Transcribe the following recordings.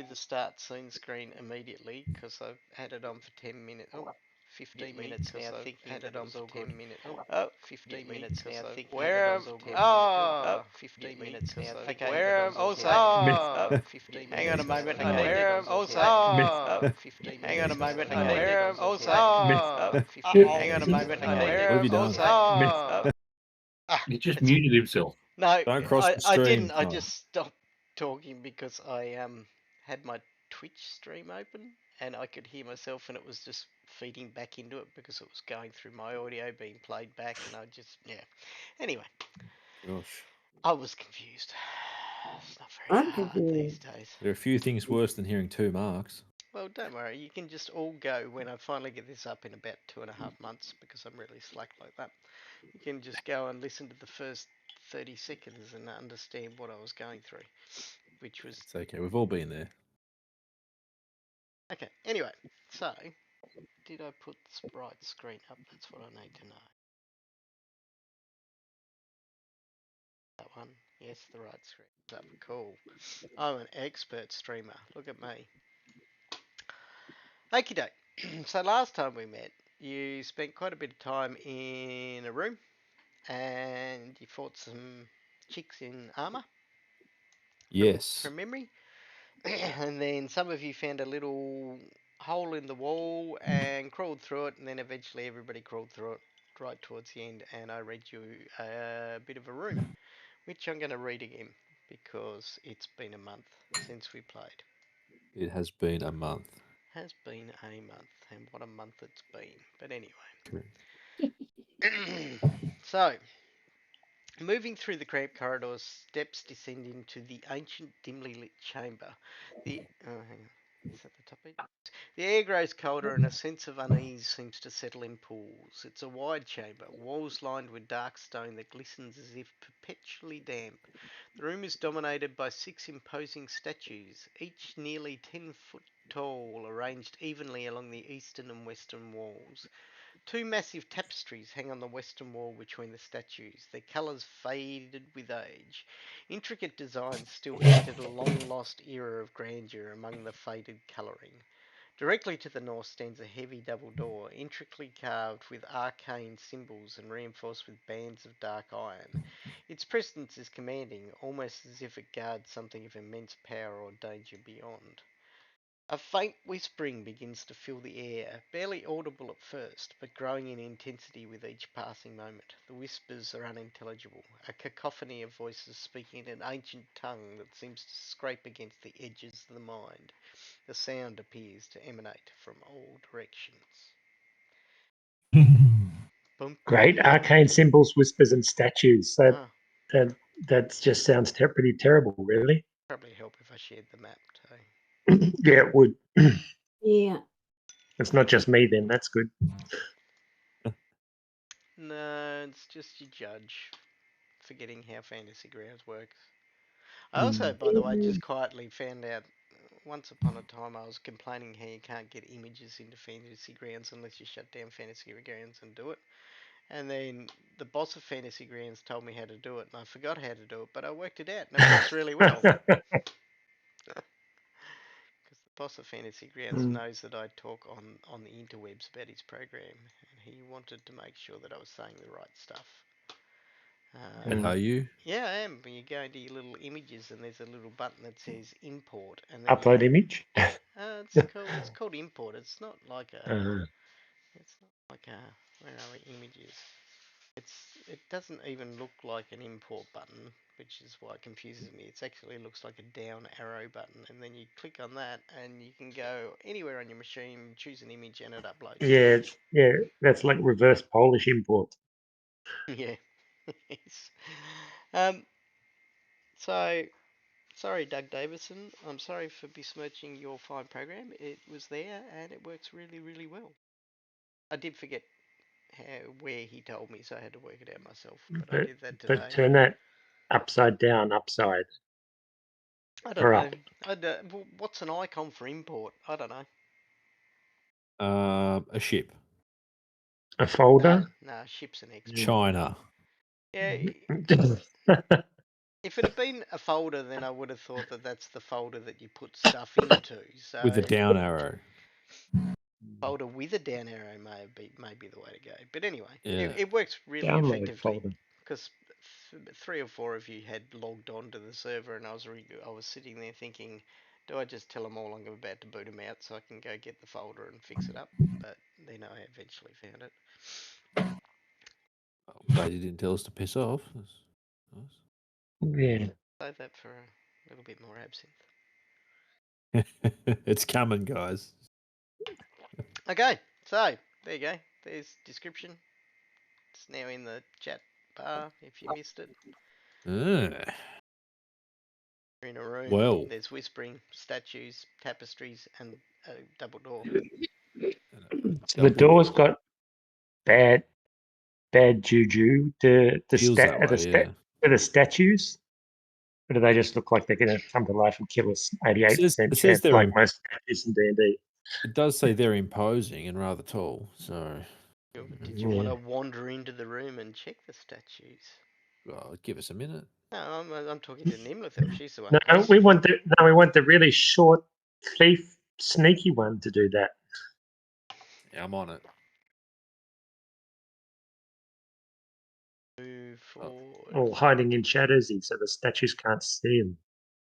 the start scene screen immediately because I've had it on for 10 minutes. Oh, 15 minutes now thinking had it on for 10 minutes. Oh, 15 minutes now thinking where am oh, 15 minutes now thinking where am also 15 hang on a moment where am also 15 hang on a moment where am also 15 hang on a moment where am also He just muted himself. no, Don't cross the I stream, didn't. I Tom. just stopped talking because I had my Twitch stream open and I could hear myself and it was just feeding back into it because it was going through my audio being played back and I just Anyway, Gosh. I was confused. It's not very I'm hard these days. There are a few things worse than hearing two marks. Well, don't worry. You can just all go when I finally get this up in about 2.5 months because I'm really slack like that. You can just go and listen to the first 30 seconds and understand what I was going through, which was... It's okay. We've all been there. Okay, anyway, so did I put the right screen up? That's what I need to know. That one? Yes, the right screen's up. Cool. I'm an expert streamer. Look at me. Okie doke. So last time we met, you spent quite a bit of time in a room and you fought some chicks in armour. Yes. From memory. And then some of you found a little hole in the wall and crawled through it, and then eventually everybody crawled through it right towards the end, and I read you a bit of a room, which I'm going to read again because it's been a month since we played. It has been a month. Has been a month, and what a month it's been. But anyway. Correct. So, moving through the cramped corridors, steps descend into the ancient, dimly lit chamber. Hang on. Is that the top bit? The air grows colder and a sense of unease seems to settle in pools. It's a wide chamber, walls lined with dark stone that glistens as if perpetually damp. The room is dominated by 6 imposing statues, each nearly 10 foot tall, arranged evenly along the eastern and western walls. 2 massive tapestries hang on the western wall between the statues, their colours faded with age. Intricate designs still hint at a long-lost era of grandeur among the faded colouring. Directly to the north stands a heavy double door, intricately carved with arcane symbols and reinforced with bands of dark iron. Its presence is commanding, almost as if it guards something of immense power or danger beyond. A faint whispering begins to fill the air, barely audible at first, but growing in intensity with each passing moment. The whispers are unintelligible, a cacophony of voices speaking in an ancient tongue that seems to scrape against the edges of the mind. The sound appears to emanate from all directions. Great arcane symbols, whispers, and statues. That just sounds pretty terrible, really. Probably help if I shared the map too. Yeah, it would. Yeah. It's not just me then. That's good. No, it's just your judge forgetting how Fantasy Grounds works. I also, by the way, just quietly found out once upon a time I was complaining how you can't get images into Fantasy Grounds unless you shut down Fantasy Grounds and do it. And then the boss of Fantasy Grounds told me how to do it, and I forgot how to do it, but I worked it out, and it works really well. Because the boss of Fantasy Grounds knows that I talk on the interwebs about his program, and he wanted to make sure that I was saying the right stuff. And are you? Yeah, I am. When you go into your little images and there's a little button that says import, and then Upload image. It's called import. It's not like a. It's not like a. Where are we? Images. It doesn't even look like an import button, which is why it confuses me. It actually looks like a down arrow button, and then you click on that, and you can go anywhere on your machine, choose an image, and it uploads. Yeah, that's like reverse Polish import. Yeah. So, sorry, Doug Davison. I'm sorry for besmirching your fine program. It was there, and it works really, really well. I did forget where he told me, so I had to work it out myself. But I did that today. But turn that upside down, upside. I don't know. What's an icon for import? I don't know. A ship. A folder? No, ship's an export. China. Yeah. If it had been a folder, then I would have thought that that's the folder that you put stuff into. So With the down arrow. folder with a down arrow may be the way to go. But anyway, Yeah. it works really Download effectively folder. because 3 or 4 of you had logged on to the server, and I was sitting there thinking, do I just tell them all I'm about to boot them out so I can go get the folder and fix it up? But then I eventually found it. I'm glad you didn't tell us to piss off. That's nice. Yeah. Save that for a little bit more absinthe. It's coming, guys. Okay, so there you go. There's description. It's now in the chat bar if you missed it. Ah, You're in a room. well, There's whispering, statues, tapestries, and a double door. So the door's got bad juju. Feels that way, yeah. The statues, or do they just look like they're going to come to life and kill us? 88% It says chance, they're like most statues in D&D. It does say they're imposing and rather tall, so... Did you want to wander into the room and check the statues? Well, give us a minute. No, I'm talking to Nimlithel. She's the one. No, we want the really short, thief, sneaky one to do that. Yeah, I'm on it. Move forward. Or hiding in shadows, so the statues can't see him.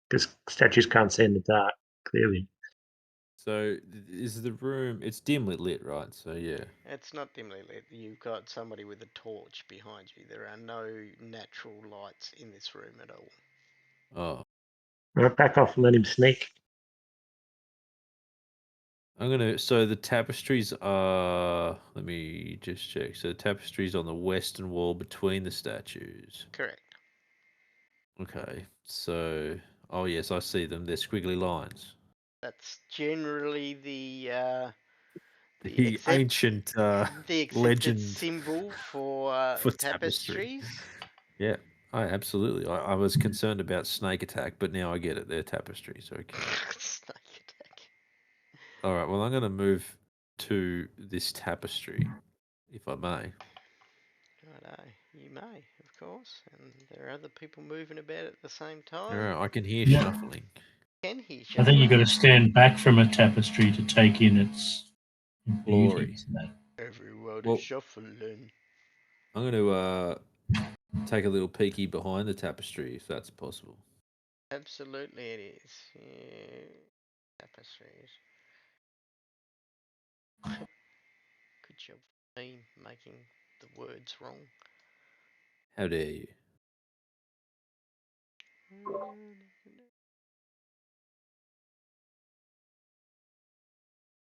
Because statues can't see in the dark, clearly. So, is the room... It's dimly lit, right? So, yeah. It's not dimly lit. You've got somebody with a torch behind you. There are no natural lights in this room at all. Oh. Right, back off and let him sneak. I'm going to... So, the tapestries are... Let me just check. So, the tapestries on the western wall between the statues. Correct. Okay. So... Oh, yes, I see them. They're squiggly lines. That's generally the ancient the accepted legend symbol for tapestries. Yeah, absolutely. I was concerned about snake attack, but now I get it. They're tapestries. Okay. Snake attack. All right. Well, I'm going to move to this tapestry, if I may. Righto, you may, of course, and there are other people moving about at the same time. All right. I can hear shuffling. Can hear I think you've got to stand back from a tapestry to take in its Glory. Everyone Well, is shuffling. I'm going to take a little peeky behind the tapestry, if that's possible. Absolutely, it is. Yeah. Tapestries. Good job, me making the words wrong. How dare you?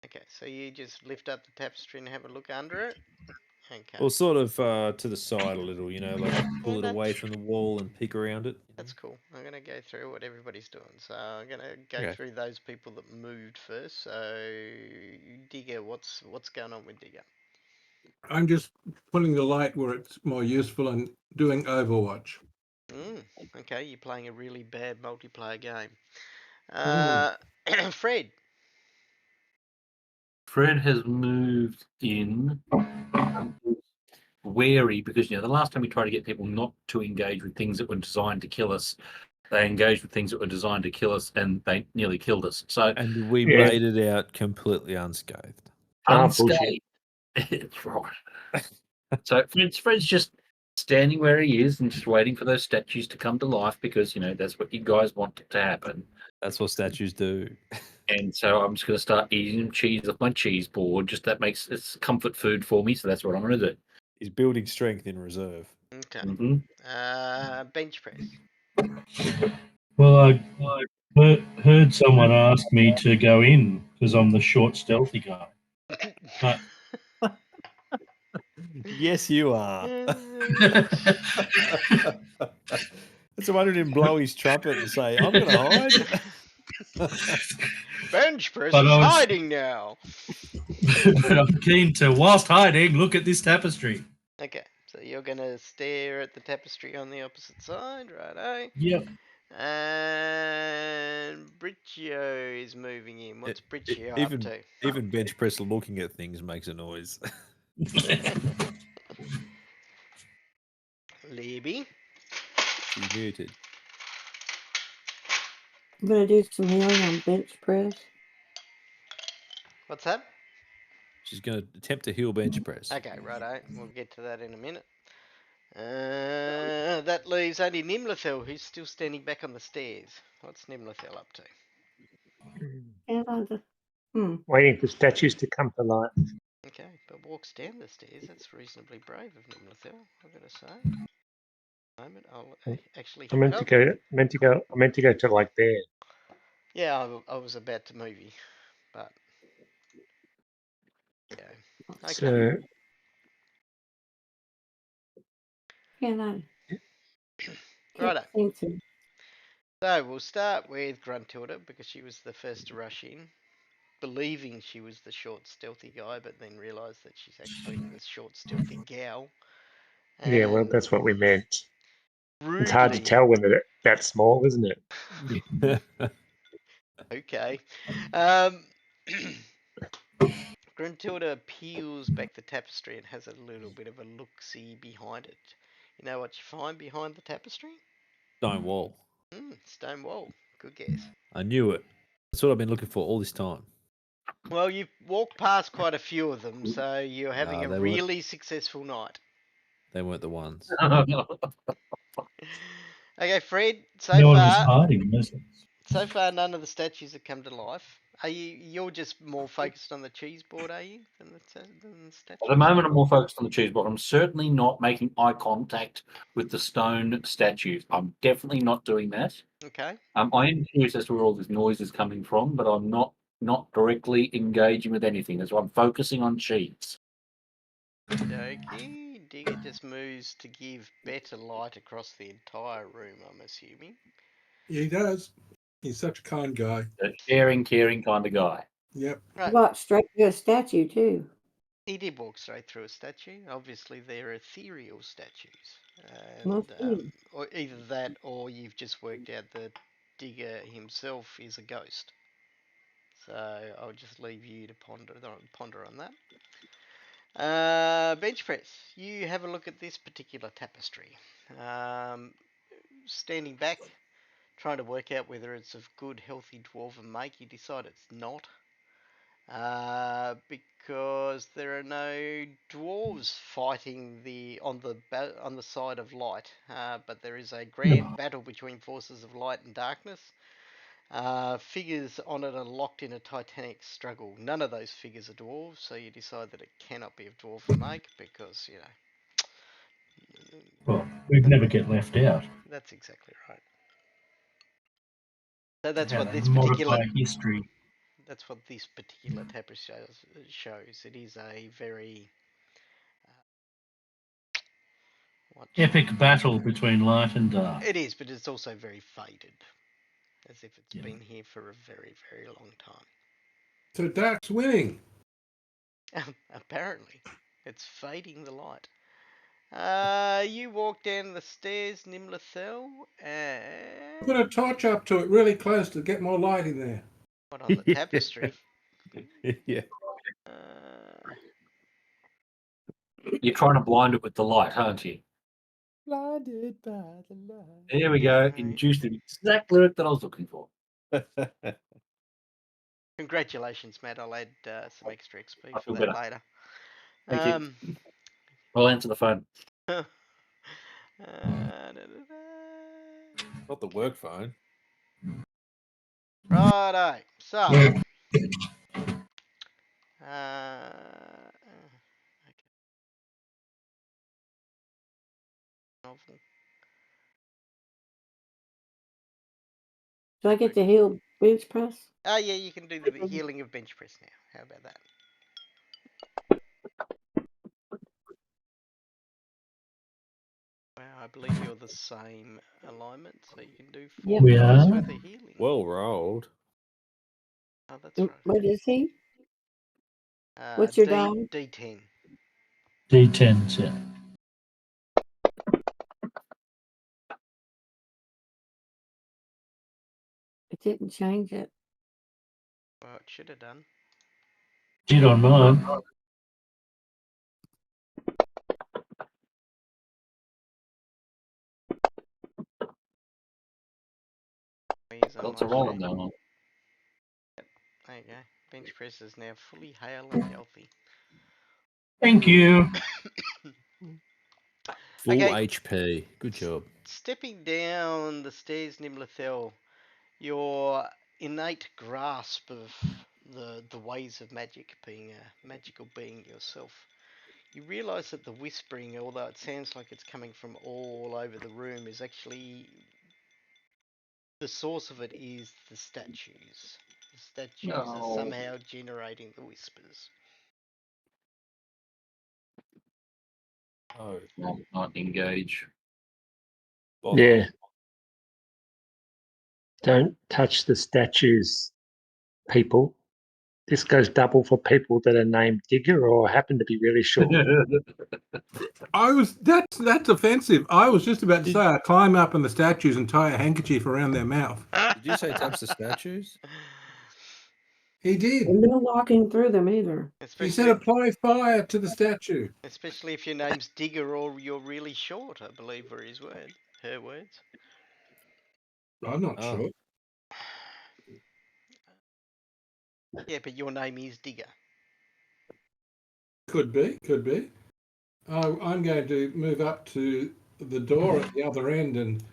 Okay, so you just lift up the tapestry and have a look under it. Okay. Well, sort of to the side a little, like pull it away from the wall and peek around it. That's cool. I'm going to go through what everybody's doing. So I'm going to go through those people that moved first. So Digger, what's going on with Digger? I'm just putting the light where it's more useful and doing Overwatch. Okay, you're playing a really bad multiplayer game. Fred. Fred has moved in wary because the last time we tried to get people not to engage with things that were designed to kill us, they engaged with things that were designed to kill us, and they nearly killed us. So, and we made it out completely unscathed. Unscathed. It's right. So Fred's just standing where he is and just waiting for those statues to come to life because that's what you guys want to happen. That's what statues do. And so I'm just going to start eating cheese off my cheese board. It's comfort food for me. So that's what I'm going to do. He's building strength in reserve. Okay. Bench press. Well, I heard someone ask me to go in because I'm the short, stealthy guy. But yes, you are. That's why I didn't blow his trumpet and say, I'm going to hide. Bench press is hiding now. But I'm keen to, whilst hiding, look at this tapestry. Okay, so you're going to stare at the tapestry on the opposite side, righto? Yep. And Briccio is moving in. What's Briccio up to? Even bench press looking at things makes a noise. Libby. She's muted. I'm gonna do some healing on bench press. What's that? She's going to attempt to heal bench press. Okay, righto. We'll get to that in a minute. That leaves only Nimlethel, who's still standing back on the stairs. What's Nimlethel up to? And on the Waiting for statues to come to life. Okay, but walks down the stairs. That's reasonably brave of Nimlethel, I've got to say. Moment, I'll actually. I meant to go. I meant to go to like there. Yeah, I was about to move you, but yeah. Okay. So can I Righto. think so. So we'll start with Gruntilda because she was the first to rush in, believing she was the short, stealthy guy, but then realised that she's actually the short, stealthy gal. yeah, well, And that's what we meant. It's hard to rudely. tell when they're that small, isn't it? Okay. Gruntilda peels back the tapestry and has a little bit of a look-see behind it. You know what you find behind the tapestry? Stone wall. Stone wall. Good guess. I knew it. That's what I've been looking for all this time. Well, you've walked past quite a few of them, so you're having a they really successful night. They weren't the ones. Okay, Fred. No one was hiding, was it? So far, none of the statues have come to life. You're just more focused on the cheese board, are you, than the statues? At the moment, I'm more focused on the cheese board. I'm certainly not making eye contact with the stone statues. I'm definitely not doing that. Okay. I am curious as to where all this noise is coming from, but I'm not directly engaging with anything. That's why I'm focusing on cheese. Okay. Digger just moves to give better light across the entire room, I'm assuming. He does. He's such a kind guy. A sharing, caring kind of guy. Yep. Right. Walk straight to a statue too. He did walk straight through a statue. Obviously, they're ethereal statues. Must And, be. or either that or you've just worked out that Digger himself is a ghost. So I'll just leave you to ponder on that. Bench press. You have a look at this particular tapestry. Standing back, trying to work out whether it's of good, healthy dwarven make, you decide it's not. Because there are no dwarves fighting on the side of light, but there is a grand battle between forces of light and darkness. Figures on it are locked in a titanic struggle. None of those figures are dwarves, so you decide that it cannot be of dwarven make because, Well, we'd never get left out. that's exactly right. So that's How what to this particular modify history. that's what this particular tapestry shows. It is a very Epic battle between light and dark. It is, but it's also very faded, as if it's Yeah. been here for a very, very long time. So Dark's winning. Apparently, it's fading the light. You walk down the stairs, Nimlethel, and Put a torch up to it really close to get more light in there. what on the tapestry? Yeah. You're trying to blind it with the light, aren't you? Blinded by the light. There we go. Induced the exact lyric that I was looking for. Congratulations, Matt. I'll add some extra XP I for feel that better. later. Thank you. I'll answer the phone. Da, Not the work phone. Righto. So, okay. Novel. Do I get to heal bench press? Oh, yeah, you can do the healing of bench press now. How about that? Wow, I believe you're the same alignment, so you can do 4 Yep. We points are. worth of healing. Well rolled. Oh, that's right. What is he? What's your die? D10. D10s, yeah. It didn't change it. Well, it should have done. Did on mine. knees on Lots my of rolling screen. going on. There you go. Bench press is now fully hale and healthy. Thank you. Full Okay. HP. Good job. Stepping down the stairs, Nimlathel, your innate grasp of the ways of magic, being a magical being yourself, you realise that the whispering, although it sounds like it's coming from all over the room, is actually the source of it is the statues. The statues are No. somehow generating the whispers. Oh, Not engage. Yeah. Don't touch the statues, people. This goes double for people that are named Digger or happen to be really short. That's offensive. I was just about to Did- say I climb up on the statues and tie a handkerchief around their mouth. Did you say touch the statues? He did. And no walking through them either. He said Especially, apply fire to the statue. especially if your name's Digger or you're really short, I believe were his words. Her words. I'm not Oh. sure. Yeah, but your name is Digger. Could be. I'm going to move up to the door at the other end and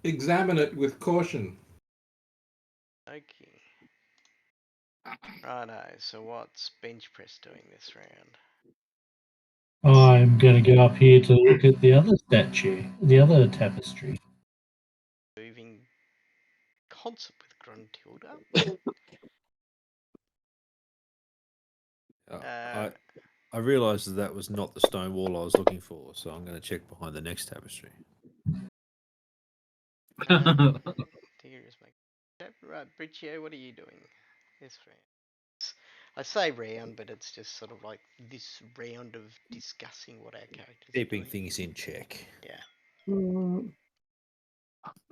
examine it with caution. Okay. Righto, so what's bench press doing this round? I'm going to go up here to look at the other statue, the other tapestry. Moving concert with Gruntilda. I realised that was not the stone wall I was looking for, so I'm going to check behind the next tapestry. Digger is making. Right, Briccio, what are you doing this round? I say round, but it's just sort of like this round of discussing what our characters are Keeping doing. things in check. Yeah.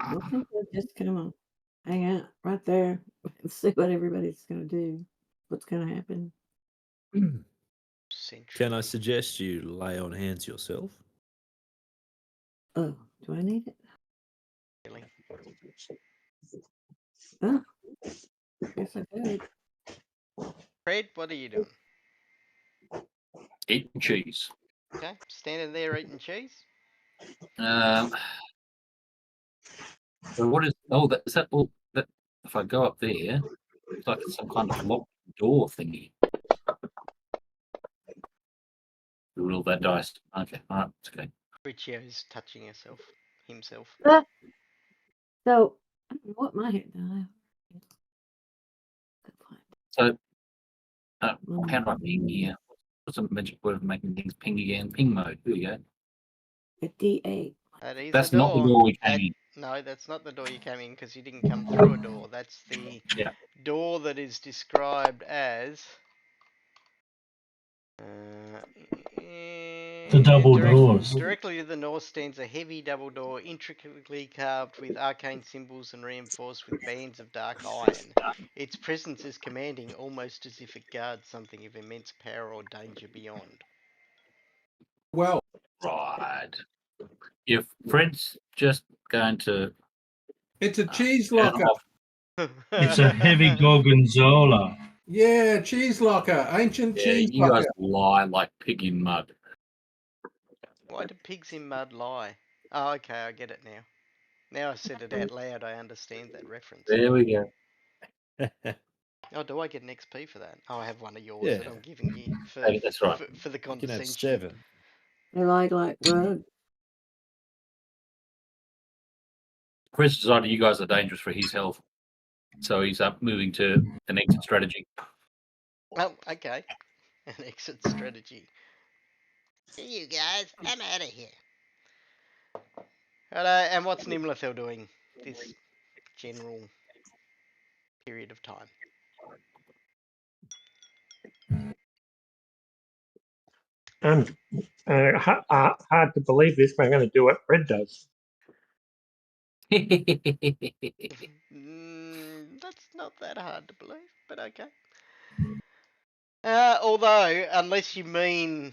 I think we'll just kind of hang out right there and see what everybody's going to do. What's going to happen? Can I suggest you lay on hands yourself? Oh, do I need it? Really? Oh, guess I could. Fred, what are you doing? Eating cheese. Okay, standing there eating cheese. So what is? Oh, is that all? That if I go up there, it's like some kind of locked door thingy. Roll that dice. Okay, all right, it's okay. Briccio's touching himself. So, I don't know what my head does. So, how do I ping here? What's a magic word of making things ping again? Ping mode. Here we go. A D8. That is That's the not the door. door we came in. No, that's not the door you came in because you didn't come through a door. That's the door that is described as The double doors. Directly to the north stands a heavy double door, intricately carved with arcane symbols and reinforced with bands of dark iron. Its presence is commanding, almost as if it guards something of immense power or danger beyond. Well, right. If Fred's just going to. It's a cheese locker. It's a heavy gorgonzola. Yeah, cheese locker. Ancient cheese you locker. guys lie like pig in mud. Why do pigs in mud lie? Oh, okay, I get it now. Now I said it out loud, I understand that reference. There we go. Oh, do I get an XP for that? Oh, I have one of yours that I'm giving you for, That's right. for the You can have condescension. 7. They like rug. Chris decided you guys are dangerous for his health. So he's up moving to an exit strategy. Oh, okay. An exit strategy. See you guys, I'm out of here. Hello, and what's Nimlathel doing this general period of time? Hard to believe this, but I'm going to do what Fred does. That's not that hard to believe, but okay. Although, unless you mean,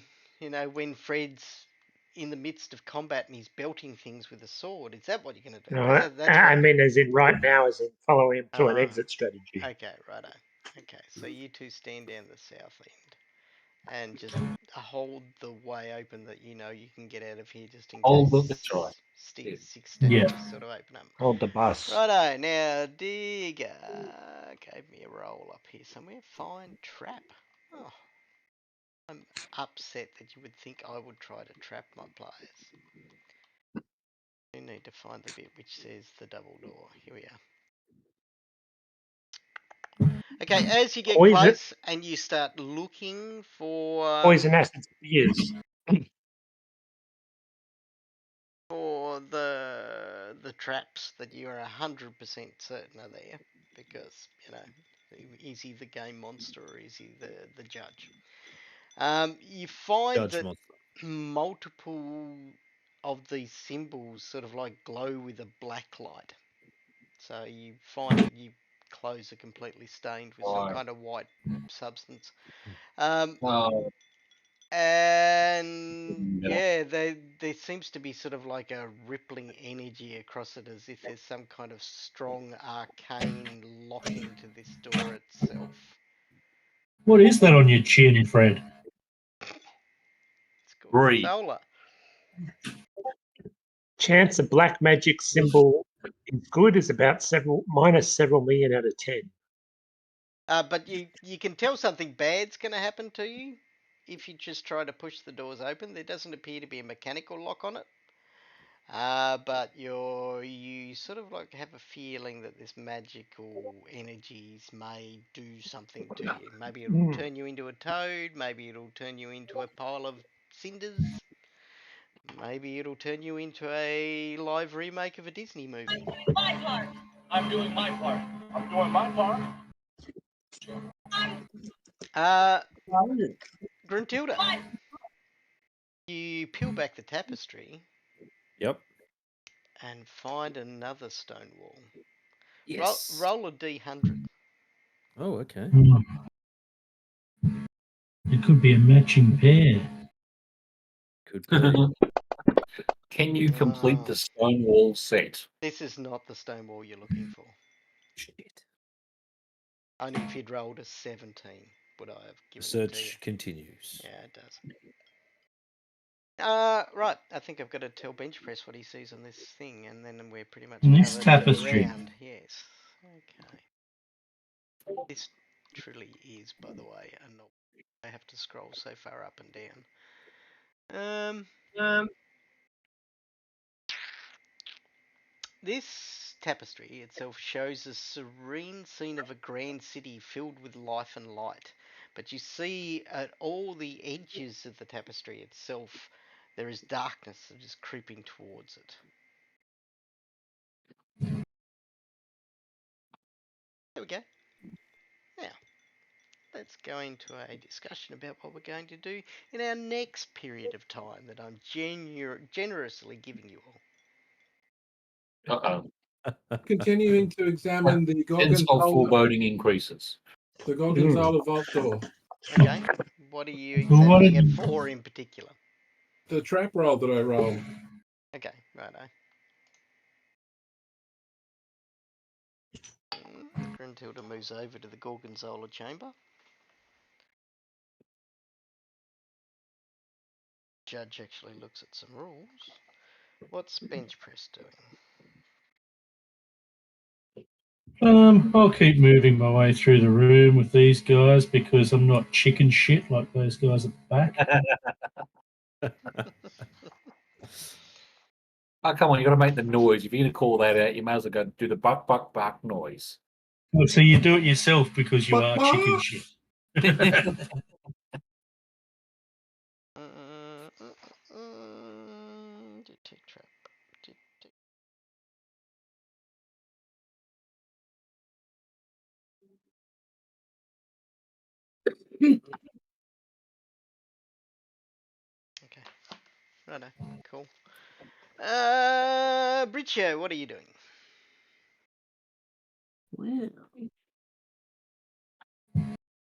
when Fred's in the midst of combat and he's belting things with a sword. Is that what you're going to do? No, That's I what. mean, as in right now, as in follow him to an exit strategy. Okay, righto. Okay, so you two stand down the south end and just hold the way open that you know you can get out of here just in Hold case them, that's right. Yeah. six statues Yeah. sort of open up. Hold the bus. Righto, now Digger gave me a roll up here somewhere. Find trap. Oh, I'm upset that you would think I would try to trap my players. You need to find the bit which says the double door. Here we are. Okay, as you get Poison, close and you start looking for poison acid spears. for the traps that you are 100% certain are there, because you know, is he the game monster or is he the judge? You find Judge that monster. multiple of these symbols sort of like glow with a black light. So you find that your clothes are completely stained with some Right. kind of white substance. Um, Oh, and yeah. yeah, there seems to be sort of like a rippling energy across it, as if there's some kind of strong arcane locking to this door itself. What is that on your chin, Fred? It's Breathe. Gorgonzola. Chance a black magic symbol is good is about minus several million out of 10. But you can tell something bad's going to happen to you if you just try to push the doors open. There doesn't appear to be a mechanical lock on it. But you sort of like have a feeling that this magical energies may do something to you. Maybe it'll turn you into a toad. Maybe it'll turn you into a pile of cinders. Maybe it'll turn you into a live remake of a Disney movie. My part. I'm doing my part. I'm doing my part. Gruntilda, you peel back the tapestry Yep. and find another stone wall. Yes. Roll a D100. Oh, okay. It could be a matching pair. Could be. Can you complete the stone wall set? This is not the stone wall you're looking for. Shit. Only if you'd rolled a 17 would I have given it to you. Search continues. Yeah, it does. Right. I think I've got to tell Bench Press what he sees on this thing, and then we're pretty much This covered tapestry. for the round. Yes. Okay. This truly is, by the way, a novel. I have to scroll so far up and down. This tapestry itself shows a serene scene of a grand city filled with life and light. But you see at all the edges of the tapestry itself, there is darkness that is creeping towards it. There we go. Now, let's go into a discussion about what we're going to do in our next period of time that I'm generously giving you all. Uh-oh. Continuing to examine the Sense of Gorgonzola, foreboding increases. the Gorgonzola vault door. Okay, what are you Well, what examining it did- for in particular? The trap roll that I rolled. Okay, righto. Gruntilda moves over to the Gorgonzola chamber. Judge actually looks at some rules. What's bench press doing? I'll keep moving my way through the room with these guys because I'm not chicken shit like those guys at the back. Oh, come on, you got to make the noise. If you're going to call that out, you may as well go do the buck, buck, buck noise. Oh, so you do it yourself because you are chicken shit. Detect trap. Detect. Okay. Righto. Cool. Bridgio, what are you doing? Well,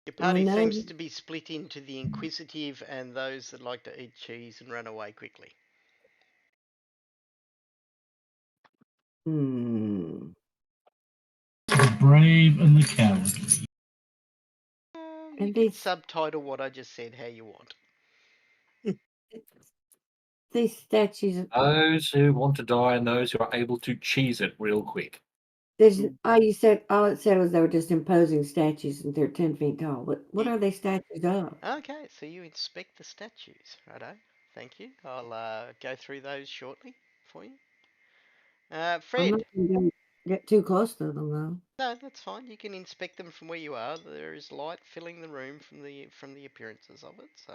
Your party know seems to be split into the inquisitive and those that like to eat cheese and run away quickly. Hmm. The brave and the cowardly. You And can these subtitle what I just said how you want. these statues. Those who want to die and those who are able to cheese it real quick. There's you said all it said was they were just imposing statues and they're 10 feet tall. But what are they statues of? Okay, so you inspect the statues, righto. Thank you. I'll go through those shortly for you. I'm Fred. not going to get too close to them though. No, that's fine. You can inspect them from where you are. There is light filling the room from the appearances of it. So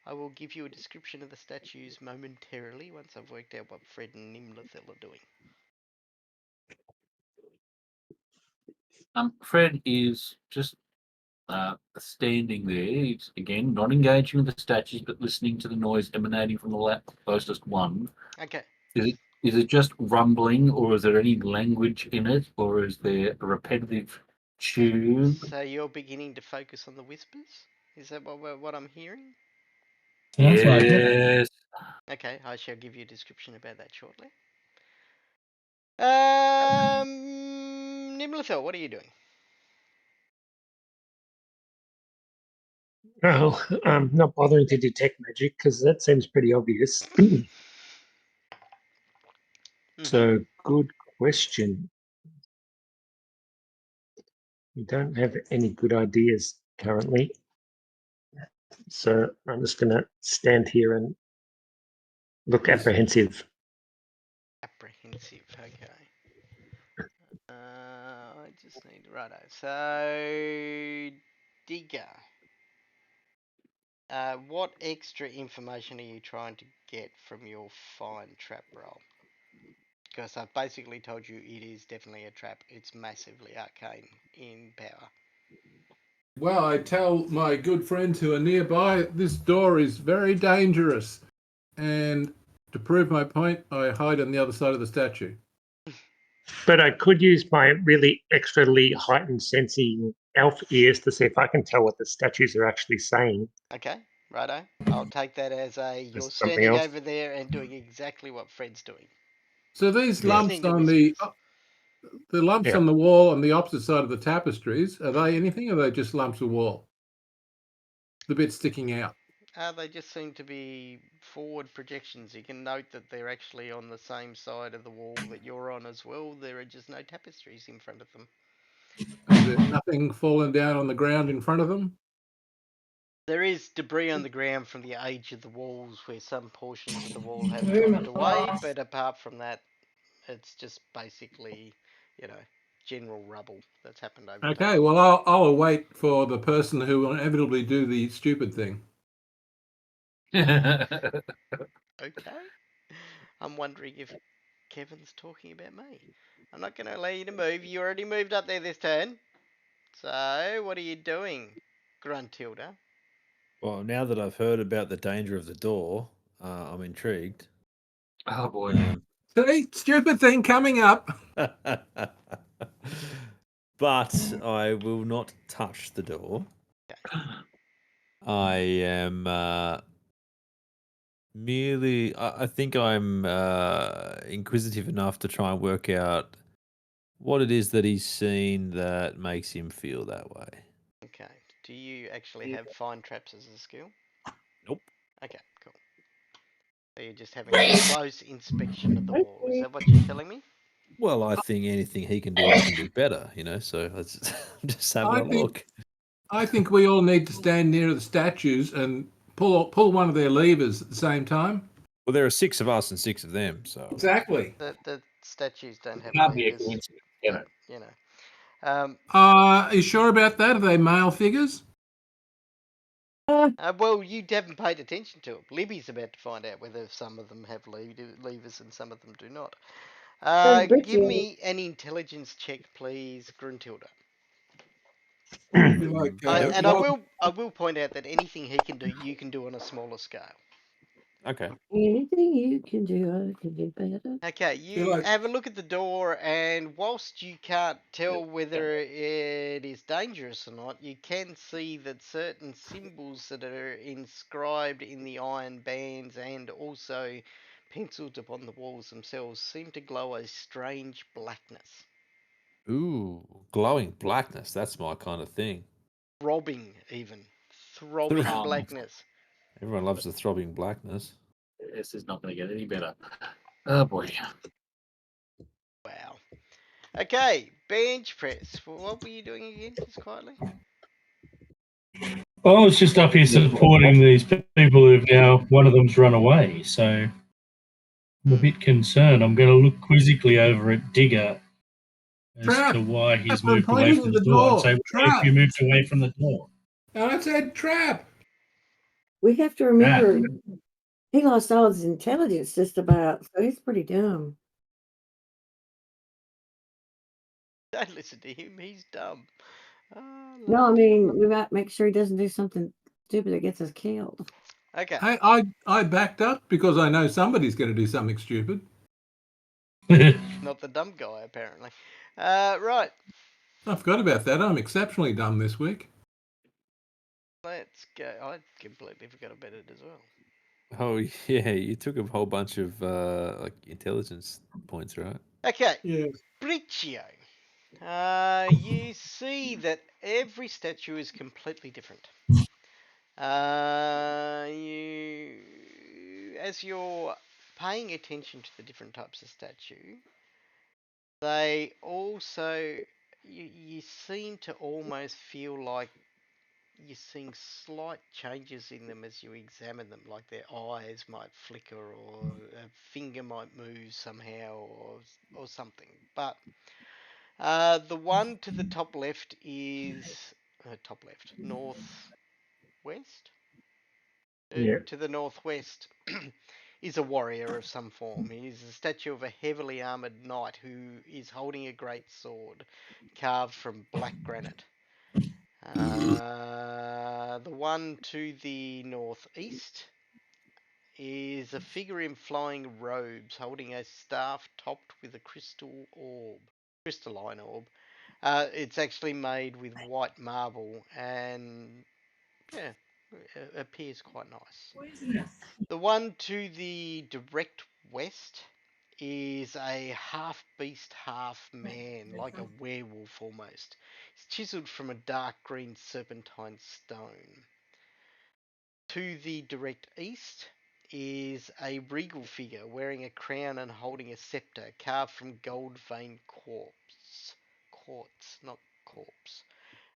I will give you a description of the statues momentarily once I've worked out what Fred and Nimlathel are doing. Fred is just standing there. He's, again, not engaging with the statues, but listening to the noise emanating from the closest one. Okay. Is it just rumbling, or is there any language in it, or is there a repetitive tune? So you're beginning to focus on the whispers? Is that what I'm hearing? Sounds like it. Yes. Okay, I shall give you a description about that shortly. Nimlathel, what are you doing? Well, I'm not bothering to detect magic because that seems pretty obvious. So, good question. We don't have any good ideas currently. So, I'm just going to stand here and look apprehensive. Apprehensive, okay. I just need righto. So, Digger, what extra information are you trying to get from your fine trap roll? Because I've basically told you it is definitely a trap. It's massively arcane in power. Well, I tell my good friends who are nearby this door is very dangerous. And to prove my point, I hide on the other side of the statue. But I could use my really extrally heightened sensing elf ears to see if I can tell what the statues are actually saying. Okay, righto. I'll take that as you're There's something standing else. over there and doing exactly what Fred's doing. So these Listening lumps to on whispers. the lumps Yeah. on the wall on the opposite side of the tapestries, are they anything, or are they just lumps of wall? The bit sticking out. They just seem to be forward projections. You can note that they're actually on the same side of the wall that you're on as well. There are just no tapestries in front of them. Is there nothing fallen down on the ground in front of them? There is debris on the ground from the age of the walls where some portions of the wall have dropped away, but apart from that, it's just basically, general rubble that's happened over Okay, time. well, I'll await for the person who will inevitably do the stupid thing. Okay. I'm wondering if Kevin's talking about me. I'm not going to allow you to move. You already moved up there this turn. So, what are you doing, Gruntilda? Well, now that I've heard about the danger of the door, I'm intrigued. Oh boy. See, stupid thing coming up. But I will not touch the door. Okay. I am merely. I think I'm inquisitive enough to try and work out what it is that he's seen that makes him feel that way. Okay. Do you actually have fine traps as a skill? Nope. Okay, cool. So you're just having a close inspection of the wall. Is that what you're telling me? Well, I think anything he can do, I can do better. So let's just having I a look. I think we all need to stand near the statues and pull one of their levers at the same time. Well, there are 6 of us and 6 of them, so Exactly. The statues don't have Can't be a levers, coincidence, can but it? Are you sure about that? Are they male figures? Well, you haven't paid attention to it. Libby's about to find out whether some of them have levers and some of them do not. Give me an intelligence check, please, Gruntilda. Like, And well, I will point out that anything he can do, you can do on a smaller scale. okay. Anything you can do, I can do better. Okay, you have a look at the door, and whilst you can't tell whether it is dangerous or not, you can see that certain symbols that are inscribed in the iron bands and also penciled upon the walls themselves seem to glow a strange blackness. Ooh, glowing blackness. That's my kind of thing. Throbbing, even. Throbbing Um, blackness. Everyone loves the throbbing blackness. This is not going to get any better. Oh boy. Wow. Okay, bench press. What were you doing again, just quietly? I was just up here supporting these people who've now, one of them's run away, so I'm a bit concerned. I'm going to look quizzically over at Digger as Trap! to why he's I'm moved away pointing from to the the door. I'd door. say, why have Trap! you moved away from the door? I said trap! We have to remember he lost all his intelligence just about, so he's pretty dumb. Don't listen to him, he's dumb. No, I mean, we got to make sure he doesn't do something stupid that gets us killed. Okay. Hey, I backed up because I know somebody's going to do something stupid. Not the dumb guy, apparently. Right. I forgot about that. I'm exceptionally dumb this week. Let's go. I completely forgot about it as well. Oh yeah, you took a whole bunch of like intelligence points, right? Okay. Yeah. Briccio. You see that every statue is completely different. As you're paying attention to the different types of statue, they also, you seem to almost feel like you're seeing slight changes in them as you examine them, like their eyes might flicker or a finger might move somehow or something. But the one to the top left is northwest. Yeah. To the northwest is a warrior of some form. He is a statue of a heavily armored knight who is holding a great sword carved from black granite. The one to the northeast is a figure in flying robes holding a staff topped with a crystalline orb. It's actually made with white marble and yeah, it appears quite nice. The one to the direct west is a half beast, half man, like a werewolf almost. It's chiseled from a dark green serpentine stone. To the direct east is a regal figure wearing a crown and holding a scepter carved from gold veined quartz, not corpse.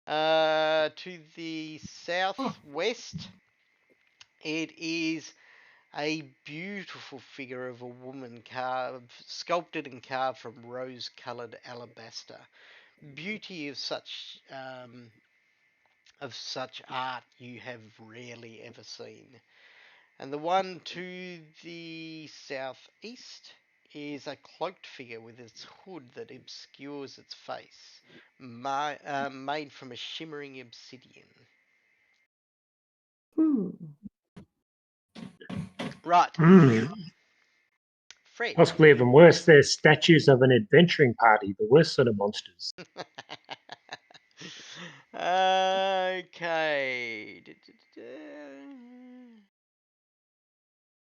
To the southwest, it is a beautiful figure of a woman sculpted and carved from rose-coloured alabaster. Beauty of such art you have rarely ever seen. And the one to the southeast is a cloaked figure with its hood that obscures its face, made from a shimmering obsidian. Right, Fred. Possibly even worse, they're statues of an adventuring party, the worst sort of monsters. Okay.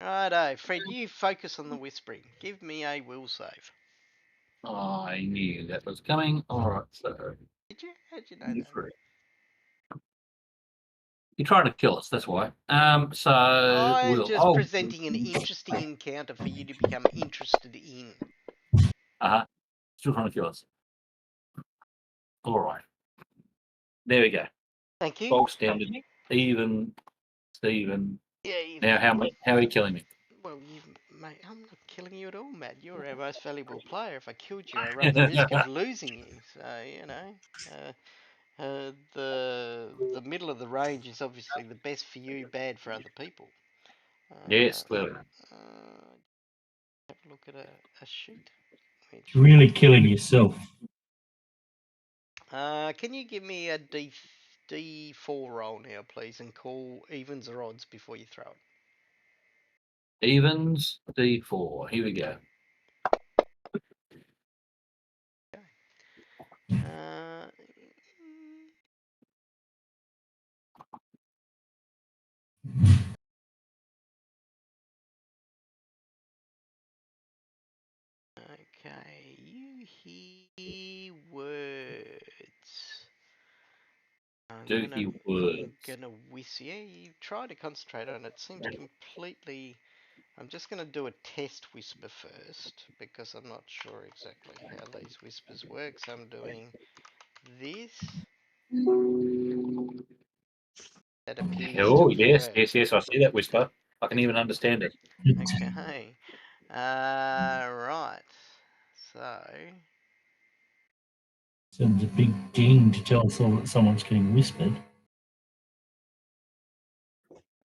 Righto, Fred, you focus on the whispering. Give me a will save. I knew that was coming. All right, so Did you? How'd you know that? you're trying to kill us. That's why. So I'm we'll. just presenting an interesting encounter for you to become interested in. Still trying to kill us. All right. There we go. Thank you. Bog standard. Even Stephen. Yeah, Now how are you killing me? well, mate, I'm not killing you at all, Matt. You're our most valuable player. If I killed you, I run the risk of losing you. So you know, the middle of the range is obviously the best for you, bad for other people. Yes, clearly. Have a look at a sheet. Really killing yourself. Can you give me a D4 roll now, please, and call evens or odds before you throw it? Evens D4. Here we go. Uh, dirty words. I'm Dirty words. gonna whisper. Yeah, you try to concentrate on it. It seems completely. I'm just gonna do a test whisper first because I'm not sure exactly how these whispers work. So I'm doing this. That appears to Oh, have yes, worked. yes, yes. I see that whisper. I can even understand it. Okay. Right. So. Sounds a big ding to tell someone's getting whispered.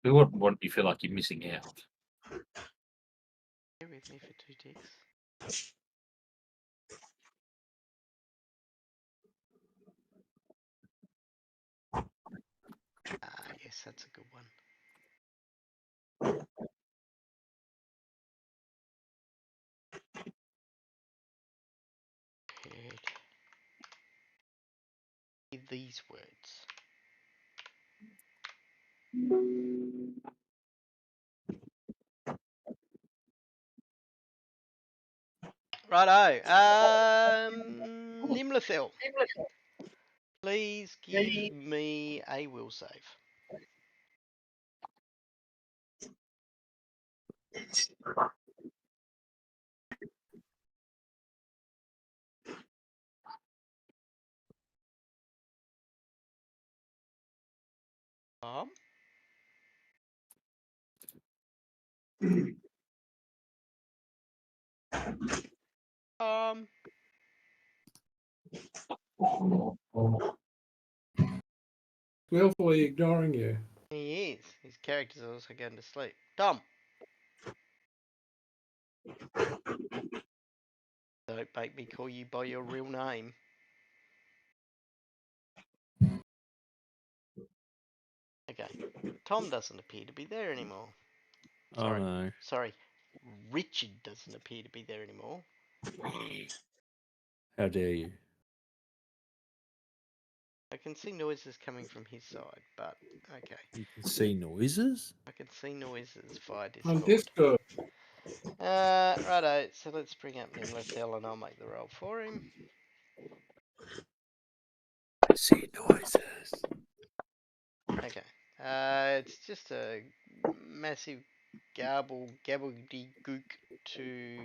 We wouldn't want you to feel like you're missing out. Bear with me for 2 ticks. Yes, that's a good one. Good. These words. Righto. Nimlithil, please give me a will save. Tom? Willfully ignoring you. He is. His character's also going to sleep. Tom? Don't make me call you by your real name. Okay. Tom doesn't appear to be there anymore. Oh Sorry. no. Sorry. Richard doesn't appear to be there anymore. How dare you? I can see noises coming from his side, but okay. You can see noises? I can see noises via On Discord. Discord. Righto, so let's bring up Nimlithil and I'll make the roll for him. I see noises. Okay. It's just a massive gabbledygook to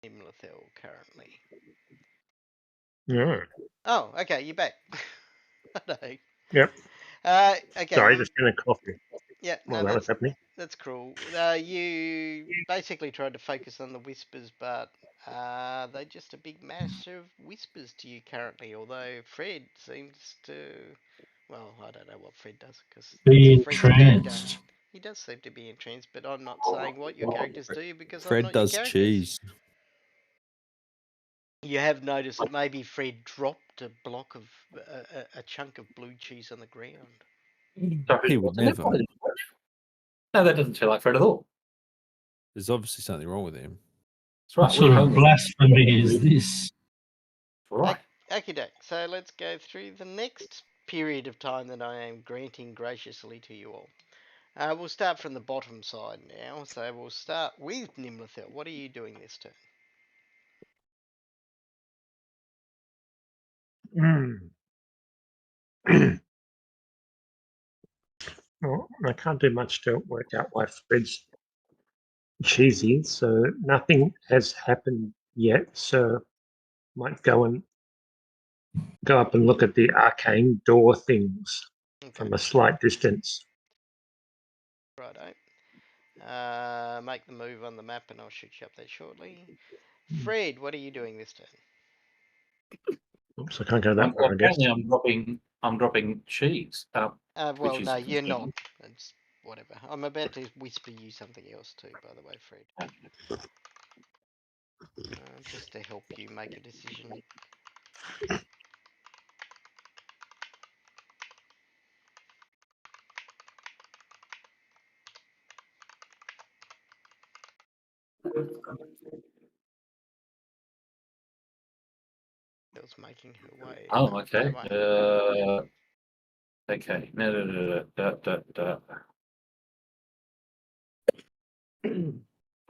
Nimlithil currently. Yeah. Oh, okay, you're back. Righto. Yep. Okay. Sorry, just getting a coffee Yeah, while no, that was happening. that's cool. You basically tried to focus on the whispers, but they're just a big mass of whispers to you currently. Although Fred seems to, well, I don't know what Fred does because Be it's Fred's character. entranced. He does seem to be entranced, but I'm not saying what your characters do because I'm Fred not your does characters. cheese. You have noticed maybe Fred dropped a block of a chunk of blue cheese on the ground. Sorry, He would never. No, that doesn't feel like Fred at all. There's obviously something wrong with him. That's right. What sort of blasphemy is this? Right. Okay, so let's go through the next period of time that I am granting graciously to you all. We'll start from the bottom side now. So we'll start with Nimlithil. What are you doing this turn? Well, I can't do much to work out why Fred's cheesy, so nothing has happened yet. So might go up and look at the arcane door things from a slight distance. Righto. Make the move on the map and I'll shoot you up there shortly. Fred, what are you doing this turn? Oops, I can't go that far, I guess. Apparently I'm dropping cheese. Well, no, you're not. It's whatever. I'm about to whisper you something else too, by the way, Fred. Just to help you make a decision. Bill's making her way. Oh, okay. Way. Okay.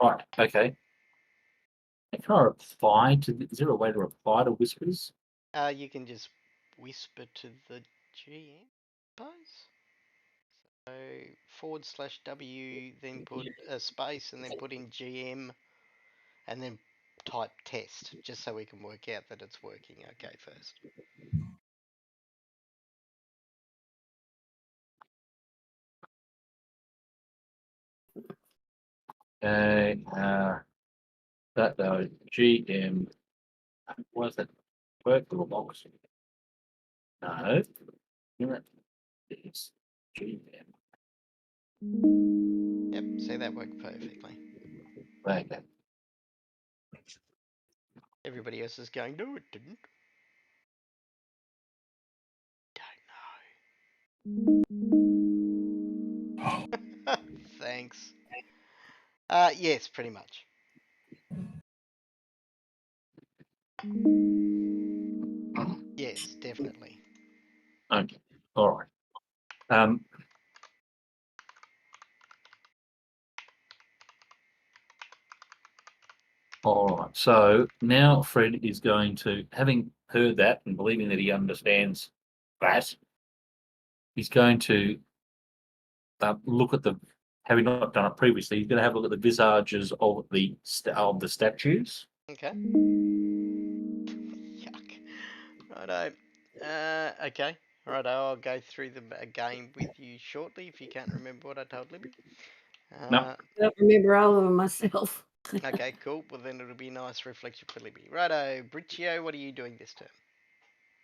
Right. Okay. Can I reply to? Is there a way to reply to whispers? You can just whisper to the GM, suppose. So /W, then put a space, and then put in GM, and then type test, just so we can work out that it's working okay first. Okay. That though, GM. Was that work little box? No. It's GM. Yep, see, that worked perfectly. Okay. Everybody else is going, no, it didn't. Don't know. Thanks. Yes, pretty much. Yes, definitely. Okay. All right. All right. So now Fred is going to, having heard that and believing that he understands that, he's going to look at the. Having not done it previously, he's going to have a look at the visages of the statues. Okay. Yuck. Righto. Okay. Righto, I'll go through them again with you shortly if you can't remember what I told Libby. No. I don't remember all of them myself. Okay, cool. Well, then it'll be a nice reflection for Libby. Righto, Briccio, what are you doing this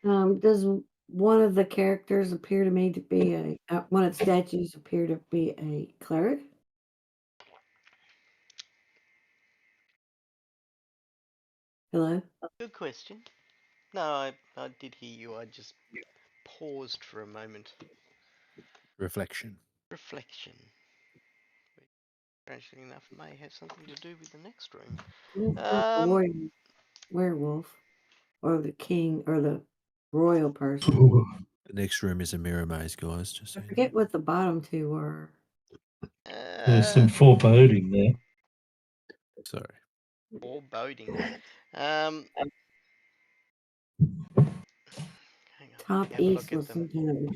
turn? Does one of the characters appear to me to be one of the statues appear to be a cleric? Hello? Good question. No, I did hear you. I just paused for a moment. Reflection. Reflection. Strangely enough, may have something to do with the next room. The werewolf, or the king, or the royal person. The next room is a mirror maze, guys. Just so I you know. forget what the bottom two were. There's some foreboding there. Sorry. Foreboding. Hang on, Top let me have a east look at was them. some kind of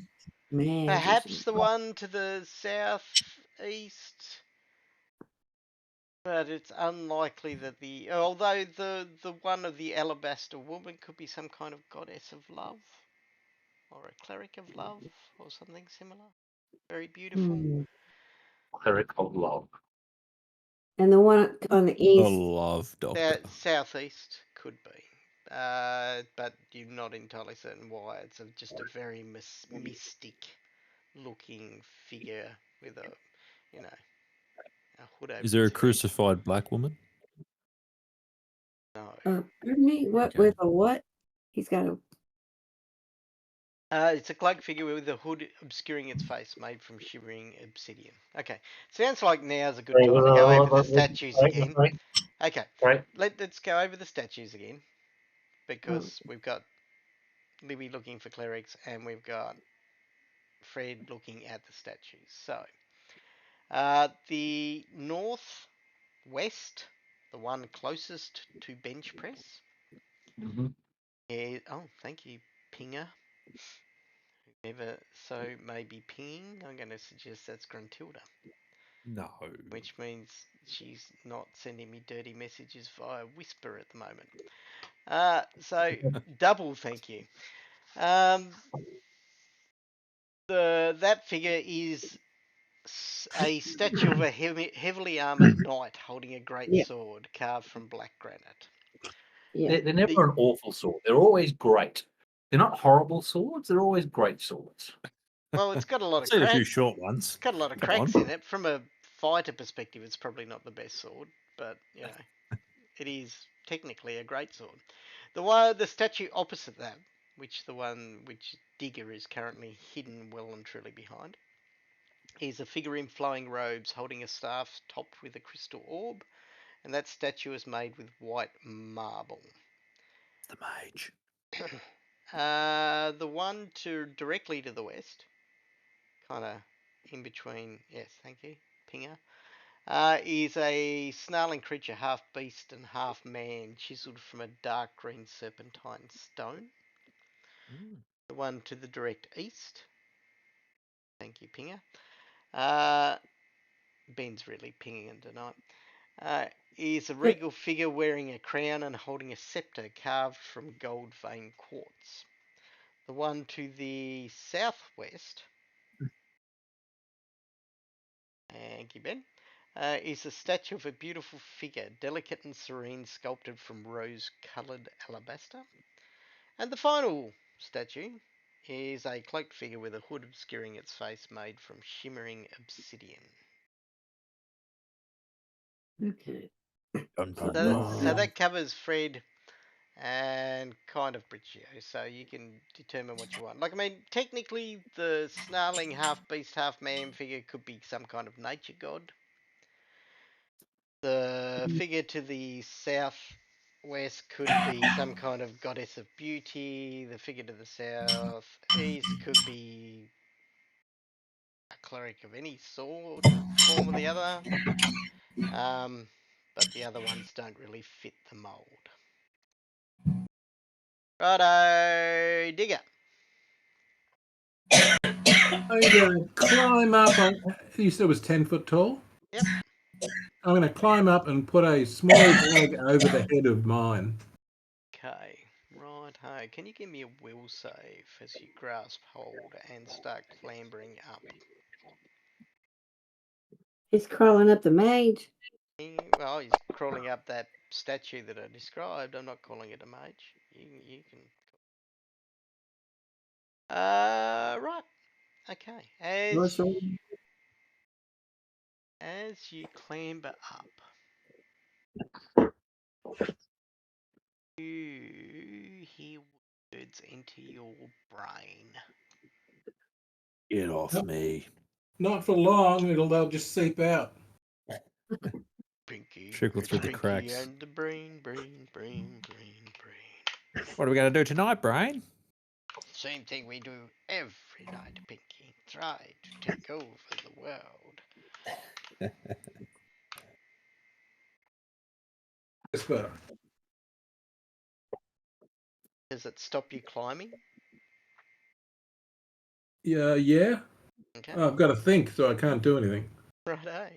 mage. Perhaps the one to the southeast, but it's unlikely that although the one of the alabaster woman could be some kind of goddess of love, or a cleric of love, or something similar. Very beautiful. Cleric of love. And the one on the The east. love doctor. Southeast could be. But you're not entirely certain why. It's just a very mystic looking figure with a hood over Is there a its head. crucified black woman? No. Pardon me? What Okay. with a what? He's got a. It's a cloak figure with a hood obscuring its face, made from shivering obsidian. Okay, sounds like now's a good time to go over the statues again. Okay, let's go over the statues again, because we've got Libby looking for clerics and we've got Fred looking at the statues. So, the northwest, the one closest to bench press, is, thank you, Pinger. Whoever so may be pinging, I'm going to suggest that's Gruntilda. No. Which means she's not sending me dirty messages via Whisper at the moment. So double thank you. That figure is a statue of a heavily armored knight holding a great sword carved from black granite. Yeah. They're never an awful sword. They're always great. They're not horrible swords. They're always great swords. Well, it's got a lot of Seen a few cracks. short ones. It's got a lot of Come cracks on. in it. From a fighter perspective, it's probably not the best sword, but it is technically a great sword. The statue opposite that, which Digger is currently hidden well and truly behind, is a figure in flowing robes holding a staff topped with a crystal orb, and that statue is made with white marble. The mage. The one directly to the west, kind of in between. Yes, thank you, Pinger. is a snarling creature, half beast and half man, chiseled from a dark green serpentine stone. The one to the direct east. Thank you, Pinger. Ben's really pinging tonight. Is a regal figure wearing a crown and holding a scepter carved from gold veined quartz. The one to the southwest, thank you, Ben, is a statue of a beautiful figure, delicate and serene, sculpted from rose-coloured alabaster. And the final statue is a cloaked figure with a hood obscuring its face, made from shimmering obsidian. Okay. So that covers Fred and kind of Briccio, so you can determine what you want. Like, I mean, technically, the snarling half beast, half man figure could be some kind of nature god. The figure to the southwest could be some kind of goddess of beauty. The figure to the southeast could be a cleric of any sort, form or the other. But the other ones don't really fit the mold. Righto, Digger. I'm going to climb up on. You said it was 10 foot tall? Yep. I'm going to climb up and put a small bag over the head of mine. Okay, righto. Can you give me a will save as you grasp hold and start clambering up? He's crawling up the mage. Well, he's crawling up that statue that I described. I'm not calling it a mage. You can. Right. Okay. As you clamber up, you hear words enter your brain. Get off me. Not for long, they'll just seep out. Pinky, Trickle through the Pinky cracks. and the brain. What are we going to do tonight, Brain? Same thing we do every night, Pinky. Try to take over the world. It's better. Does it stop you climbing? Yeah. Okay. Oh, I've got to think, so I can't do anything. Righto.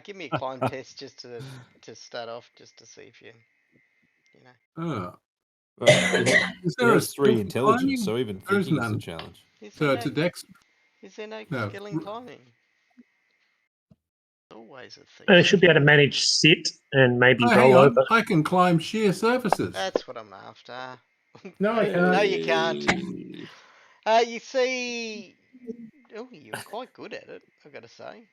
Give me a climb test just to start off, just to see if you know. Oh. Well, it has 3 intelligence, so even There is thinking is a none. challenge. So it's a dex. Is there no No. skill in climbing? Always a thief. And it should be able to manage sit and maybe Oh, roll hang on. over. I can climb sheer surfaces. That's what I'm after. No, I can't. No, you can't. You see. Oh, you're quite good at it, I've got to say.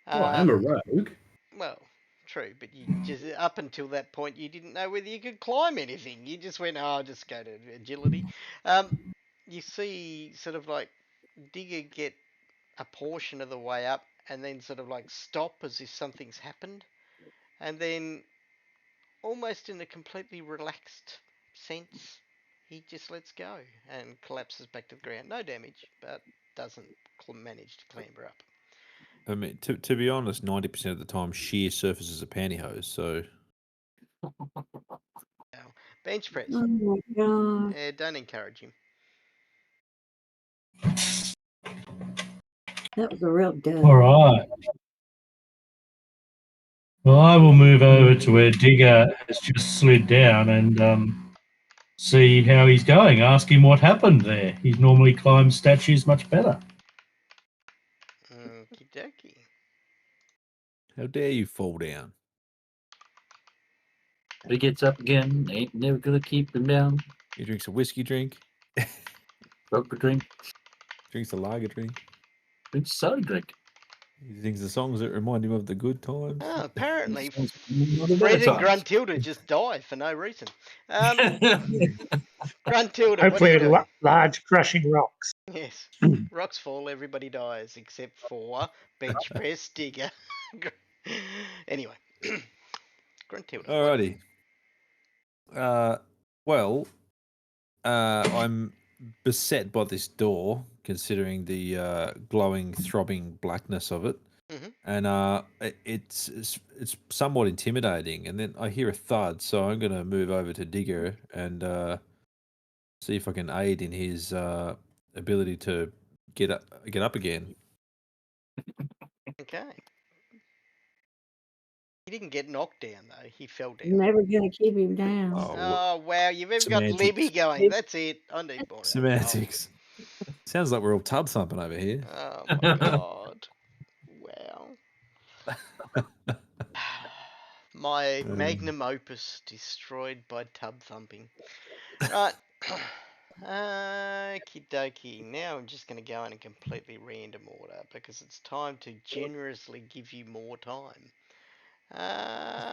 Oh, I'm a rogue. Well, true, but you just up until that point you didn't know whether you could climb anything. You just went, "Oh, I'll just go to agility." You see, sort of like Digger get a portion of the way up, and then sort of like stop as if something's happened, and then almost in a completely relaxed sense, he just lets go and collapses back to the ground. No damage, but doesn't manage to clamber up. I mean, to be honest, 90% of the time, sheer surface is a pantyhose, so... Bench press. Oh my god. Don't encourage him. That was a real dud. All right. Well, I will move over to where Digger has just slid down and see how he's going. Ask him what happened there. He normally climbs statues much better. Okie dokie. How dare you fall down? If he gets up again, ain't never gonna keep him down. He drinks a whiskey drink. Vodka drink, Drinks a lager drink. drinks soda drink. He sings the songs that remind him of the good times. Oh, apparently Not a Fred better and times. Gruntilda just die for no reason. Gruntilda, what Hopefully, are you doing? large crushing rocks. Yes. Rocks fall, everybody dies, except for bench press Digger. Anyway. Gruntilda. Alrighty. Well, I'm beset by this door, considering the glowing, throbbing blackness of it. Mhm. and it's somewhat intimidating. And then I hear a thud, so I'm gonna move over to Digger and see if I can aid in his ability to get up again. Okay. He didn't get knocked down though. He fell down. Never gonna keep him down. Oh, Oh wow! You've even got semantics. Libby going. That's it. I need more alcohol. Semantics. Sounds like we're all tub thumping over here. Oh my god! Wow. My magnum opus destroyed by tub thumping. Right. Okie dokie. Now I'm just going to go in a completely random order because it's time to generously give you more time.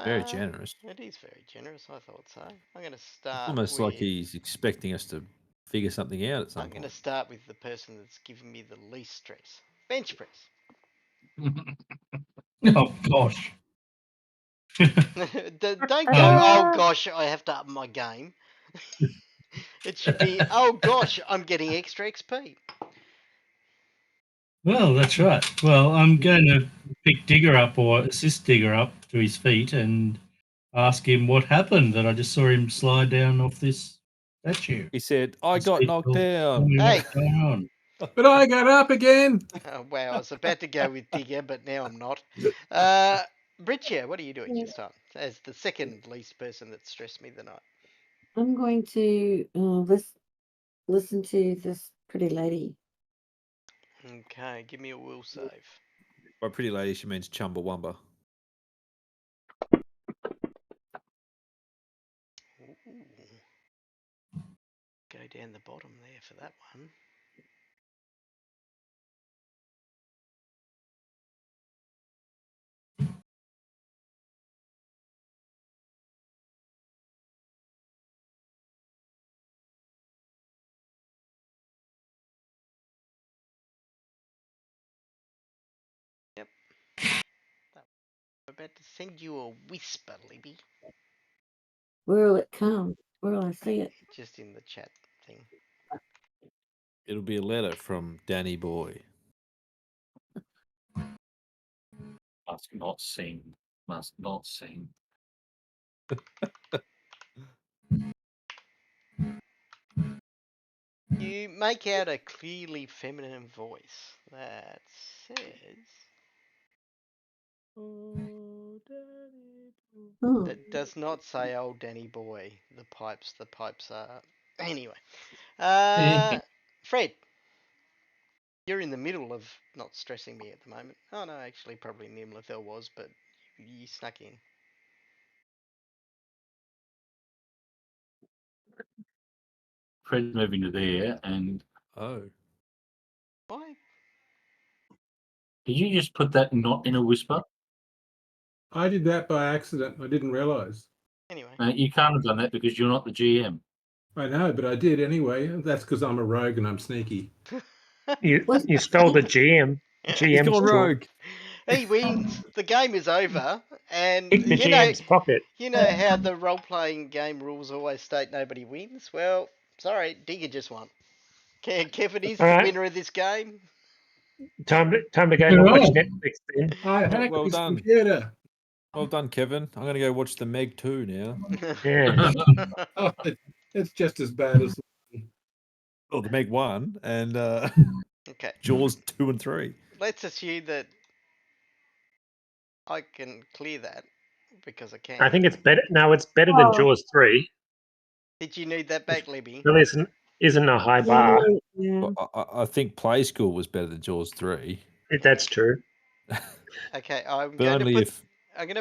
Very generous. It is very generous. I thought so. I'm going to It's start almost with. like he's expecting us to figure something out at some I'm going to point. start with the person that's giving me the least stress. Bench press. Oh gosh. Don't go. Oh gosh, I have to up my game. It should be. Oh gosh, I'm getting extra XP. Well, that's right. Well, I'm going to pick Digger up or assist Digger up to his feet and ask him what happened. That I just saw him slide down off this statue. He said, "I got knocked Tell down." me Hey. what's going on. But I got up again. Oh, wow, I was about to go with Digger, but now I'm not. Bridgia, what are you doing this time? As the second least person that stressed me the night. I'm going to listen to this pretty lady. Okay, give me a will save. By pretty lady, she means Chumbawamba. Ooh. Go down the bottom there for that one. Yep. I'm about to send you a whisper, Libby. Where will it come? Where will I see it? Just in the chat thing. It'll be a letter from Danny Boy. Must not sing. Must not sing. You make out a clearly feminine voice that says. Oh, Danny boy. Oh, That does not say old Danny boy. The pipes are. Anyway. Fred, you're in the middle of not stressing me at the moment. Oh no, actually, probably Nimlithel was, but you snuck in. Fred's moving to there, and Oh, Why? did you just put that not in a whisper? I did that by accident. I didn't realize. Anyway. You can't have done that because you're not the GM. I know, but I did anyway. That's because I'm a rogue and I'm sneaky. You What's you stole the GM. he's GM gone stole. rogue. He wins. The game is over, and Pick the GM's pocket. you know how the role-playing game rules always state nobody wins. Well, sorry, Digger just won. Kevin is All the right, winner of this game. time to go You're and watch right. Netflix then. I hacked Well his done. computer. Well done, Kevin. I'm going to go watch the Meg 2 now. Yeah. Oh, it's just as bad as. Oh, the Meg 1 and Okay, Jaws 2 and 3. let's assume that I can clear that because I can. I think it's better. No, it's better than oh, Jaws 3. Did you need that Which back, Libby? really isn't a high bar. yeah. Well, I think Play School was better than Jaws 3. That's true. Okay, I'm But going to only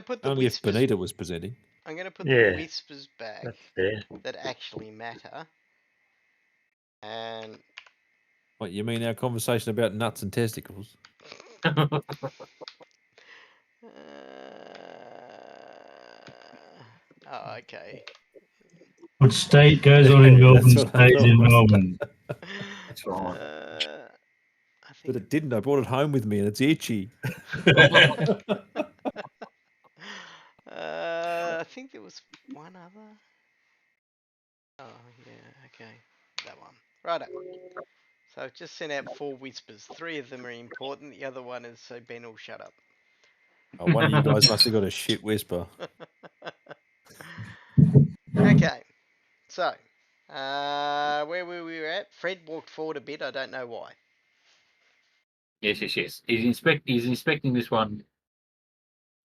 put the if whispers. Benita was presenting. I'm going to put the Yeah, whispers back that's fair. that actually matter. And What, you mean our conversation about nuts and testicles? oh, okay. What state goes on in Melbourne That's what I stays in thought. Melbourne. That's right. I But think. it didn't. I brought it home with me and it's itchy. I think there was one other. Oh yeah, okay, that one. Righto. So I've just sent out 4 whispers. 3 of them are important. The other one is so Ben will shut up. Oh, one of you guys must have got a shit whisper. Okay. So, where were we at? Fred walked forward a bit. I don't know why. Yes. He's inspecting this one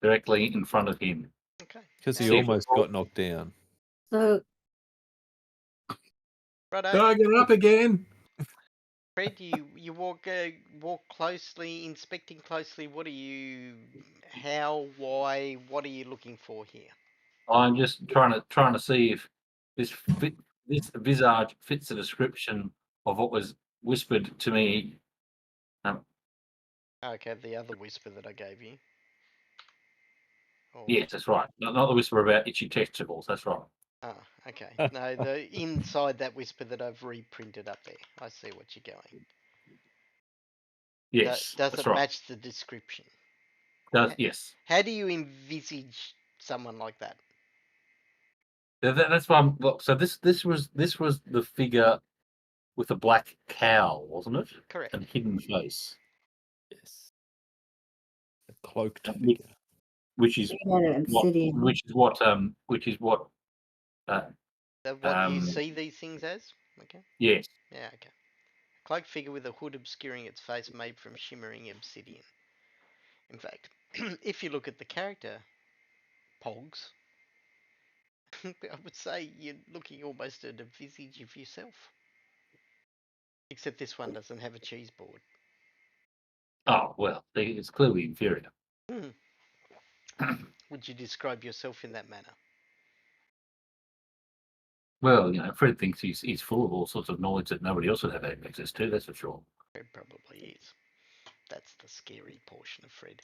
directly in front of him. Okay. Because he See if almost got knocked down. So Righto. Target up again. Fred, you walk closely, inspecting closely. What are you? How? Why? What are you looking for here? I'm just trying to see if this visage fits the description of what was whispered to me. Okay, the other whisper that I gave you. Or, Yes, that's right. Not the whisper about itchy testicles. That's right. oh, okay. No, the inside that whisper that I've reprinted up there. I see what you're going. Yes, Does that's it right. match the description? Yes. How do you envisage someone like that? That's why. Look, so this was the figure with a black cowl, wasn't it? Correct. And hidden face. Yes. A cloaked Which- figure. Which is he had an obsidian. which is what What you see these things as? Okay. yes. Yeah, okay. Cloaked figure with a hood obscuring its face made from shimmering obsidian. In fact, if you look at the character, Pogs, I would say you're looking almost at a visage of yourself. Except this one doesn't have a cheese board. Oh well, it's clearly inferior. Would you describe yourself in that manner? Well, Fred thinks he's full of all sorts of knowledge that nobody else would have access to. That's for sure. Fred probably is. That's the scary portion of Fred.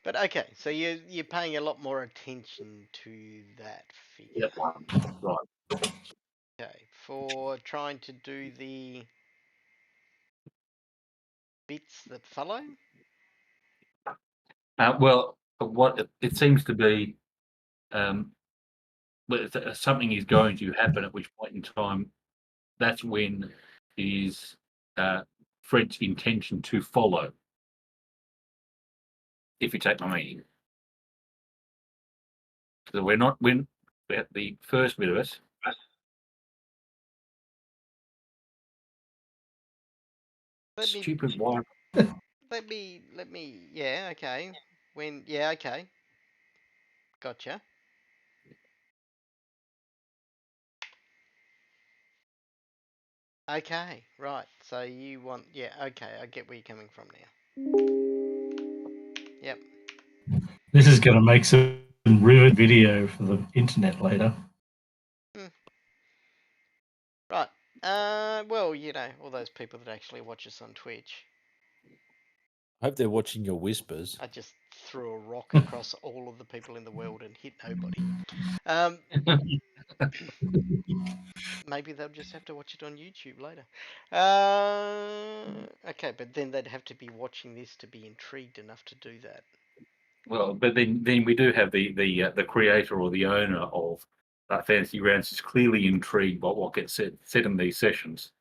But okay, so you're paying a lot more attention to that figure. Yep. Right. Okay, for trying to do the bits that follow. Well, what it seems to be, something is going to happen. At which point in time, that's when is Fred's intention to follow. If you take my meaning, so we're at the first bit of it. Stupid wire. Let me. Yeah, okay. Yeah, okay. Gotcha. Okay, right. So you want. Yeah, okay. I get where you're coming from now. Yep. This is going to make some rivet video for the internet later. Right. Well, all those people that actually watch us on Twitch. I hope they're watching your whispers. I just threw a rock across all of the people in the world and hit nobody. Maybe they'll just have to watch it on YouTube later. Okay, but then they'd have to be watching this to be intrigued enough to do that. Well, but then we do have the creator or the owner of Fantasy Grounds is clearly intrigued by what gets said in these sessions.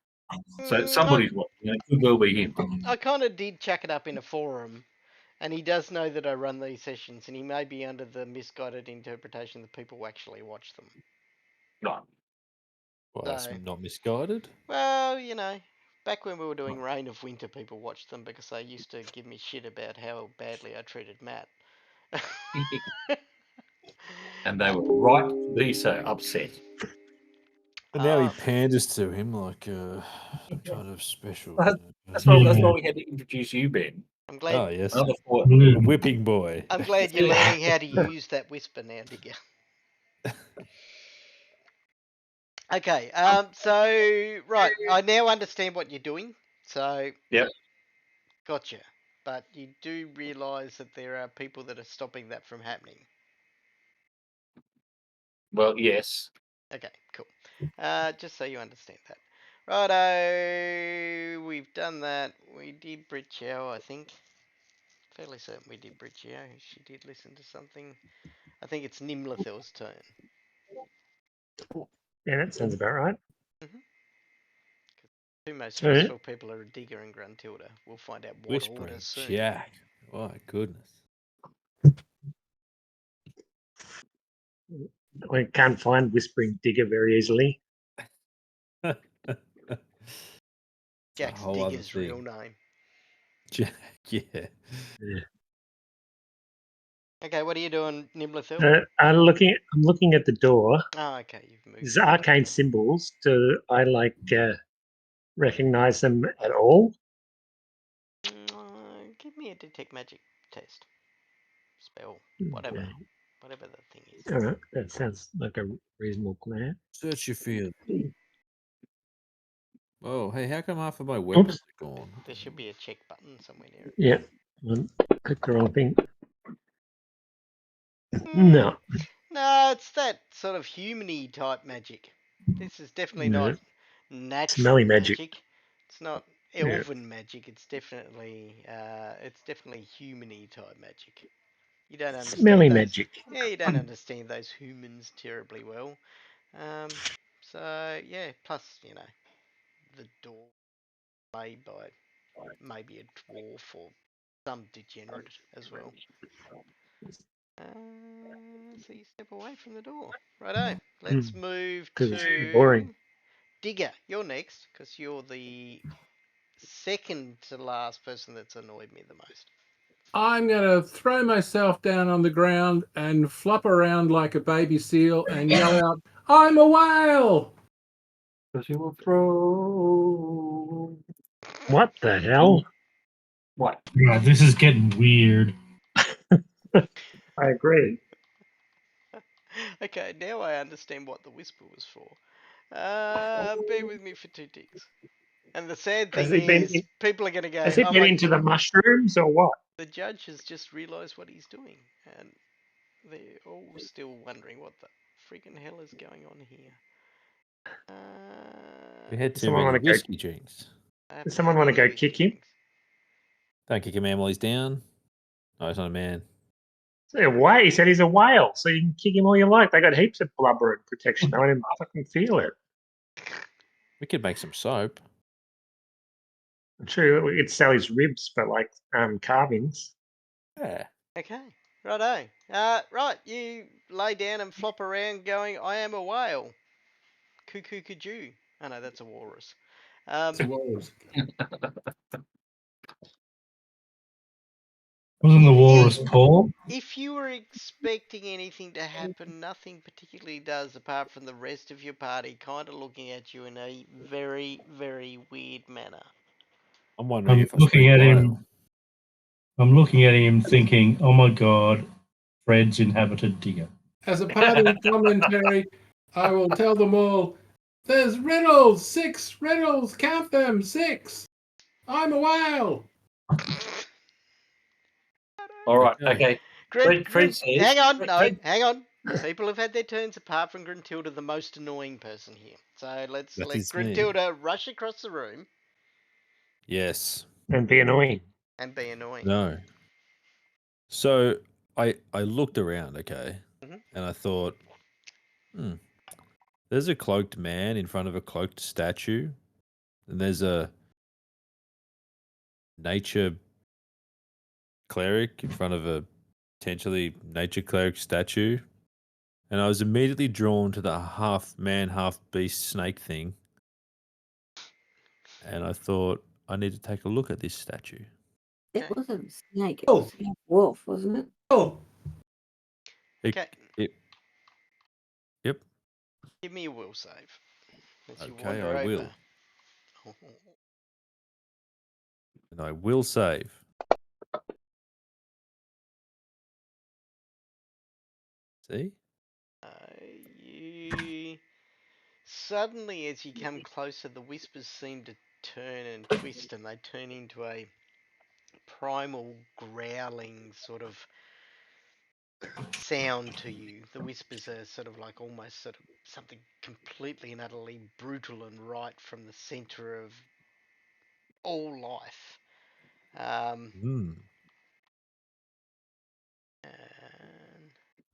So somebody's watching. It could well be him. I kind of did chuck it up in a forum, and he does know that I run these sessions, and he may be under the misguided interpretation that people actually watch them. Right. Well, that's So- not misguided. Well, back when we were doing Reign of Winter, people watched them because they used to give me shit about how badly I treated Matt. And they were right to be so upset. And now he panders to him like kind of special. That's why we had to introduce you, Ben. I'm glad. Oh yes, Another four. a whipping boy. I'm glad you're learning how to use that whisper now, Digger. Okay. So right, I now understand what you're doing. So. Yep. Gotcha. But you do realise that there are people that are stopping that from happening. Well, yes. Okay, cool. Just so you understand that. Righto, we've done that. We did Brit Chow, I think. Fairly certain we did Brit Chow. She did listen to something. I think it's Nimlathel's turn. Yeah, that sounds about right. Two most So- useful people are Digger and Gruntilda. We'll find out what Whispering order soon. Jack. Oh, my goodness. I can't find Whispering Digger very easily. Jack's whole other Digger's real thing. name. Jack, yeah. Okay, what are you doing, Nimblerthil? I'm looking at the door. Oh, okay, you've moved. These arcane symbols. Do I recognize them at all? Give me a detect magic test. Spell. Whatever. Okay. Whatever the thing is. All right, that sounds like a reasonable plan. Search your field. Oh, hey, how come half of my weapons are gone? There should be a check button somewhere near it. Yeah, click the wrong thing. No, No, it's that sort of human-y type magic. This is definitely No. not natural Smelly magic. It's not elven magic. It's definitely human-y type magic. You don't understand smelly those. magic. Yeah, you don't understand those humans terribly well. So yeah, plus the door made by maybe a dwarf or some degenerate as well. So you step away from the door. Righto. Let's move 'Cause it's to boring. Digger. You're next because you're the second to last person that's annoyed me the most. I'm going to throw myself down on the ground and flop around like a baby seal and yell out, I'm a whale! Because you will throw. What the hell? What? Right, this is getting weird. I agree. Okay, now I understand what the whisper was for. Bear with me for 2 ticks. And the sad Has thing he been? is, people are going to go, Has he oh been my, into the mushrooms or what? the judge has just realised what he's doing. And they're all still wondering what the freaking hell is going on here. We had Does too someone many wanna go- whiskey drinks. I haven't Does someone had want to any go whiskey kick him? drinks. Don't kick him, man, while he's down. No, he's not a man. Say why? He said he's a whale, so you can kick him all you like. They got heaps of blubber and protection. I don't even fucking feel it. We could make some soap. I'm sure we could sell his ribs for like carvings. Yeah. Okay, righto. Right, you lay down and flop around going, I am a whale. Cuckoo kajoo. Oh no, that's a walrus. Wasn't the walrus Paul? If you were expecting anything to happen, nothing particularly does apart from the rest of your party kind of looking at you in a very, very weird manner. I'm wondering I'm if I looking speak at whale. him. I'm looking at him thinking, oh my god, Fred's inhabited Digger. As a party commentary, I will tell them all, there's riddles, 6 riddles, count them, 6. I'm a whale. All right. Okay. Okay. Fred says. Hang on, Fred- hang on. People have had their turns apart from Gruntilda, the most annoying person here. So let's That let is me. Gruntilda rush across the room Yes. And be annoying. and be annoying. No. So I looked around, okay, Mhm. and I thought, there's a cloaked man in front of a cloaked statue, and there's a nature cleric in front of a potentially nature cleric statue, and I was immediately drawn to the half man, half beast snake thing, and I thought I need to take a look at this statue. It wasn't a snake. It was a wolf, wasn't it? Oh, Okay, Yep. give me a will save. As you Okay, wander I will. over. And I will save. See? You suddenly, as you come closer, the whispers seem to turn and twist, and they turn into a primal growling sort of sound to you. The whispers are sort of like almost sort of something completely and utterly brutal and right from the center of all life. Hmm. And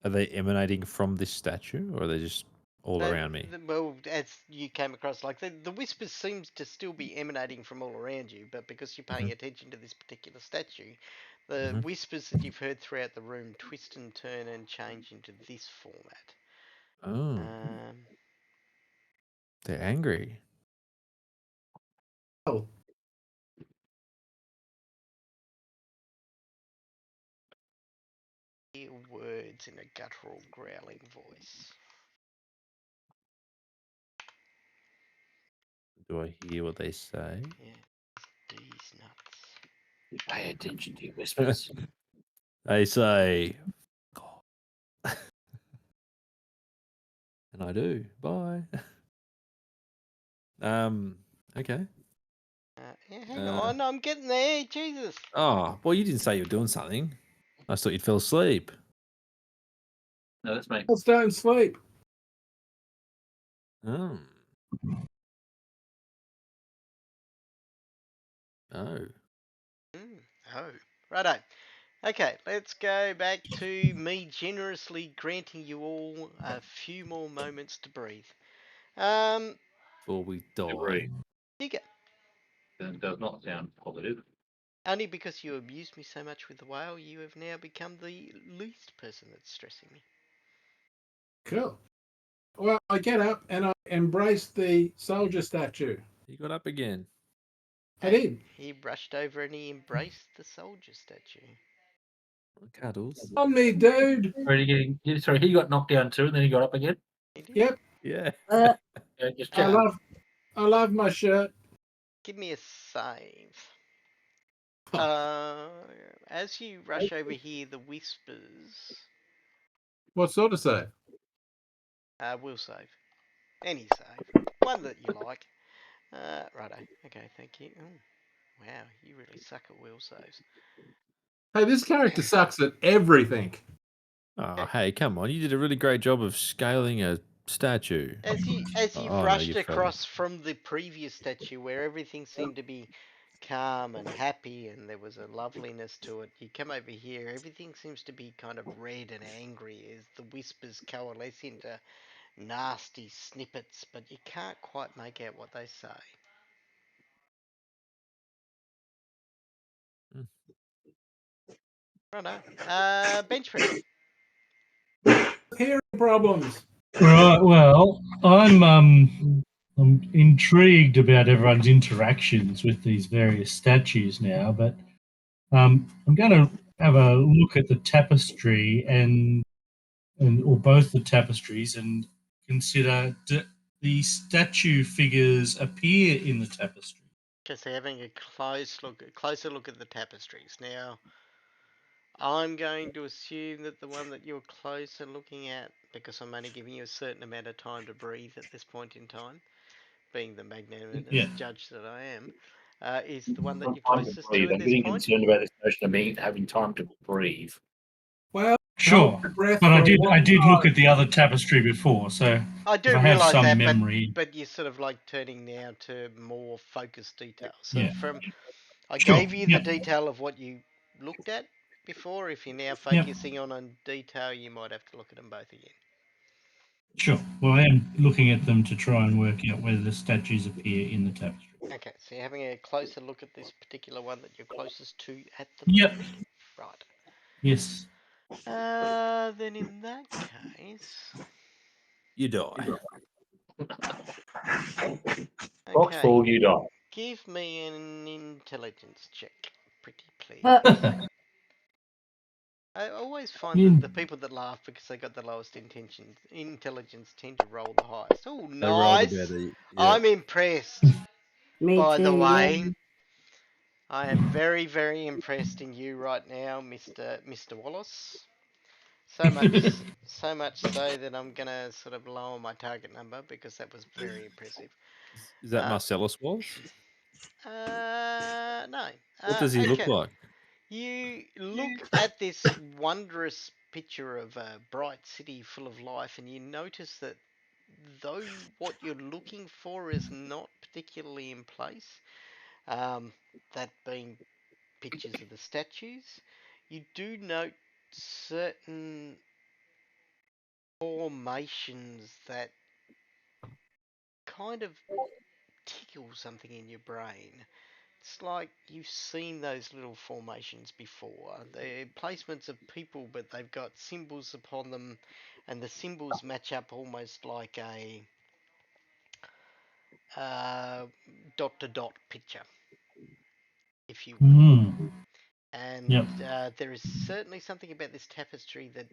Are they emanating from this statue, or are they just all around me. Well, as you came across, like the whispers seems to still be emanating from all around you, but because you're paying attention to this particular statue, the whispers that you've heard throughout the room twist and turn and change into this format. Oh, they're angry. Oh, Hear words in a guttural, growling voice. Do I hear what they say? Yeah, these nuts. Pay attention to your whispers. They say, "God." And I do. Bye. Okay. Yeah, hang on, I'm getting there. Jesus. Oh, well, you didn't say you were doing something. I thought you'd fell asleep. No, that's me. let's don't sleep. Oh. Oh. Oh, righto. Okay, let's go back to me generously granting you all a few more moments to breathe. Before we die. Agree. Digger, That does not sound positive. only because you amused me so much with the whale, you have now become the least person that's stressing me. Cool. Well, I get up and I embrace the soldier statue. You got up again. I did. He rushed over and he embraced the soldier statue. Cuddles. On me, dude. Sorry, he got knocked down too, and then he got up again. He did. Yep. Yeah. Uh, Yeah, just I check. love my shirt. Give me a save. Huh. As you rush over here, the whispers What sort of save? will save. Any save. One that you like. Righto. Okay, thank you. Oh, wow, you really suck at will saves. Hey, this character sucks at everything. Oh, hey, come on. You did a really great job of scaling a statue. As you've Oh, no, rushed you fell. across from the previous statue where everything seemed to be calm and happy and there was a loveliness to it, you come over here, everything seems to be kind of red and angry as the whispers coalesce into nasty snippets, but you can't quite make out what they say. Righto. Bench press. Hearing problems. Right. Well, I'm intrigued about everyone's interactions with these various statues now, but I'm going to have a look at the tapestry and or both the tapestries and consider the statue figures appear in the tapestry. Because they're having a closer look at the tapestries. Now, I'm going to assume that the one that you're closer looking at, because I'm only giving you a certain amount of time to breathe at this point in time, being the magnanimous Yeah. judge that I am, is the one that you're Time to closest breathe. to at I'm this getting point. concerned about this notion of me having time to breathe. Well, Sure, hold your breath but for I a did long look time. at the other tapestry before, so I if do I have realise some that, memory. but you're sort of like turning now to more focused detail. So Yeah. I Sure. gave you the Yep. detail of what you looked at before. If you're now Yep. focusing on detail, you might have to look at them both again. Sure. Well, I am looking at them to try and work out whether the statues appear in the tapestry. Okay, so you're having a closer look at this particular one that you're closest to at the Yep. moment. Right. Yes. Then in that case, You die. Box okay, fall, you die. give me an intelligence check, pretty please. I always find that the people that laugh because they got the lowest intelligence tend to roll the highest. Oh, They rolled nice! about the. Yeah. I'm impressed. me By the too. Yeah. way, I am very, very impressed in you right now, Mr. Wallace. So much so that I'm gonna sort of lower my target number because that was very impressive. Is that Uh, Marcellus was? no. What does he look Okay. like? You look at this wondrous picture of a bright city full of life, and you notice that though what you're looking for is not particularly in place, that being pictures of the statues, you do note certain formations that kind of tickles something in your brain. It's like you've seen those little formations before. They're placements of people, but they've got symbols upon them, and the symbols match up almost like a uh, dot to dot picture, if you will. Mm. And Yep. there is certainly something about this tapestry that,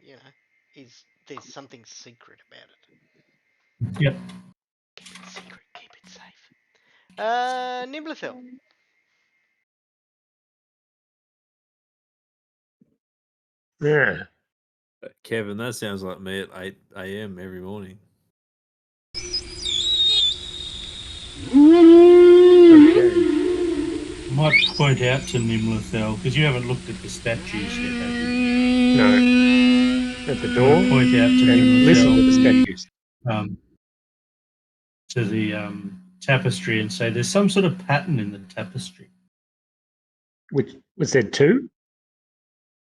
you know, is there's something secret about it. Yep. Keep it secret. Keep it safe. Nimblethil. Yeah. Kevin, that sounds like me at 8 a.m. every morning. Okay. I might point out to Nimlithel, because you haven't looked at the statues yet, have you? No. At the I'm door going to point out to and listen to the Nimlithel statues. to the tapestry and say there's some sort of pattern in the tapestry. Which was there two?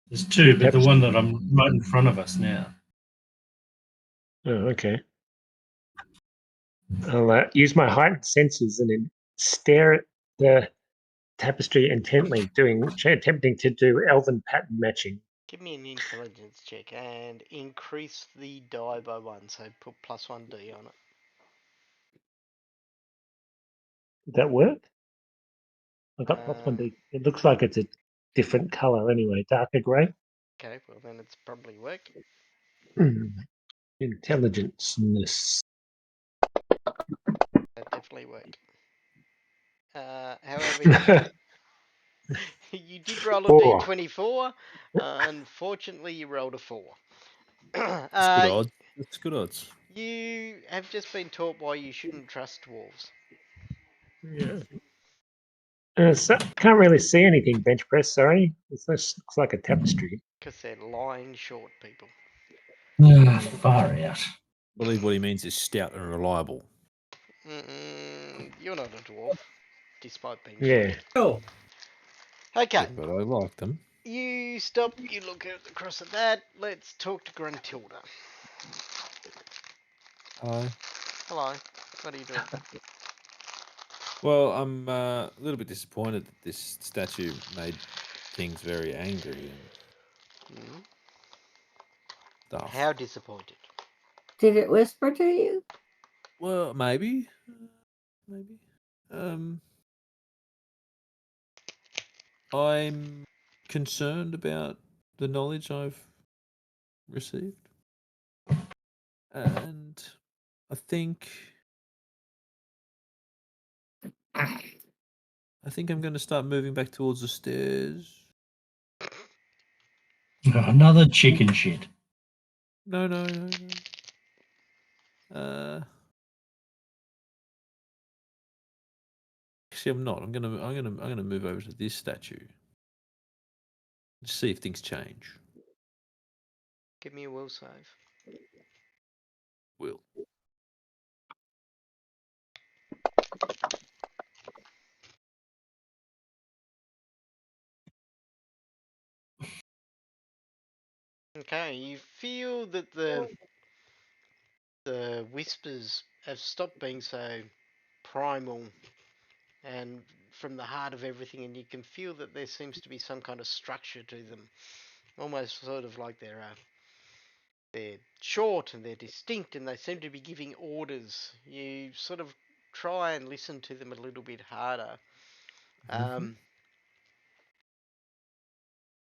There's two, but the Tapestry. one that I'm right in front of us now. Oh, okay. I'll use my heightened senses and then stare at the tapestry intently, attempting to do elven pattern matching. Give me an intelligence check and increase the die by 1, so put +1d on it. Did that work? I got plus one D. It looks like it's a different color anyway, darker grey. Okay, well then it's probably worked. Intelligence-ness. That definitely worked. However, you did roll a 4. d24. Unfortunately, you rolled a 4. That's good odds. That's good odds. You have just been taught why you shouldn't trust dwarves. Yeah. So, can't really see anything bench press, sorry. This looks like a tapestry. Because they're lying short people. Far out. I believe what he means is stout and reliable. You're not a dwarf, despite being Yeah. short. Oh, Okay, Yeah, but I like them. you stop, you look across at that. Let's talk to Gruntilda. Hi. Hello, what are you doing? Well, I'm a little bit disappointed that this statue made things very angry and Hmm? stuff. How disappointed? Did it whisper to you? Well, maybe. Maybe. I'm concerned about the knowledge I've received. And I think I'm going to start moving back towards the stairs. Another chicken shit. No. Actually, I'm not. I'm gonna move over to this statue. Just see if things change. Give me a will save. Will. Okay, you feel that the whispers have stopped being so primal and from the heart of everything, and you can feel that there seems to be some kind of structure to them, almost sort of like they're short and they're distinct, and they seem to be giving orders. You sort of try and listen to them a little bit harder.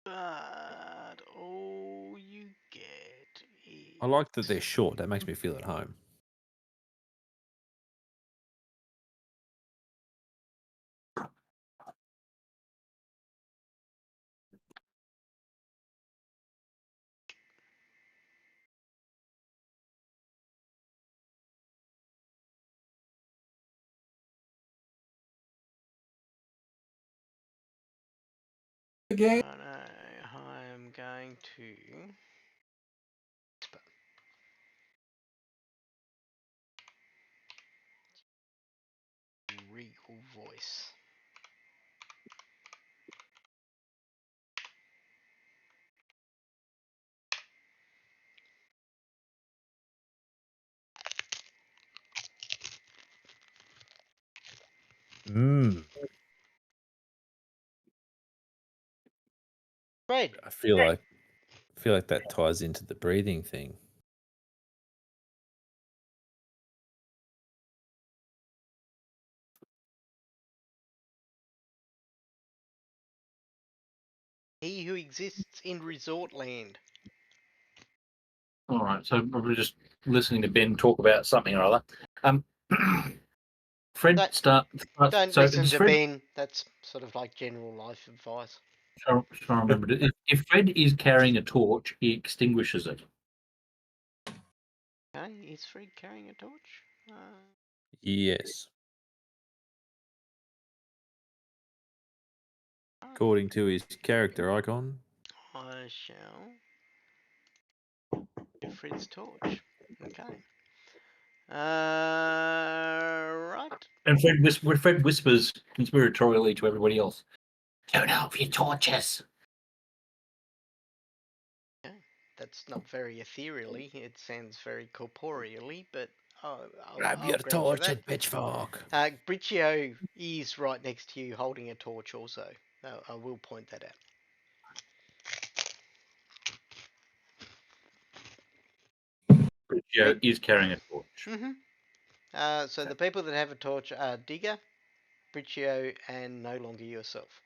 But all you get is I like that they're short. That makes me feel at home. again. I am going to regal voice. Mm. Fred. I feel like that ties into the breathing thing. He who exists in resort land. All right, so we're just listening to Ben talk about something or other. Fred Don't- starts. Don't So listen does to Fred? Ben. That's sort of like general life advice. Trying to remember. If Fred is carrying a torch, he extinguishes it. Okay, is Fred carrying a torch? Yes. According to his character icon. I shall do Fred's torch. Okay. Right. And Fred whispers conspiratorially to everybody else, "Turn off your torches." Okay. That's not very ethereally. It sounds very corporeally, but I'll grant you that. pitchfork. Briccio is right next to you holding a torch also. I will point that out. Joe is carrying a torch. So the people that have a torch are Digger, Briccio, and no longer yourself.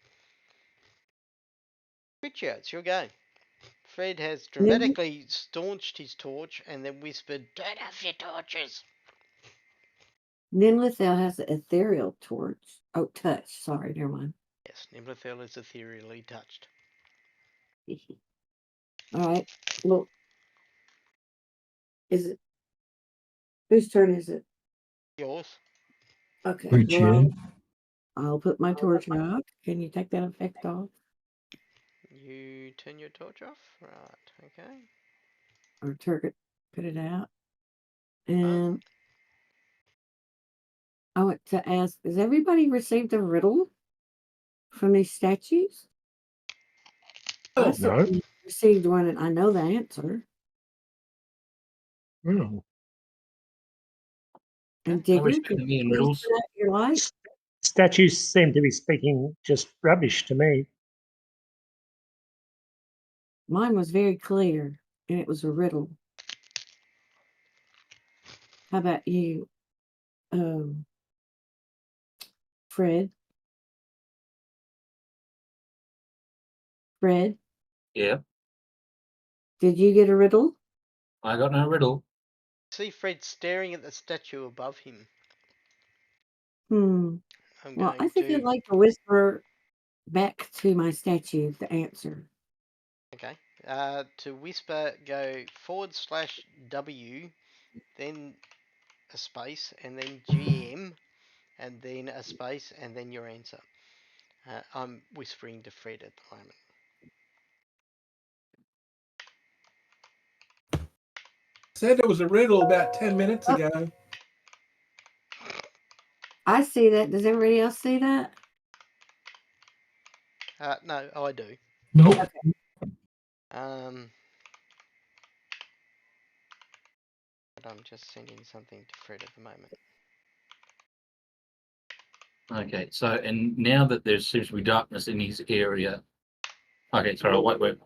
Briccio, it's your go. Fred has dramatically staunched his torch and then whispered, "Turn off your torches!" Ninlithel has an ethereal torch. Oh, touch. Sorry, never mind. Yes, Nimblethel is ethereally touched. All right. Look. Is it whose turn is it? Yours. Pretty Okay. chill. I'll put my torch out. Can you take that effect off? You turn your torch off? Right, okay. Or put it out. And I want to ask, has everybody received a riddle from these statues? I No. certainly received one and I know the answer. Oh. And Are we Digger, could spending you me in please riddles? turn out your light? Statues seem to be speaking just rubbish to me. Mine was very clear and it was a riddle. How about you, Fred? Fred, Yeah, did you get a riddle? I got no riddle. See Fred staring at the statue above him. Hmm. I'm Well, I going think I'd to. like to whisper back to my statue the answer. Okay. To whisper, go /W, then a space, and then GM, and then a space, and then your answer. I'm whispering to Fred at the moment. Said it was a riddle about 10 minutes ago. I see that. Does everybody else see that? No, I do. Nope. Um, but I'm just sending something to Fred at the moment. Okay, so and now that there seems to be darkness in his area. Okay, sorry, I'll wait.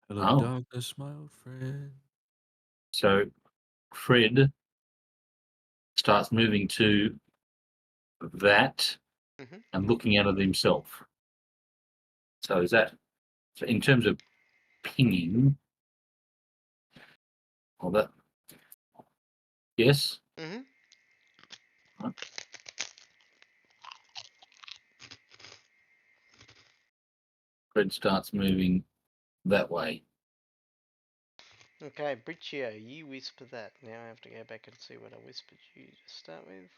Hello, Oh. darkness, my old friend. So Fred starts moving to that and looking at it himself. So is that so in terms of pinging? Well, that yes. Mhm. Right. Fred starts moving that way. Okay, Briccio, you whisper that. Now I have to go back and see what I whispered you to start with.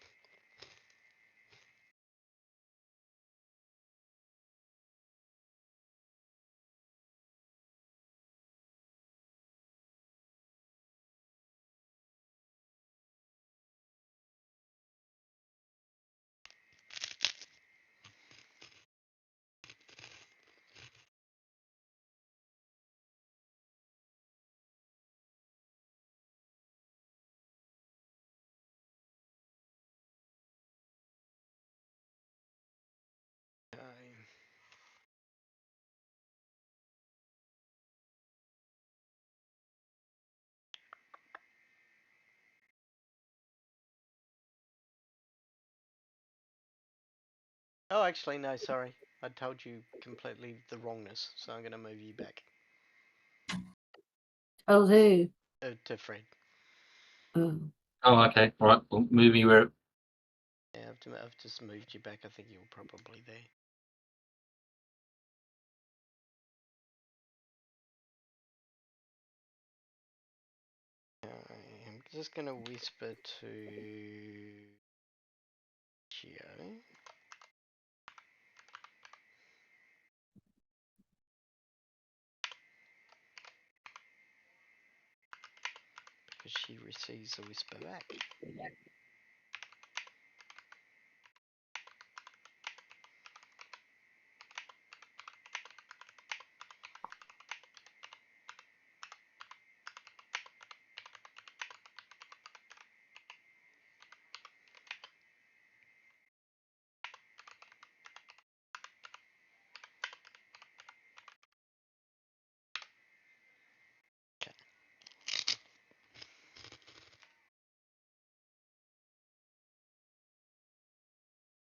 Oh, actually, no, sorry. I told you completely the wrongness, so I'm going to move you back Oh, who? to Fred. Oh. Oh, okay. All right. Well, move me where. Yeah, I've just moved you back. I think you're probably there. I'm just going to whisper to Geo. Because she receives a whisper back. Okay.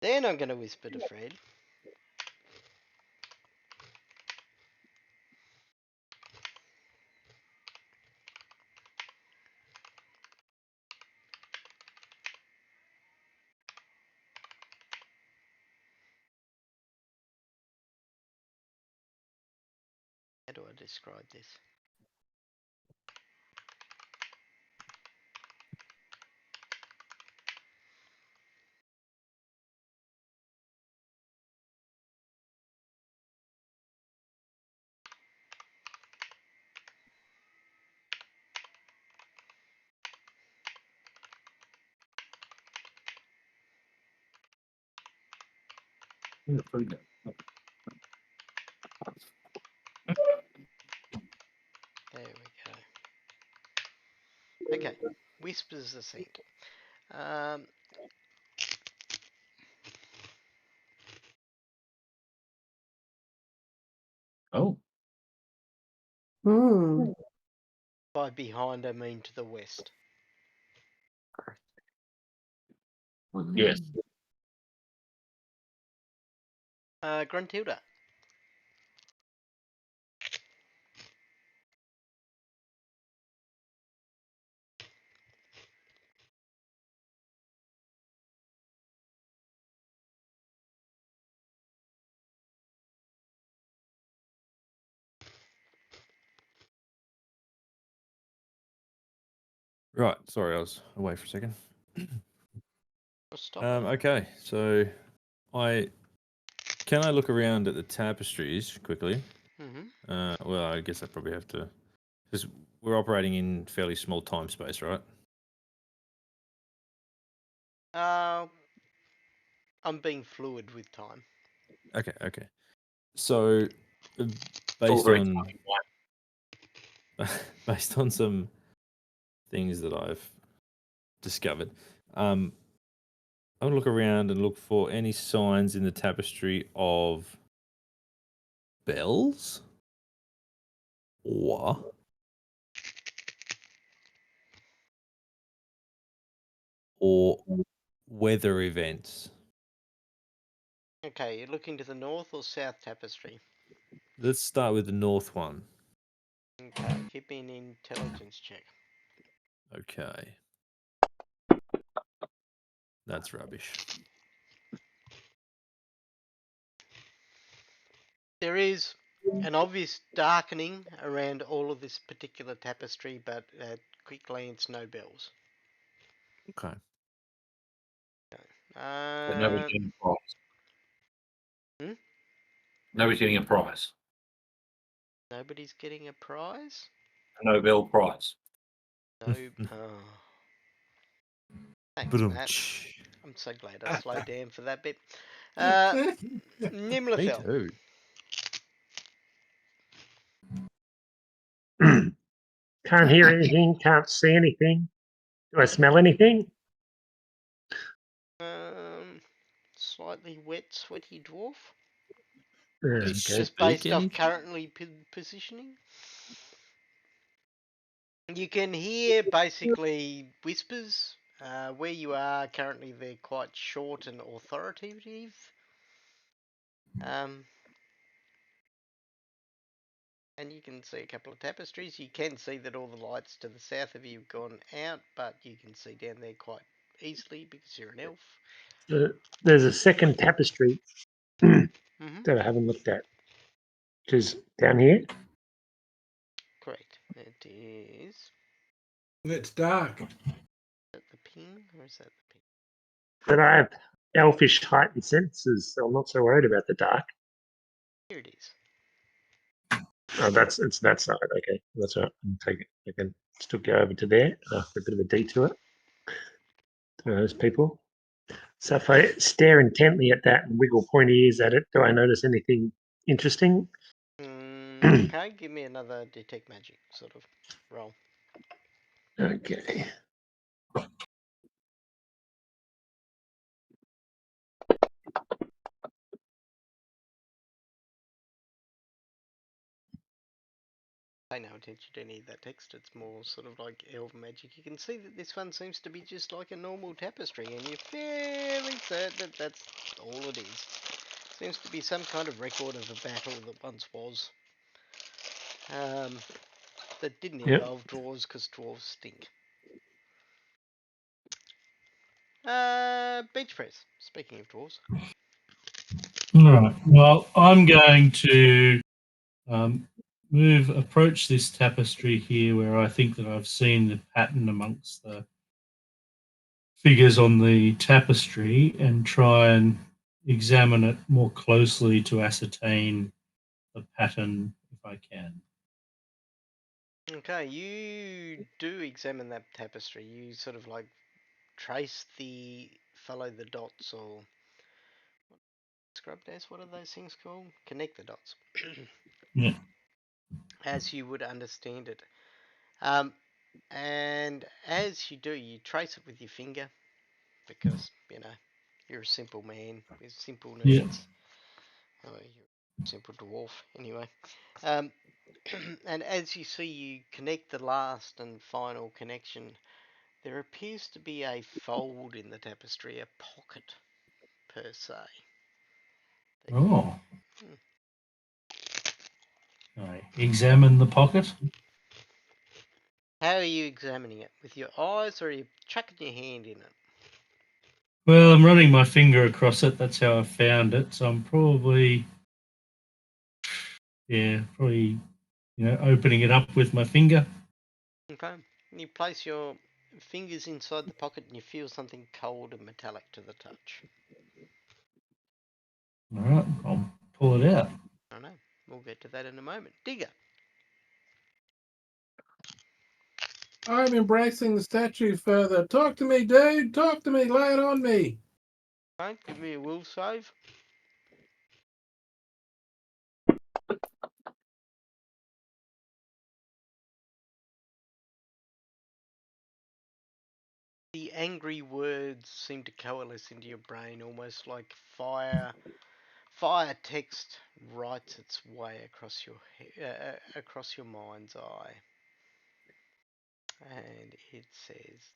Then I'm going to whisper to Fred. How do I describe this? There we go. Okay, whispers are sent. Oh, Hmm. By behind, I mean to the west. yes. Gruntilda. Right. Sorry, I was away for a second. Stop it. Okay, so I can I look around at the tapestries quickly? Well, I guess I probably have to, because we're operating in fairly small time space, right? I'm being fluid with time. Okay, okay. So, uh, It's all based very on based on some things that I've discovered, I'm gonna look around and look for any signs in the tapestry of bells or weather events. Okay, you're looking to the north or south tapestry? Let's start with the north one. Okay, give me an intelligence check. Okay. That's rubbish. There is an obvious darkening around all of this particular tapestry, but at quick glance, no bells. Okay. But nobody's Uh, getting a prize. Hmm? Nobody's getting a prize. Nobody's getting a prize? A Nobel Prize. No. Oh. Thanks, Matt. I'm so glad I slowed down for that bit. Me Nimlithil. too. Can't hear anything, can't see anything. Do I smell anything? Slightly wet, sweaty dwarf. Can you Okay. Just speak based off anything? currently positioning. You can hear basically whispers. Where you are currently, they're quite short and authoritative. And you can see a couple of tapestries. You can see that all the lights to the south of you have gone out, but you can see down there quite easily because you're an elf. There's a second tapestry Mm-hmm. that I haven't looked at, which is down here. Correct. It is. It's dark. Is that the ping or is that the ping? But I have elfish heightened senses, so I'm not so worried about the dark. Here it is. Oh, it's that side. Okay, that's right. Take it. I can still go over to there after a bit of a detour to those people. So if I stare intently at that and wiggle pointy ears at it, do I notice anything interesting? Okay, give me another detect magic sort of roll. Okay. Pay no attention to any of that text. It's more sort of like elven magic. You can see that this one seems to be just like a normal tapestry, and you're fairly certain that that's all it is. Seems to be some kind of record of a battle that once was. That didn't Yep. involve dwarves because dwarves stink. Bench press. Speaking of dwarves. Right. Well, I'm going to approach this tapestry here where I think that I've seen the pattern amongst the figures on the tapestry and try and examine it more closely to ascertain the pattern if I can. Okay, you do examine that tapestry. You sort of like follow the dots or scrub days. What are those things called? Connect the dots. Yeah. As you would understand it. And as you do, you trace it with your finger because, you're a simple man with simple Yeah. needs. Oh, you're a simple dwarf, anyway. Um, and as you see, you connect the last and final connection. There appears to be a fold in the tapestry, a pocket, per se. Oh. Hmm. I examine the pocket. How are you examining it? With your eyes, or are you chucking your hand in it? Well, I'm running my finger across it. That's how I found it. So I'm probably opening it up with my finger. Okay. You place your fingers inside the pocket and you feel something cold and metallic to the touch. All right, I'll pull it out. I know. We'll get to that in a moment. Digger. I'm embracing the statue further. Talk to me, dude. Talk to me. Lay it on me. Okay, give me a will save. The angry words seem to coalesce into your brain almost like fire. Fire text writes its way across your mind's eye, and it says,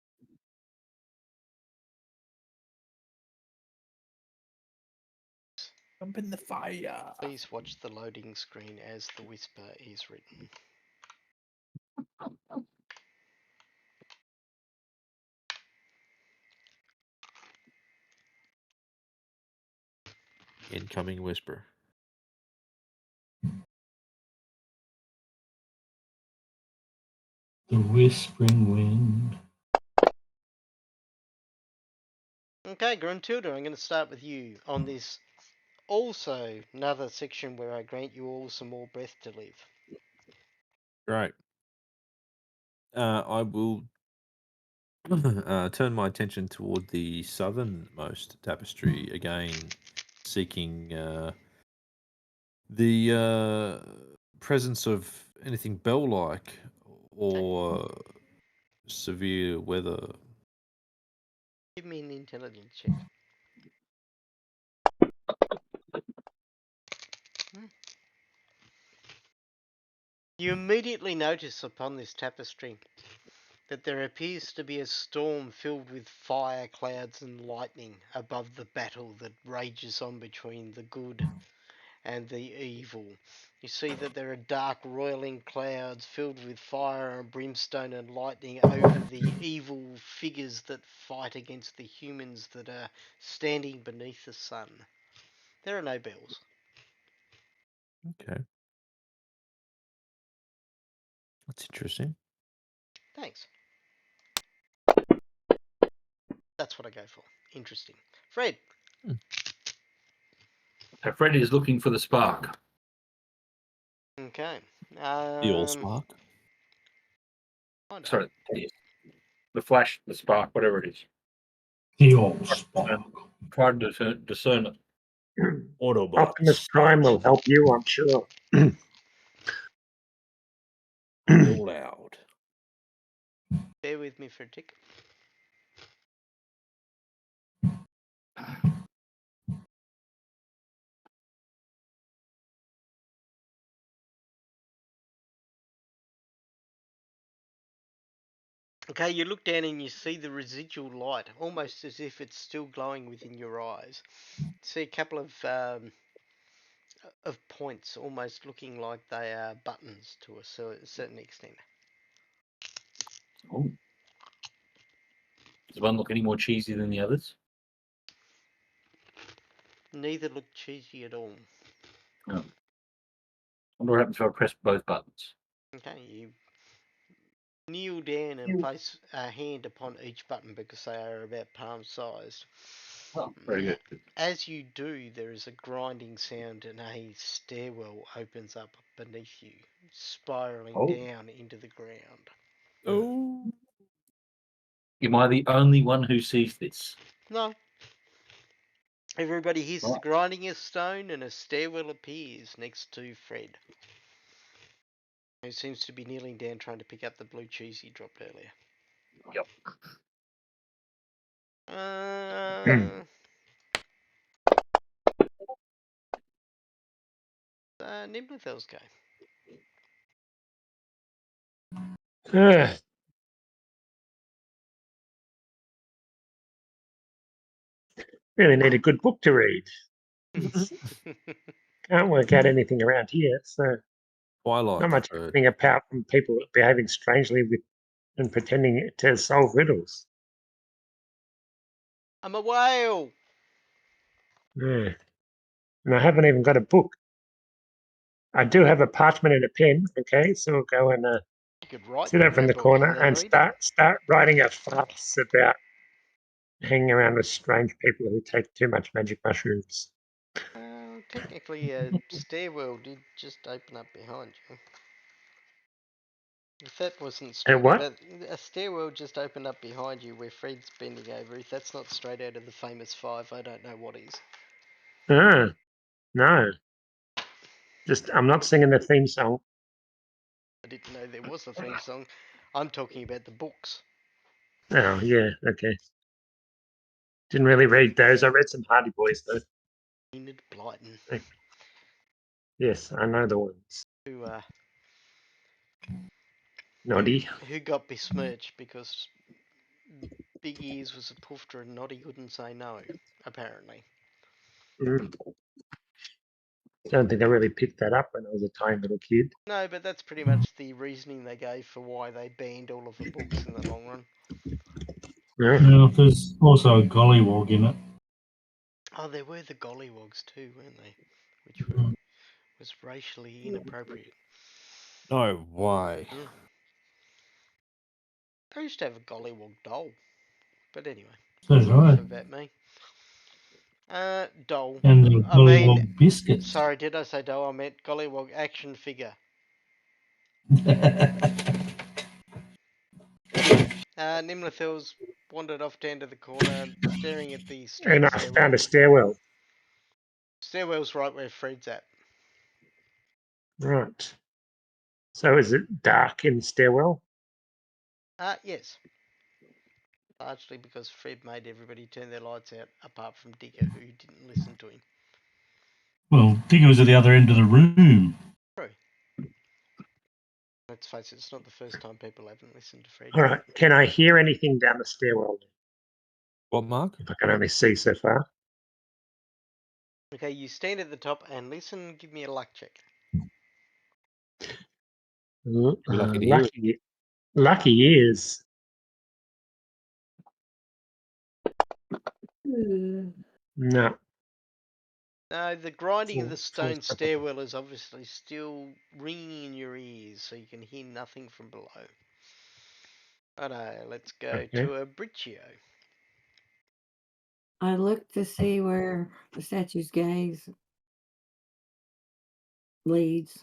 Jump in the fire. "Please watch the loading screen as the whisper is written." Incoming whisper. The whispering wind. Okay, Gruntilda, I'm going to start with you on this. Also, another section where I grant you all some more breath to live. Right. I will turn my attention toward the southernmost tapestry again, seeking the presence of anything bell-like or severe weather. Give me an intelligence check. You immediately notice upon this tapestry that there appears to be a storm filled with fire clouds and lightning above the battle that rages on between the good and the evil. You see that there are dark roiling clouds filled with fire and brimstone and lightning over the evil figures that fight against the humans that are standing beneath the sun. There are no bells. Okay. That's interesting. Thanks. That's what I go for. Interesting. Fred. So Fred is looking for the spark. Okay. The all spark. I don't. Sorry, the flash, the spark, whatever it is. The old spark. Try to discern it. Autobots. Optimus Prime will help you, I'm sure. All out. Bear with me for a tick. Okay, you look down and you see the residual light, almost as if it's still glowing within your eyes. See a couple of points, almost looking like they are buttons to a certain extent. Oh. Does one look any more cheesy than the others? Neither look cheesy at all. No. I wonder what happens if I press both buttons. Okay, you kneel down and place a hand upon each button because they are about palm sized. Oh, very good. As you do, there is a grinding sound and a stairwell opens up beneath you, spiraling Oh. down into the ground. Oh. Am I the only one who sees this? No. Everybody hears the Right. grinding of stone and a stairwell appears next to Fred, who seems to be kneeling down trying to pick up the blue cheese he dropped earlier. Yep. Nimblethel's go. Really need a good book to read. Can't work out anything around here, so Twilight. not much Bird. happening apart from people behaving strangely with and pretending to solve riddles. I'm a whale. Yeah. And I haven't even got a book. I do have a parchment and a pen, okay, so we'll go and You could write sit over in the that book corner and then and read it. start writing a farce about hanging around with strange people who take too much magic mushrooms. Technically, a stairwell did just open up behind you. If that wasn't straight what? out of, a stairwell just opened up behind you where Fred's bending over. If that's not straight out of the famous Five, I don't know what is. No. Just I'm not singing the theme song. I didn't know there was a theme song. I'm talking about the books. Oh yeah, okay. Didn't really read those. I read some Hardy Boys though. Enid Blyton, Yes, I know the ones. Noddy. who got besmirched because Big Ears was a poofter and Noddy couldn't say no, apparently. Don't think I really picked that up when I was a tiny little kid. No, but that's pretty much the reasoning they gave for why they banned all of the books in the long run. Yeah. Now, there's also a gollywog in it. Oh, there were the gollywogs too, weren't they? Which was racially inappropriate. No way. I used to have a gollywog doll. But anyway, So that's did enough I. about me. Doll. And the I mean, gollywog biscuits. sorry, did I say doll? I meant gollywog action figure. Nimlithil's wandered off down to the corner, staring at the straight And I stairwell. found a stairwell. Stairwell's right where Fred's at. Right. So is it dark in the stairwell? Yes. Largely because Fred made everybody turn their lights out, apart from Digger, who didn't listen to him. Well, Digger was at the other end of the room. True. Let's face it, it's not the first time people haven't listened to Fred. All right. Can I hear anything down the stairwell? What, Mark? If I can only see so far. Okay, you stand at the top and listen. Give me a luck check. You'd be lucky to hear it. Lucky ears. No. No, the grinding of Full- the full stone stop. stairwell is obviously still ringing in your ears, so you can hear nothing from below. Righto, let's go Okay. to Abricio. I looked to see where the statue's gaze leads.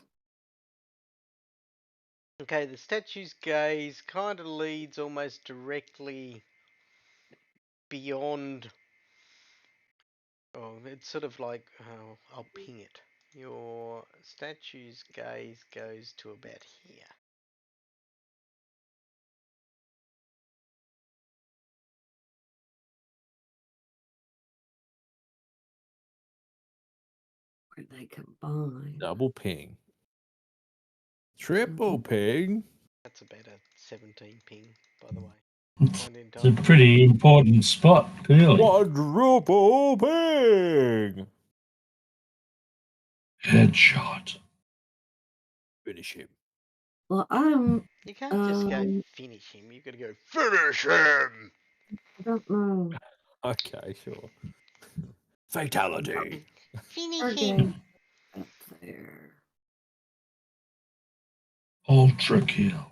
Okay, the statue's gaze kind of leads almost directly beyond. Oh, it's sort of like, oh, I'll ping it. Your statue's gaze goes to about here. Where they combine. Double ping. Triple ping. That's about a 17 ping, by the way. It's a pretty important spot, clearly. Quadruple ping. Headshot. Finish him. Well, You can't just go finish him. You've got to go finish him. I don't know. Okay, sure. Fatality. Finish Our him. gaze up there. Ultra kill.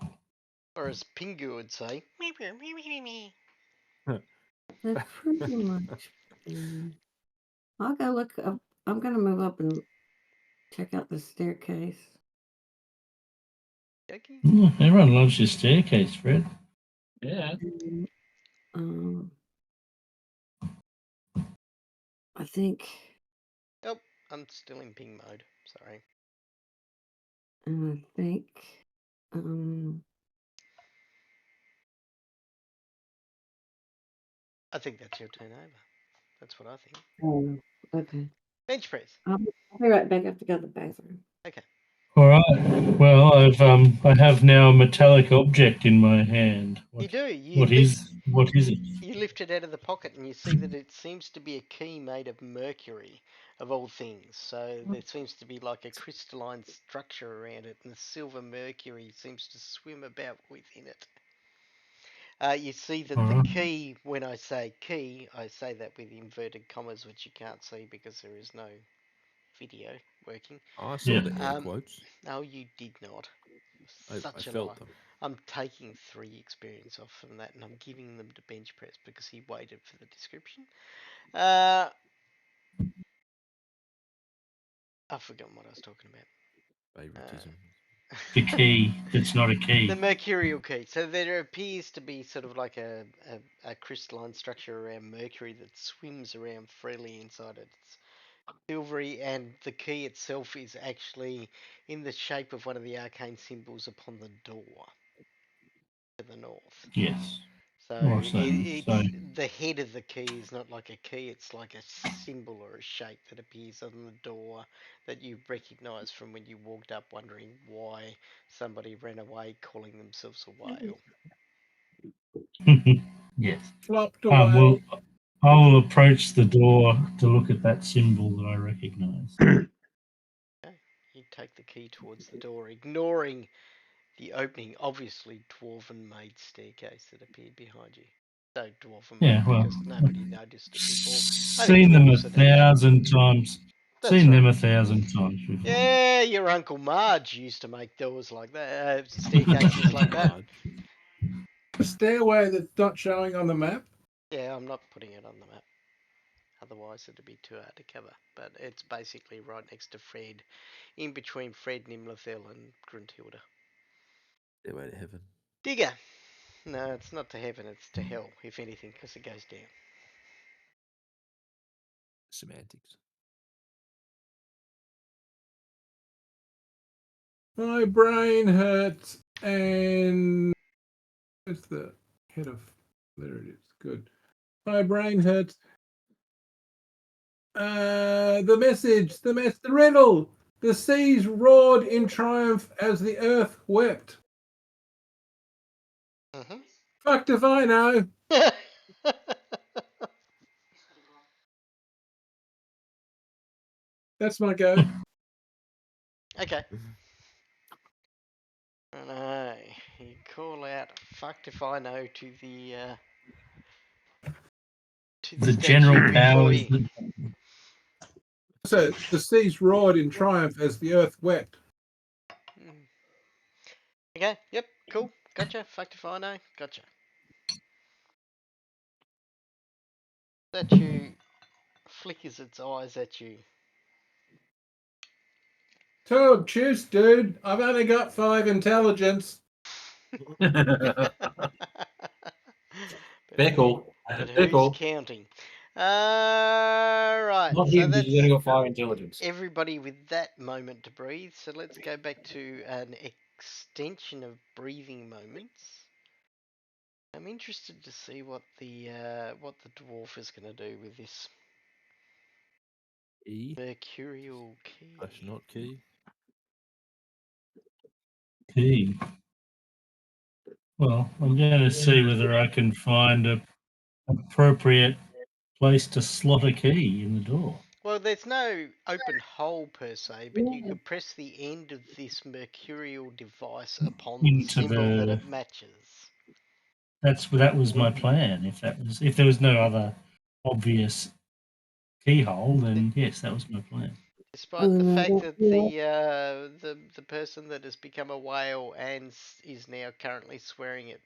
Or as Pingu would say, That's pretty much. I'll go look up. I'm gonna move up and check out the staircase. okay. Everyone loves your staircase, Fred. Yeah. And, I think, Oh, I'm still in ping mode. Sorry. and I think, I think that's your turn over. That's what I think. oh, okay. Bench press. I'll be right back. I have to go to the bathroom. Okay. All right. Well, I have now a metallic object in my hand. You do. What is it? You lift it out of the pocket and you see that it seems to be a key made of mercury, of all things. So there seems to be like a crystalline structure around it, and the silver mercury seems to swim about within it. You see that the key, when I say key, I say that with inverted commas, which you can't see because there is no video working. I saw the air quotes. No, you did not. I Such an felt eye. them. I'm taking 3 experience off from that, and I'm giving them to bench press because he waited for the description. I've forgotten what I was talking about. Favoritism. The key. It's not a key. The mercurial key. So there appears to be sort of like a crystalline structure around mercury that swims around freely inside it. It's silvery, and the key itself is actually in the shape of one of the arcane symbols upon the door to the north. Yes. So Awesome. it's the head of the key is not like a key; it's like a symbol or a shape that appears on the door that you recognise from when you walked up, wondering why somebody ran away, calling themselves a whale. Yes. Flopped away. Well, I will approach the door to look at that symbol that I recognise. Okay. You take the key towards the door, ignoring the opening, obviously dwarven-made staircase that appeared behind you. So dwarven made because nobody noticed it before. Seen them 1,000 times. That's Seen them right. 1,000 times before. Yeah, your Uncle Marge used to make doors like that, staircases like that. A stairway that's not showing on the map. Yeah, I'm not putting it on the map. Otherwise, it'd be too hard to cover. But it's basically right next to Fred, in between Fred, Nimlathel, and Gruntilda. Stairway to heaven. Digger. No, it's not to heaven, it's to hell, if anything, because it goes down. Semantics. My brain hurts, and where's the head of? There it is. Good. My brain hurts. The message, the riddle. The seas roared in triumph as the earth wept. Mm-hmm. Fucked if I know. That's my go. Okay. I know. You call out "fucked if I know" to the The statue general before powers. you. So the seas roared in triumph as the earth wept. Mm. Okay. Yep. Cool. Gotcha. Fucked if I know. Gotcha. Statue flickers its eyes at you. Too obtuse, dude. I've only got 5 intelligence. but Fair call. but Fair who's call. counting? Right. Not So him, because that's he's only got 5 intelligence. everybody with that moment to breathe. So let's go back to an extension of breathing moments. I'm interested to see what the dwarf is going to do with this E mercurial key. / not key. Key. Well, I'm going to see whether I can find a appropriate place to slot a key in the door. Well, there's no open hole per se, but you could press the end of this mercurial device upon the Into symbol that the. it matches. That was my plan. If there was no other obvious keyhole, then yes, that was my plan. Despite the fact that the person that has become a whale and is now currently swearing at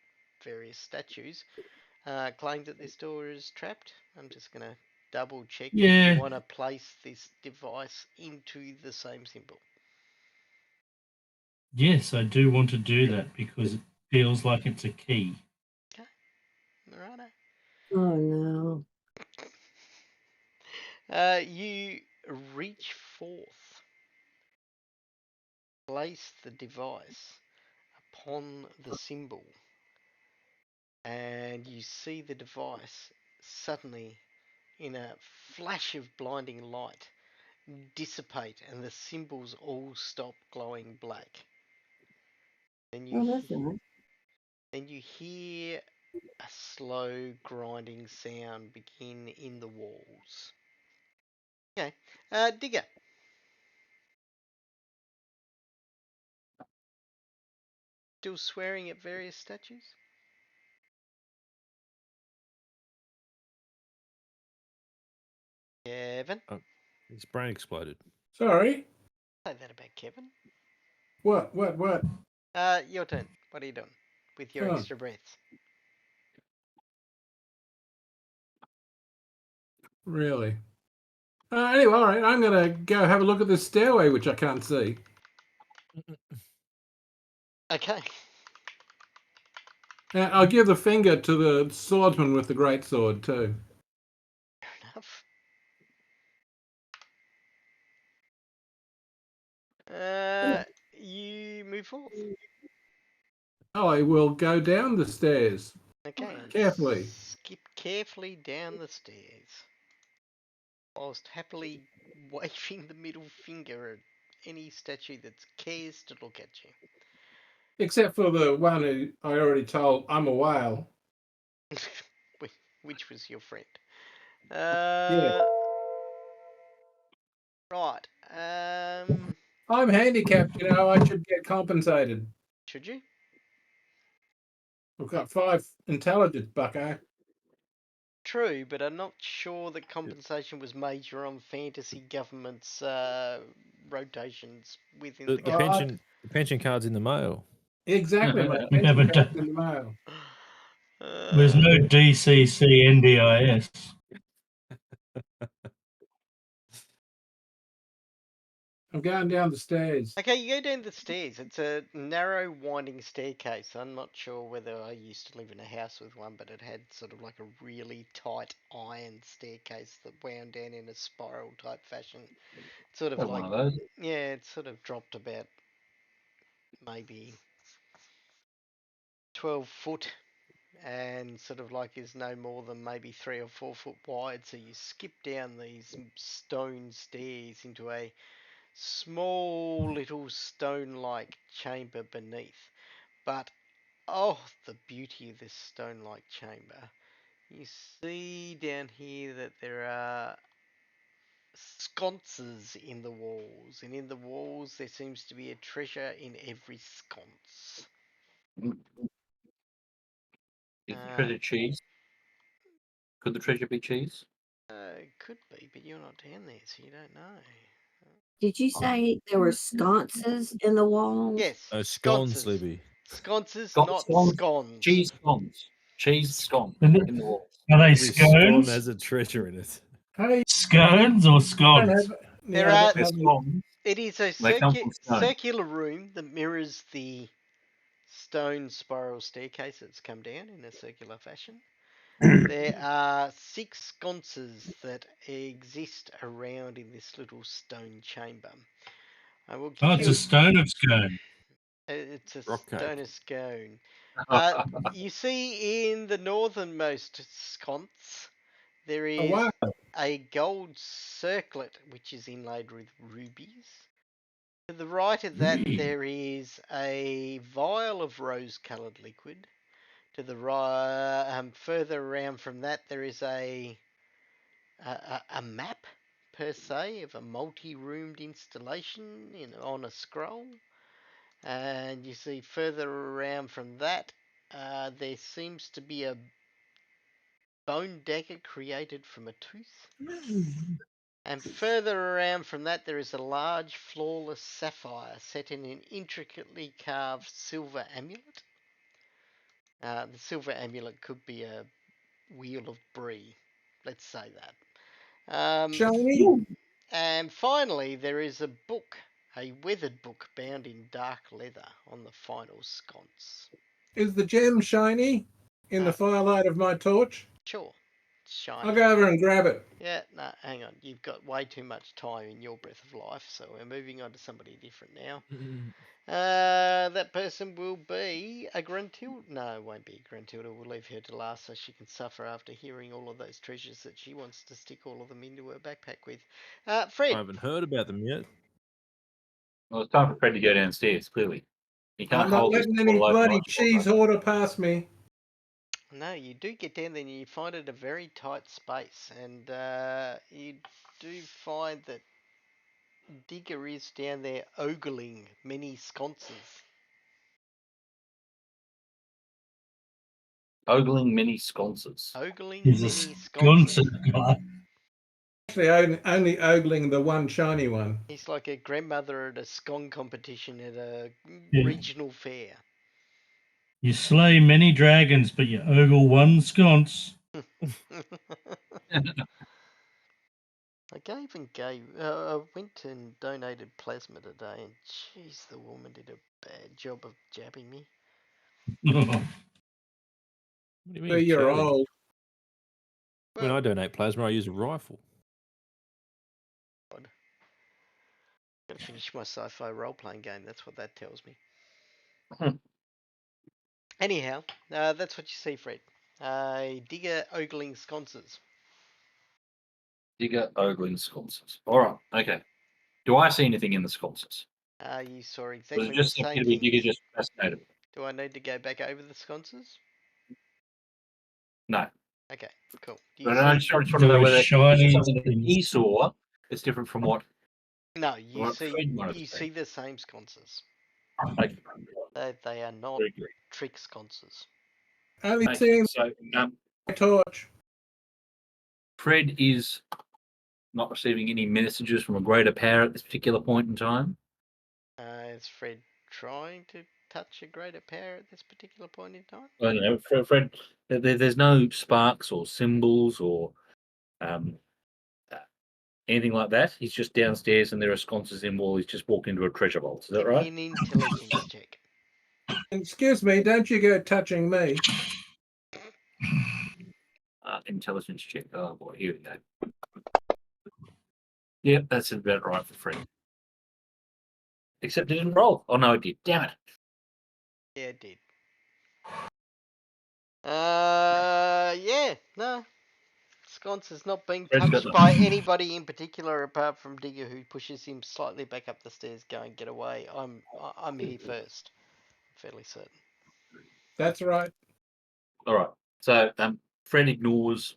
various statues claimed that this door is trapped. I'm just gonna double check that you Yeah. want to place this device into the same symbol. Yes, I do want to do that because it feels like it's a key. Righto. Oh no. You reach forth, place the device upon the symbol, and you see the device suddenly, in a flash of blinding light, dissipate and the symbols all stop glowing black. Then you, Oh, that's nice. then you hear a slow grinding sound begin in the walls. Okay, Digger. Still swearing at various statues? Kevin? His brain exploded. Sorry. Say that about Kevin. What? Your turn. What are you doing with your Oh. extra breaths? Really? Anyway, all right. I'm going to go have a look at this stairway, which I can't see. Okay. I'll give the finger to the swordsman with the great sword, too. Fair enough. You move forth. I will go down the stairs. Okay, and Carefully. skip carefully down the stairs, whilst happily waving the middle finger at any statue that cares to look at you. Except for the one who I already told I'm a whale. Which was your friend. Yeah. Right. I'm handicapped, I should get compensated. Should you? I've got 5 intelligence, bucko. True, but I'm not sure that compensation was major on fantasy government's rotations within The, the the government. pension card's in the mail. Exactly, my We pension haven't. card's in the mail. There's no DCC NDIS. I'm going down the stairs. Okay, you go down the stairs. It's a narrow, winding staircase. I'm not sure whether I used to live in a house with one, but it had sort of like a really tight iron staircase that wound down in a spiral type fashion. Sort of Got like, one of those. yeah, it sort of dropped about maybe 12 foot and sort of like is no more than maybe 3 or 4 foot wide. So you skip down these stone stairs into a small little stone-like chamber beneath. But oh, the beauty of this stone-like chamber. You see down here that there are sconces in the walls, and in the walls there seems to be a treasure in every sconce. Is the treasure cheese? Could the treasure be cheese? Could be, but you're not down there, so you don't know. Did you say there were sconces in the walls? Yes, Scones, sconces. Libby. Sconces, Scon- not scones. scones. Cheese scones. Cheese scones And in the walls. are they Every scone scones? has a treasure in it. Hey, Scones or don't scones? have, There yeah, I are. don't They're have scones. It is a They come from stone. circular room that mirrors the stone spiral staircase that's come down in a circular fashion. There are 6 sconces that exist around in this little stone chamber. I will give Oh, it's you a stone of scone. it's a Rock cake. stone scone. You see in the northernmost sconce there Oh, is wow. a gold circlet which is inlaid with rubies. To the right of that there is a vial of rose-coloured liquid. To the right, further around from that, there is a map per se of a multi-roomed installation on a scroll. And you see further around from that, there seems to be a bone dagger created from a tooth. And further around from that, there is a large, flawless sapphire set in an intricately carved silver amulet. The silver amulet could be a wheel of brie. Let's say that. Shiny? And finally, there is a book, a weathered book bound in dark leather on the final sconce. Is the gem shiny in the firelight of my torch? Sure, it's shiny. I'll go over and grab it. Yeah, no, hang on. You've got way too much time in your breath of life, so we're moving on to somebody different now. That person will be a Gruntilda. No, it won't be a Gruntilda. We'll leave her to last so she can suffer after hearing all of those treasures that she wants to stick all of them into her backpack with. Fred. I haven't heard about them yet. Well, it's time for Fred to go downstairs, clearly. He can't I'm not hold this letting any bottle open bloody much cheese longer. hoarder past me. No, you do get down there and you find it a very tight space, and you do find that Digger is down there ogling many sconces. Ogling many sconces. Ogling He's a many sconce sconces. guy. Actually, only ogling the one shiny one. He's like a grandmother at a scone competition at a Yeah. regional fair. You slay many dragons, but you ogle one sconce. I went and donated plasma today, and jeez, the woman did a bad job of jabbing me. What do you mean? 3-year-old. When I donate plasma, I use a rifle. God. Gotta finish my sci-fi role-playing game. That's what that tells me. Anyhow, that's what you see, Fred. Digger ogling sconces. Digger ogling sconces. All right, okay. Do I see anything in the sconces? You saw Was exactly it the just appear same to be Digger things. just fascinated? Do I need to go back over the sconces? No. Okay, cool. Do But you I see? just want to know Those whether it's shiny something that things. he saw is different from what No, you what see. Fred might have You seen. see the same sconces. Okay. They are not Very good. trick sconces. Only Okay, seeing so my torch. Fred is not receiving any messages from a greater power at this particular point in time. Is Fred trying to touch a greater power at this particular point in time? I don't know, Fred. There's no sparks or symbols or anything like that. He's just downstairs and there are sconces in wall. He's just walked into a treasure vault. Is that Give me right? an intelligence check. Excuse me, don't you go touching me. Intelligence check. Oh boy, here we go. Yeah, that's about right for Fred. Except it didn't roll. Oh no, it did. Damn it. Yeah, it did. Yeah, no. Sconce has not been Fred's got touched them. by anybody in particular apart from Digger, who pushes him slightly back up the stairs, going, "Get away! I'm here first." I'm fairly certain. That's right. All right. So Fred ignores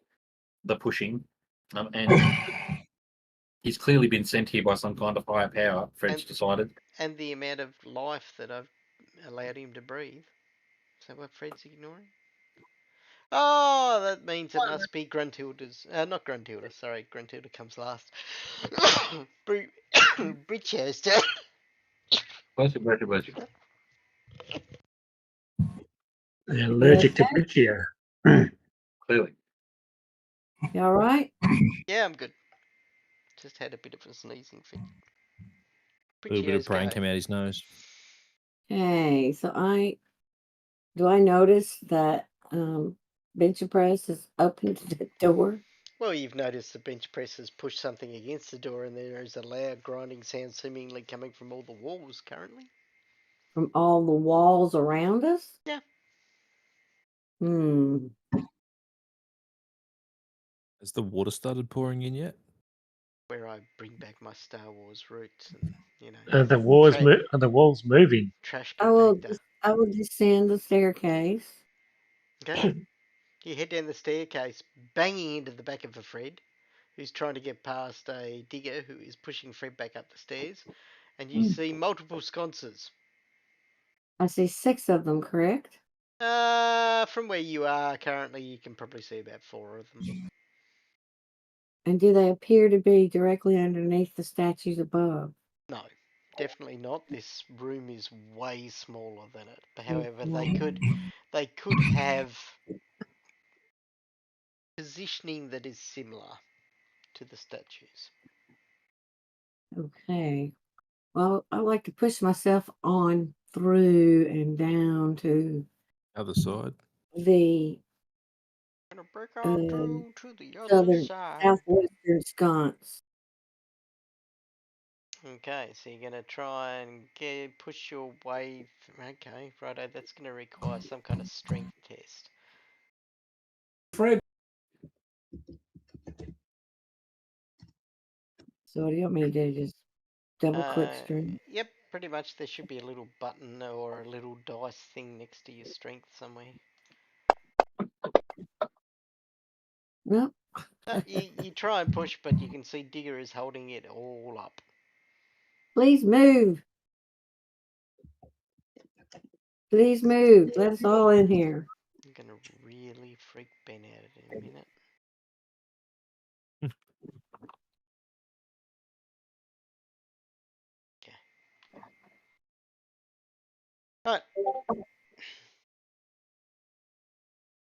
the pushing, and He's clearly been sent here by some kind of higher power, Fred's decided. And the amount of life that I've allowed him to breathe. Is that what Fred's ignoring? Oh, that means it must be Gruntilda's. Not Gruntilda, sorry. Gruntilda comes last. Bridgehurst. Bless you, bless you, bless you. They're allergic to Briccio. Clearly. You all right? Yeah, I'm good. Just had a bit of a sneezing fit. A little bit of Bricchio's brain go. came out his nose. Okay, so do I notice that bench press is open to the door? Well, you've noticed the bench press has pushed something against the door, and there is a loud grinding sound seemingly coming from all the walls currently. From all the walls around us? Yeah. Has the water started pouring in yet? Where I bring back my Star Wars roots, and you know, Are the walls moving? trash I will compactor. descend the staircase. Okay. You head down the staircase, banging into the back of a Fred, who's trying to get past a digger who is pushing Fred back up the stairs, and you see multiple sconces. I see 6 of them, correct? From where you are currently, you can probably see about 4 of them. And do they appear to be directly underneath the statues above? No, definitely not. This room is way smaller than it. But however, they could have positioning that is similar to the statues. Okay. Well, I like to push myself on through and down to Other side. the Gonna break on through to the other southern, side. southwestern sconce. Okay, so you're gonna try and push your way. Okay, righto. That's gonna require some kind of strength test. Fred, So what do you want me to do? Just double click strength? Yep, pretty much. There should be a little button or a little dice thing next to your strength somewhere. Nope. You try and push, but you can see Digger is holding it all up. Please move. Please move. Let us all in here. I'm gonna really freak Ben out in a minute. Okay. Right.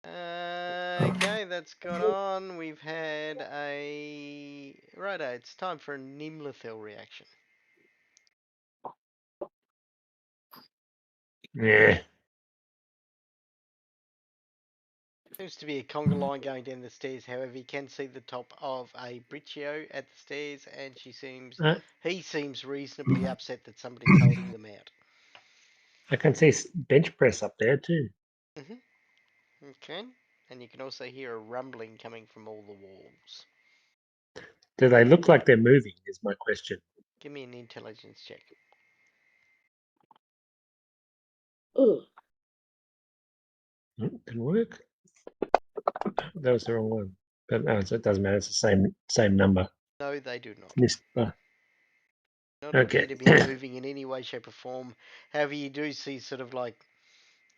Okay, that's gone on. We've had a... Righto, it's time for a Nimlethal reaction. Yeah. Seems to be a conga line going down the stairs. However, you can see the top of a Briccio at the stairs, and he seems reasonably upset that somebody's holding them out. I can see bench press up there too. Okay, and you can also hear a rumbling coming from all the walls. Do they look like they're moving? Is my question. Give me an intelligence check. Ugh. Didn't work. That was the wrong one. But no, it doesn't matter. It's the same number. No, they do not. Not Okay. appear to be moving in any way, shape, or form. However, you do see sort of like,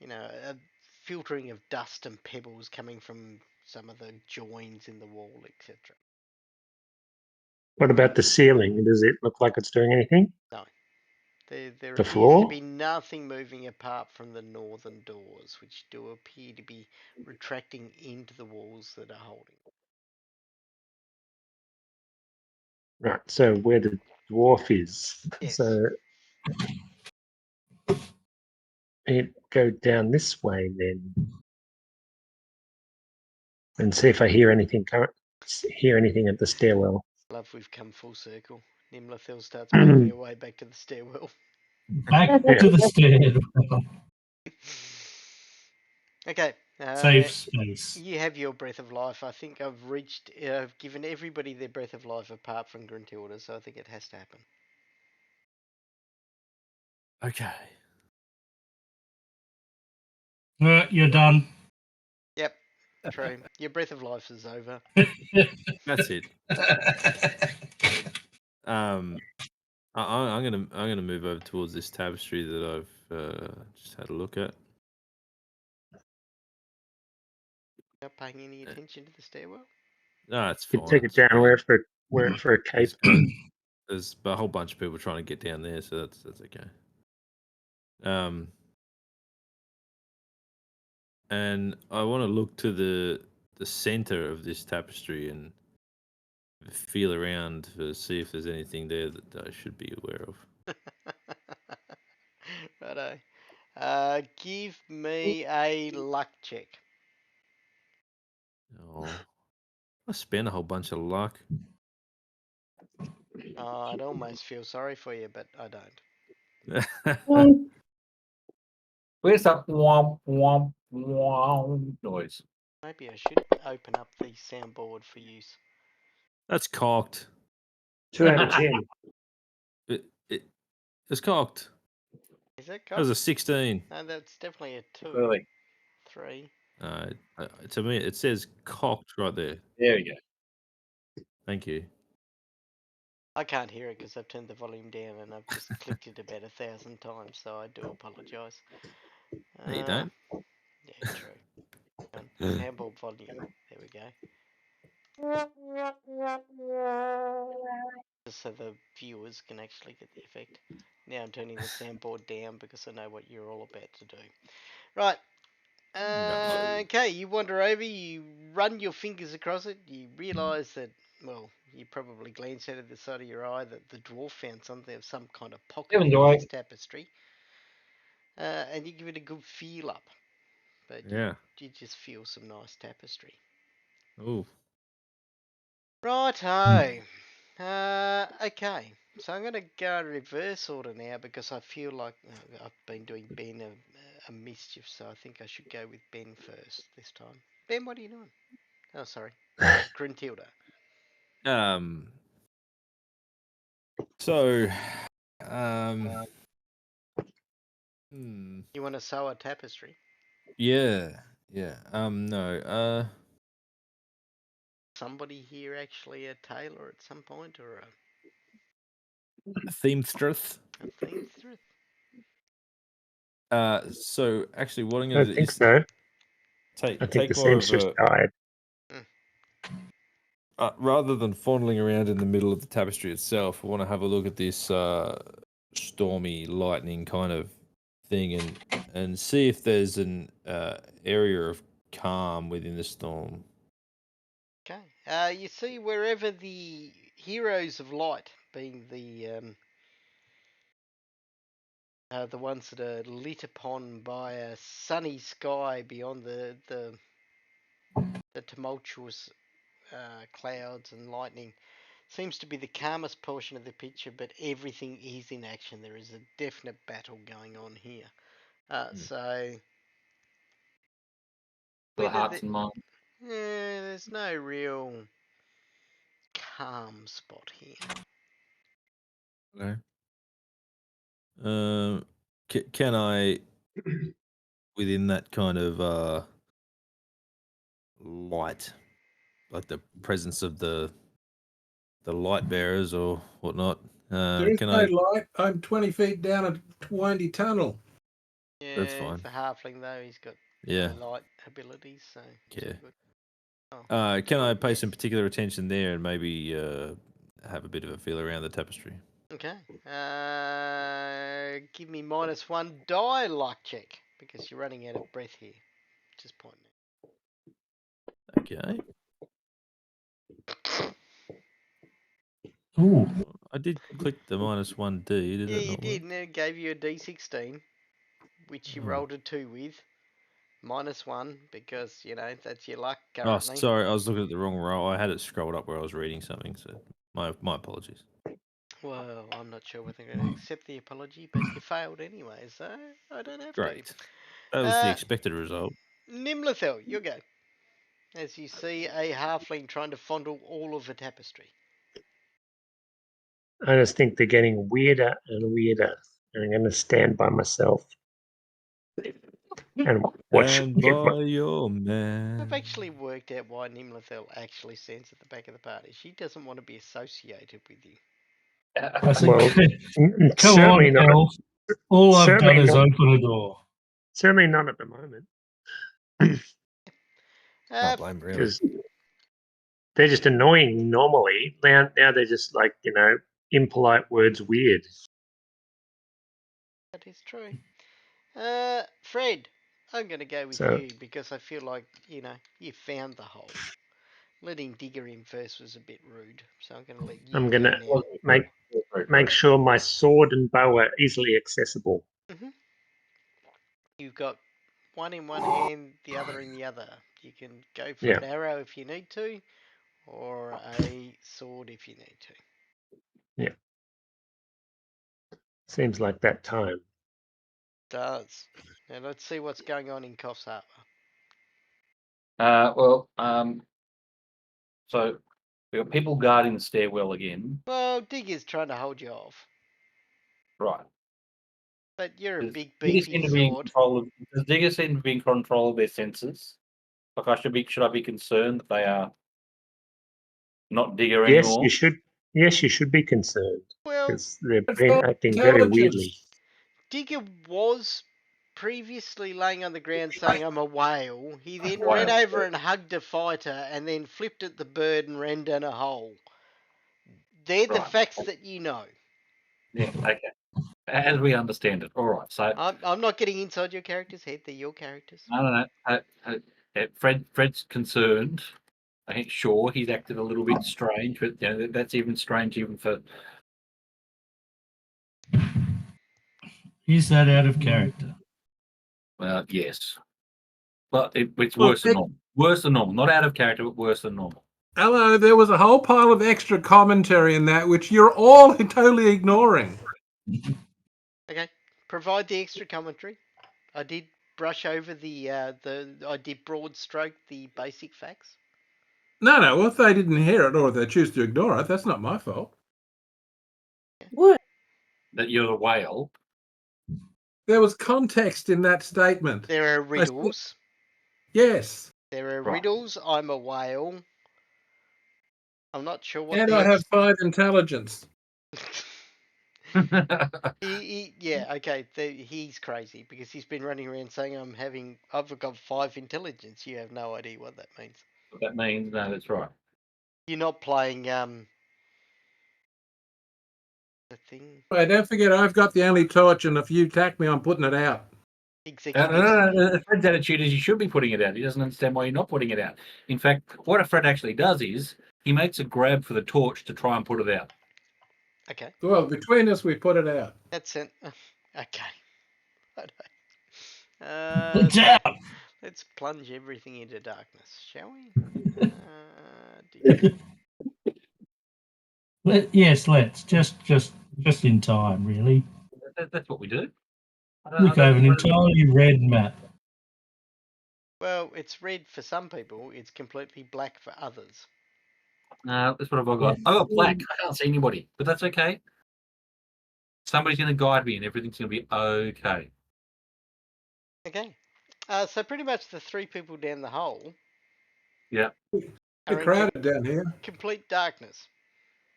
a filtering of dust and pebbles coming from some of the joins in the wall, etc. What about the ceiling? Does it look like it's doing anything? No. There The appears floor? to be nothing moving apart from the northern doors, which do appear to be retracting into the walls that are holding. Right. So where the dwarf is. Yes. So it go down this way then, and see if I hear anything. Hear anything at the stairwell? Love, we've come full circle. Nimlethal starts making her way back to the stairwell. Back to the stairwell. Okay. Safe space. You have your breath of life. I think I've given everybody their breath of life apart from Gruntilda, so I think it has to happen. Okay. You're done. Yep, true. Your breath of life is over. That's it. I'm gonna move over towards this tapestry that I've just had a look at. Not paying any attention to the stairwell. No, it's You fine. take it it's down fine. where for a cape. There's a whole bunch of people trying to get down there, so that's okay. And I want to look to the center of this tapestry and feel around to see if there's anything there that I should be aware of. Righto. Give me a luck check. Oh, I spent a whole bunch of luck. I'd almost feel sorry for you, but I don't. Where's that womp womp womp noise? Maybe I should open up the soundboard for use. That's cocked. 2 out of 10. It's cocked. Is that That was cocked? a 16. No, that's definitely a 2. Really? 3. To me, it says cocked right there. There you go. Thank you. I can't hear it because I've turned the volume down and I've just clicked it about 1,000 times, so I do apologise. No, you don't. Yeah, true. Soundboard volume. There we go. Just so the viewers can actually get the effect. Now I'm turning the soundboard down because I know what you're all about to do. Right. No. Okay, you wander over, you run your fingers across it, you realise that, well, you probably glance out of the side of your eye that the dwarf found something of some kind of pocket in this tapestry. And you give it a good feel up. But Yeah. you just feel some nice tapestry. Oh. Righto. Okay. So I'm going to go reverse order now because I feel like I've been doing Ben a mischief, so I think I should go with Ben first this time. Ben, what are you doing? Oh, sorry. Gruntilda. So, You want to sew a tapestry? yeah. No. Somebody here actually a tailor at some point, or A seamstress. a seamstress? So actually, what I'm I going to don't do think is so. I think take the more of seamstress a died. rather than fondling around in the middle of the tapestry itself. I want to have a look at this stormy lightning kind of thing and see if there's an area of calm within the storm. Okay. You see, wherever the heroes of light, being the ones that are lit upon by a sunny sky beyond the tumultuous clouds and lightning, seems to be the calmest portion of the picture, but everything is in action. There is a definite battle going on here. So For the whether hearts and minds. there's no real calm spot here. Okay. Can I, within that kind of light, like the presence of the light bearers or whatnot, There is can no I? light. I'm 20 feet down a windy tunnel. Yeah, That's fine. it's a halfling though. He's got Yeah. light abilities, so it's Yeah. all good. Oh, Can I pay yes. some particular attention there and maybe have a bit of a feel around the tapestry? Okay. Give me -1 die luck check because you're running out of breath here. Just pointing. Okay. Ooh. I did click the -1D. Did Yeah, that you not did, work? and it gave you a D16, which you Oh. rolled a 2 with. -1 because that's your luck Oh, currently. sorry. I was looking at the wrong row. I had it scrolled up where I was reading something. So my apologies. Well, I'm not sure whether I'm going to accept the apology, but you failed anyway, so I don't have Great. That was the to. expected result. Nimlethel, you go. As you see a halfling trying to fondle all of the tapestry. I just think they're getting weirder and weirder. And I'm going to stand by myself and watch. And by your man. I've actually worked out why Nimlethel actually stands at the back of the party. She doesn't want to be associated with you. I said, Well, come certainly on, not. Elf. All I've Certainly done is not. open a door. Certainly not at the moment, Can't blame really. because they're just annoying normally. Now they're just like impolite words weird. That is true. Fred, I'm going to go with So- you because I feel like, you found the hole. Letting Digger in first was a bit rude, so I'm going to let you I'm go gonna now. make sure my sword and bow are easily accessible. You've got one in one hand, the other in the other. You can go for Yeah. an arrow if you need to, or a sword if you need to. Seems like that time. Does. Now let's see what's going on in Coffs Harbour. So we've got people guarding the stairwell again. Well, Digger's trying to hold you off, Right. but you're a Does big Digger seem beefy to be in sword. control of? Does Digger seem to be in control of their senses? Like should I be concerned that they are not Digger Yes, anymore? you should. Yes, you should be concerned Well, because they've It's been all acting very weirdly. intelligence. Digger was previously laying on the ground saying, "I'm a whale." He then Whale. ran over and hugged a fighter and then flipped at the bird and ran down a hole. They're the Right. facts that you know. Yeah. Okay. As we understand it. All right. So I'm not getting inside your character's head. They're your characters. no. Fred's concerned. I think sure he's acted a little bit strange, but that's even strange even for. Is that out of character? Well, yes, but it's Well, worse than normal. Worse than normal. Not out of character, but worse than normal. Hello, there was a whole pile of extra commentary in that which you're all totally ignoring. Okay, provide the extra commentary. I did brush over I did broad stroke the basic facts. No, well, if they didn't hear it or if they choose to ignore it, that's not my fault. What? That you're a whale. There was context in that statement. There are riddles. Yes. There are Right. riddles. I'm a whale. I'm not sure what And the I have 5 intelligence. Yeah, okay. He's crazy because he's been running around saying I've got 5 intelligence. You have no idea what that means. What that means, no, that's right. You're not playing the thing. Hey, don't forget, I've got the only torch, and if you attack me, I'm putting it out. Executive. No. Fred's attitude is you should be putting it out. He doesn't understand why you're not putting it out. In fact, what a Fred actually does is he makes a grab for the torch to try and put it out. Okay. Well, between us, we put it out. That's it. Okay. It's So out. let's plunge everything into darkness, shall we? Yes, let's just in time, really. That's what we do. Look over an entirely red map. Well, it's red for some people. It's completely black for others. No, that's what I've got. I got black. I can't see anybody, but that's okay. Somebody's going to guide me, and everything's going to be okay. Okay. So pretty much the 3 people down the hole. Yeah. It's crowded down here. Complete darkness.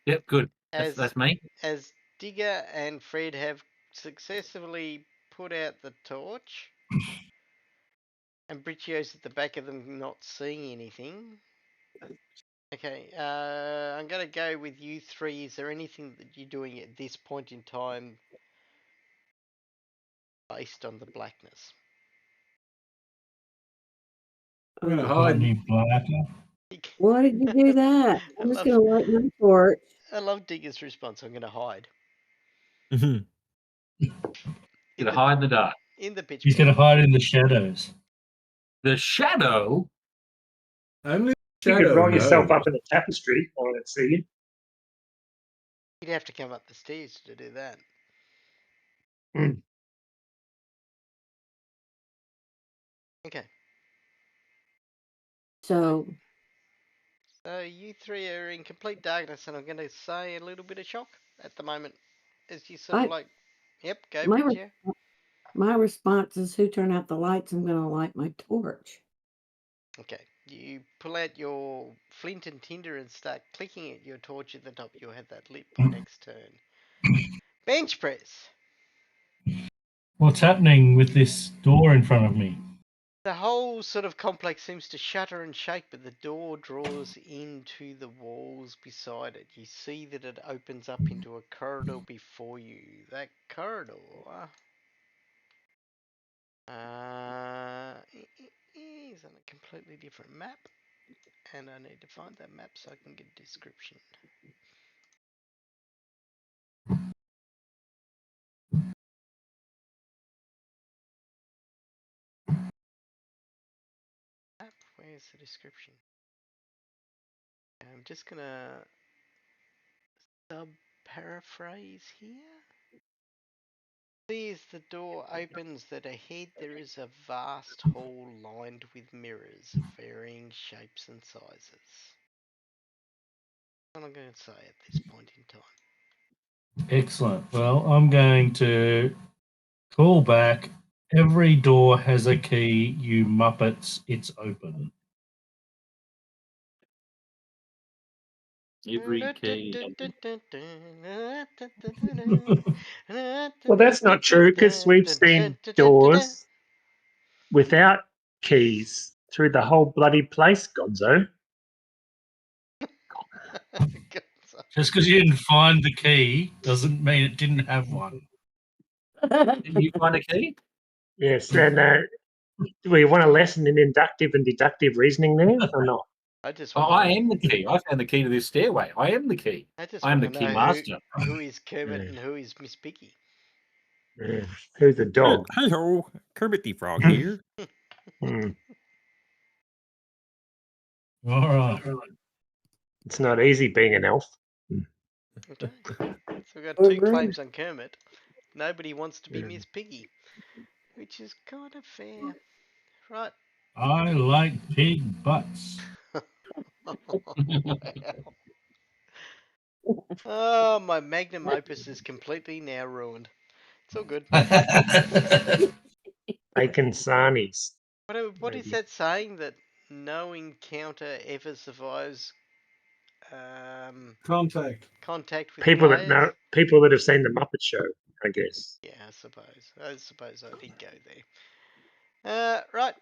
Yep. Good. As That's me. as Digger and Fred have successfully put out the torch, and Bricio's at the back of them not seeing anything. Okay, I'm going to go with you 3. Is there anything that you're doing at this point in time based on the blackness? I'm going to Slightly hide. blacker. Why did you do that? I I'm just love- going to light my torch. I love Digger's response. I'm going to hide. Mhm. Going to hide in the dark. In the pitch He's going black. to hide in the shadows. The shadow. Only You could shadow roll yourself knows. up in a tapestry. I want to see you. You'd have to come up the stairs to do that. Mm. Okay. So, So you 3 are in complete darkness, and I'm going to say a little bit of shock at the moment, as you sort of yep, go my, Bridget. my response is, who turned out the lights? I'm going to light my torch. Okay, you pull out your flint and tinder and start clicking at your torch at the top. You'll have that lit by next turn. Bench press. What's happening with this door in front of me? The whole sort of complex seems to shudder and shake, but the door draws into the walls beside it. You see that it opens up into a corridor before you. That corridor is on a completely different map, and I need to find that map so I can get a description. Map, where's the description? I'm just gonna sub-paraphrase here. See, as the door opens that ahead there is a vast hall lined with mirrors of varying shapes and sizes. What I'm going to say at this point in time. Excellent. Well, I'm going to call back. Every door has a key, you muppets. It's open. Every key. Well, that's not true because we've seen doors without keys through the whole bloody place, Gonzo. Just because you didn't find the key doesn't mean it didn't have one. You find a key? Yes, and do we want a lesson in inductive and deductive reasoning there or not? I just Oh, want I to am the key. I found the key to this stairway. I am the key. I just I am want the to key know master. who is Kermit Yeah. and who is Miss Piggy. Yeah. Who's the dog? Hey ho, Kermit the Frog here. Hmm. All right. It's not easy being an elf. Okay. So we've got two claims on Kermit. Nobody wants to be Yeah. Miss Piggy, which is kind of fair. Right. I like pig butts. Wow. Oh, my magnum opus is completely now ruined. It's all good. Bacon sarnies. What is Maybe. that saying that no encounter ever survives Contact. contact with People that players? know, people that have seen the Muppet Show, I guess. Yeah, I suppose. I did go there. Right.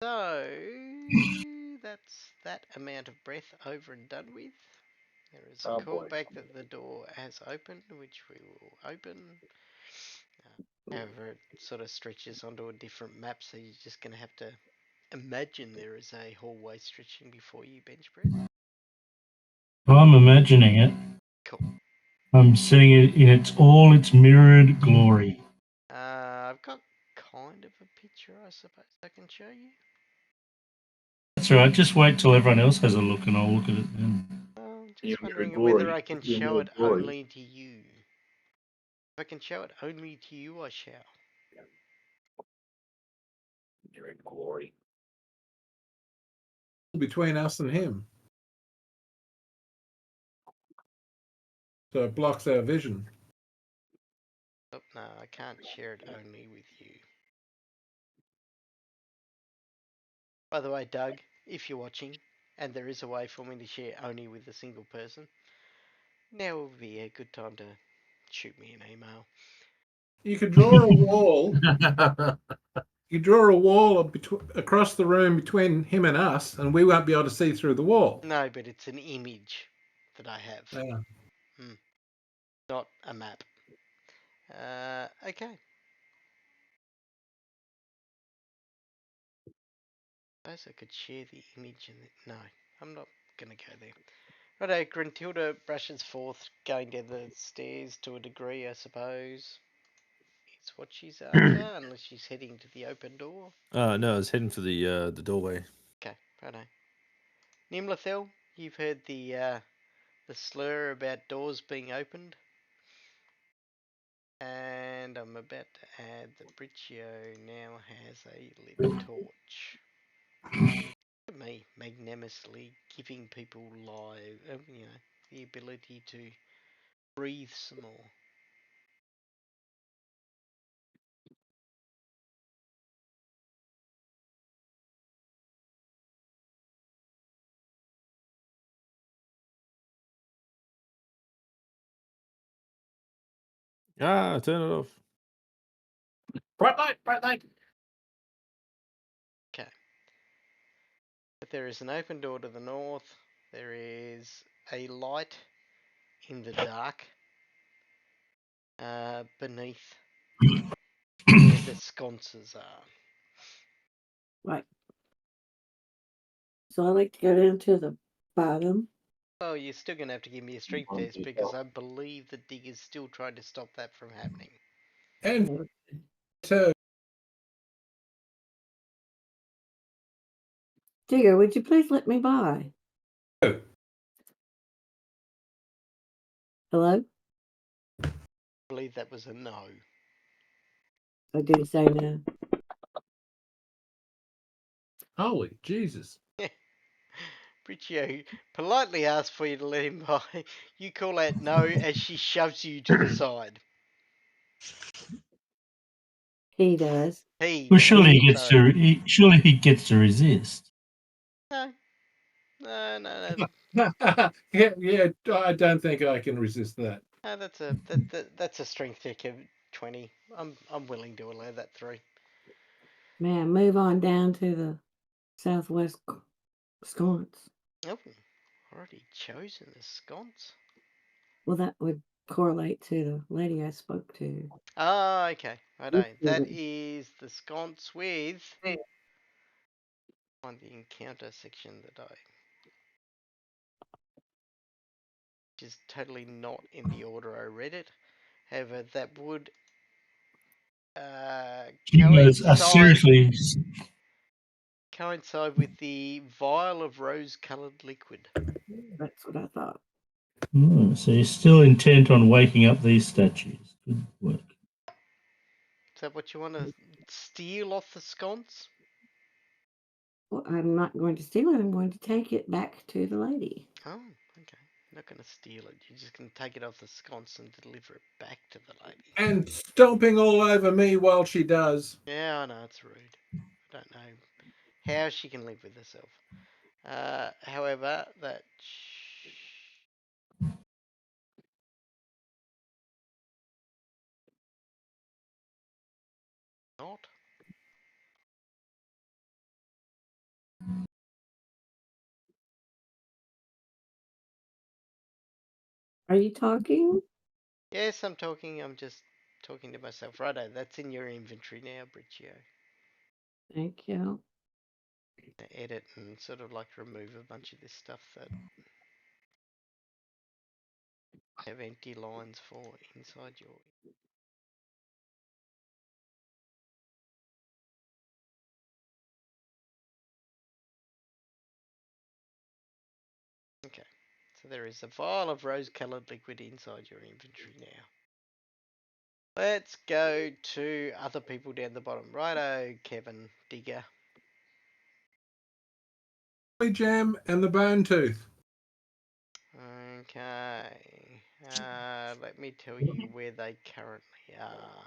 So that's that amount of breath over and done with. There is a Oh, boy. callback that the door has opened, which we will open. However, it sort of stretches onto a different map, so you're just going to have to imagine there is a hallway stretching before you, bench press. I'm imagining it. Cool. I'm seeing it in its mirrored glory. I've got kind of a picture, I suppose I can show you. That's all right. Just wait till everyone else has a look, and I'll look at it then. I'm Your just mirrored wondering whether glory. I can Your show mirrored it glory. only to you. If I can show it only to you, I shall. Mirrored glory. Between us and him. So it blocks our vision. Oh, no, I can't share it only with you. By the way, Doug, if you're watching, and there is a way for me to share only with a single person, now would be a good time to shoot me an email. You could draw a wall. You draw a wall across the room between him and us, and we won't be able to see through the wall. No, but it's an image that I have, not a map. Okay. I suppose I could share the image and no, I'm not gonna go there. Righto, Gruntilda brushes forth, going down the stairs to a degree, I suppose. It's what she's after, unless she's heading to the open door. No, I was heading for the doorway. Okay, righto. Nimlathel, you've heard the slur about doors being opened. And I'm about to add that Briccio now has a lit torch. Look at me, magnanimously giving people the ability to breathe some more. Ah, turn it off. Bright light, bright light. Okay. But there is an open door to the north. There is a light in the dark beneath where the sconces are. Right. So I like to go down to the bottom. Oh, you're still going to have to give me a strength test because I believe the digger's still trying to stop that from happening. And so, Digger, would you please let me by? Hello? I believe that was a no. Or did he say no? holy Jesus. Briccio politely asks for you to let him by. You call out no as she shoves you to the side. He does. He Well, does. surely he gets to resist. No. No. yeah, I don't think I can resist that. No, that's a strength check of 20. I'm willing to allow that through. Man, move on down to the southwest sconce. Oh, already chosen a sconce. Well, that would correlate to the lady I spoke to. Ah, okay. Righto. That is the sconce with on the encounter section that which is totally not in the order I read it. However, that would coincide with the vial of rose-coloured liquid. That's what I thought. So you're still intent on waking up these statues. Good work. Is that what you want to steal off the sconce? Well, I'm not going to steal it. I'm going to take it back to the lady. Oh, okay. You're not going to steal it. You're just going to take it off the sconce and deliver it back to the lady. And stomping all over me while she does. Yeah, I know, it's rude. I don't know how she can live with herself. However, that not. Are you talking? Yes, I'm talking. I'm just talking to myself. Righto, that's in your inventory now, Briccio. Thank you. Edit and sort of like remove a bunch of this stuff that have empty lines for inside your. Okay, so there is a vial of rose-coloured liquid inside your inventory now. Let's go to other people down the bottom. Righto, Kevin Digger. Jam and the bone tooth. Okay. Let me tell you where they currently are.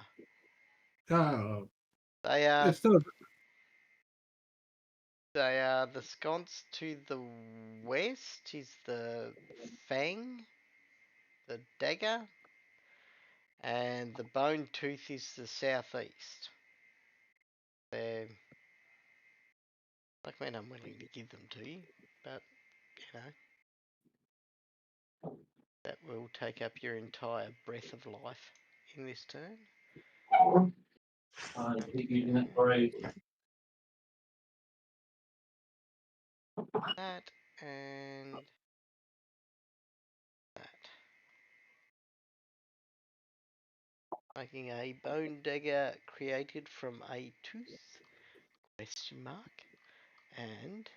Oh, They are it's not. the sconce to the west is the fang, the dagger, and the bone tooth is the southeast. They're like, man, I'm willing to give them to you, but you know that will take up your entire breath of life in this turn. That and that. Making a bone dagger created from a tooth? Question mark. And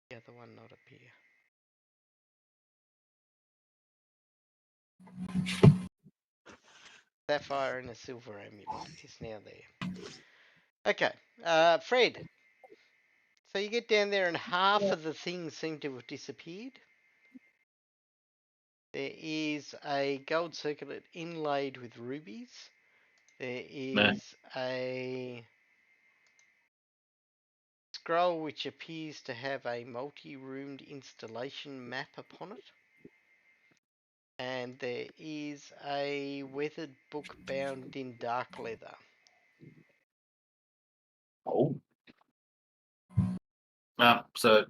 the other one not appear. Sapphire and a silver amulet is now there. Okay, Fred. So you get down there and half of the things seem to have disappeared. There is a gold circlet inlaid with rubies. There is a scroll which appears to have a multi-roomed installation map upon it. And there is a weathered book bound in dark leather. Oh. So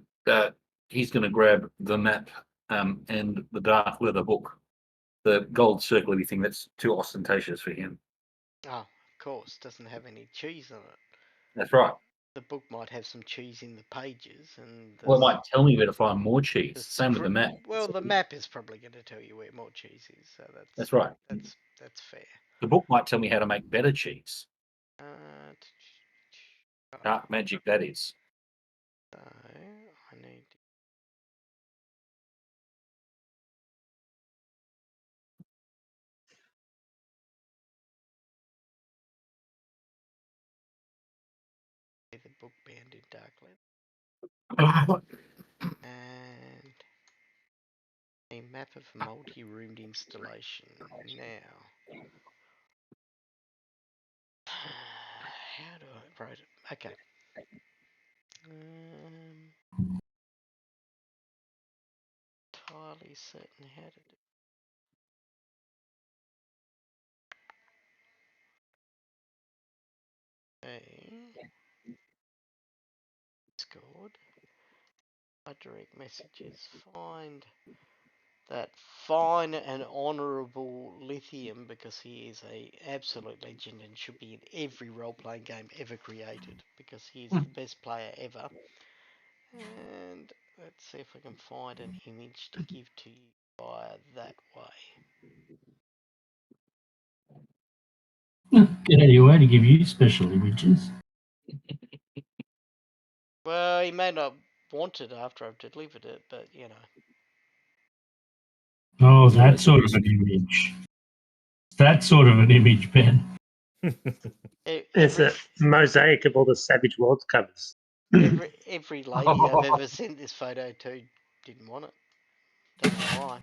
he's going to grab the map and the dark leather book, the gold circly thing that's too ostentatious for him. Oh, of course, doesn't have any cheese on it. That's right. The book might have some cheese in the pages, and Well, it might tell me where to find more cheese. Same with the map. Well, the map is probably going to tell you where more cheese is, so That's right. That's fair. The book might tell me how to make better cheese. Dark magic, that is. So I need. The book bound in dark leather. And a map of a multi-roomed installation. Now, how do I write it? Okay. Entirely certain how to do. Discord. My direct messages. Find that fine and honourable Lithium, because he is a absolute legend and should be in every role-playing game ever created, because he is the best player ever. And let's see if I can find an image to give to you via that way. Get out of your way to give you special images. Well, he may not want it after I've delivered it, but you know. Oh, that sort of an image. That sort of an image, Ben. It's a mosaic of all the Savage Worlds covers. every lady I've ever sent this photo to didn't want it. Don't know why.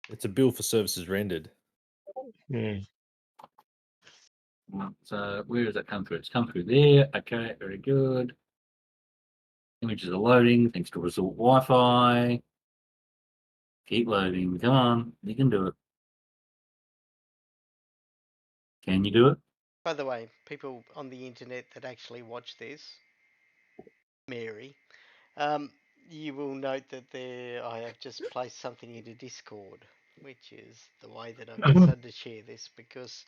It's a bill for services rendered. Yeah. So where does that come through? It's come through there. Okay, very good. Images are loading thanks to Resort Wi-Fi. Keep loading. Come on, you can do it. Can you do it? By the way, people on the internet that actually watch this, Mary, you will note that there I have just placed something into Discord, which is the way that I've decided to share this, because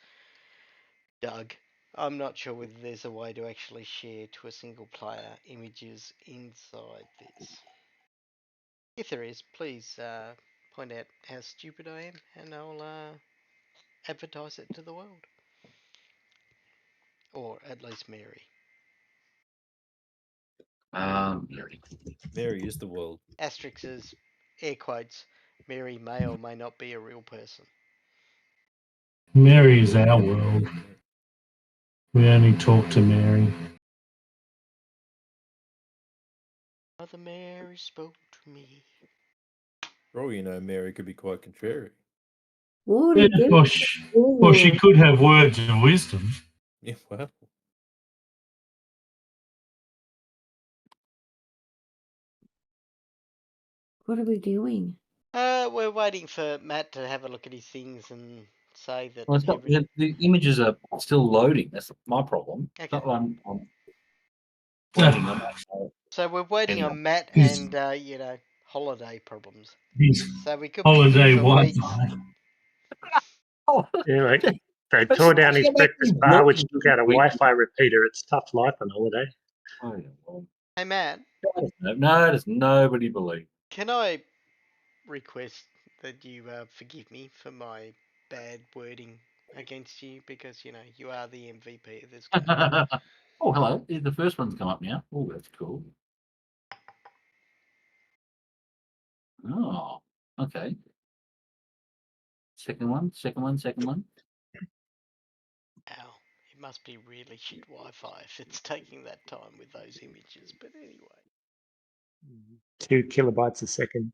Doug, I'm not sure whether there's a way to actually share to a single player images inside this. If there is, please point out how stupid I am, and I'll advertise it to the world. Or at least Mary. Mary is the world. Asterix's air quotes, Mary may or may not be a real person. Mary is our world. We only talk to Mary. Mother Mary spoke to me. For all you know, Mary could be quite contrary. Yeah, or she could have words of wisdom. Yeah, well. What are we doing? We're waiting for Matt to have a look at his things and say that. Well, it's not, the images are still loading. That's my problem. Okay. It's not like I'm waiting on that. So we're waiting on Matt His- and holiday problems. His So we could holiday be for weeks. Wi-Fi. Anyway, they tore down his breakfast bar, which took out a Wi-Fi repeater. It's tough life on holiday. Oh, yeah, well, Hey Matt, no, does nobody believe. can I request that you forgive me for my bad wording against you, because you are the MVP of this game. Oh, hello. The first one's come up now. Oh, that's cool. Oh, okay. Second one. Ow. It must be really shit Wi-Fi if it's taking that time with those images. But anyway. 2 kilobytes a second.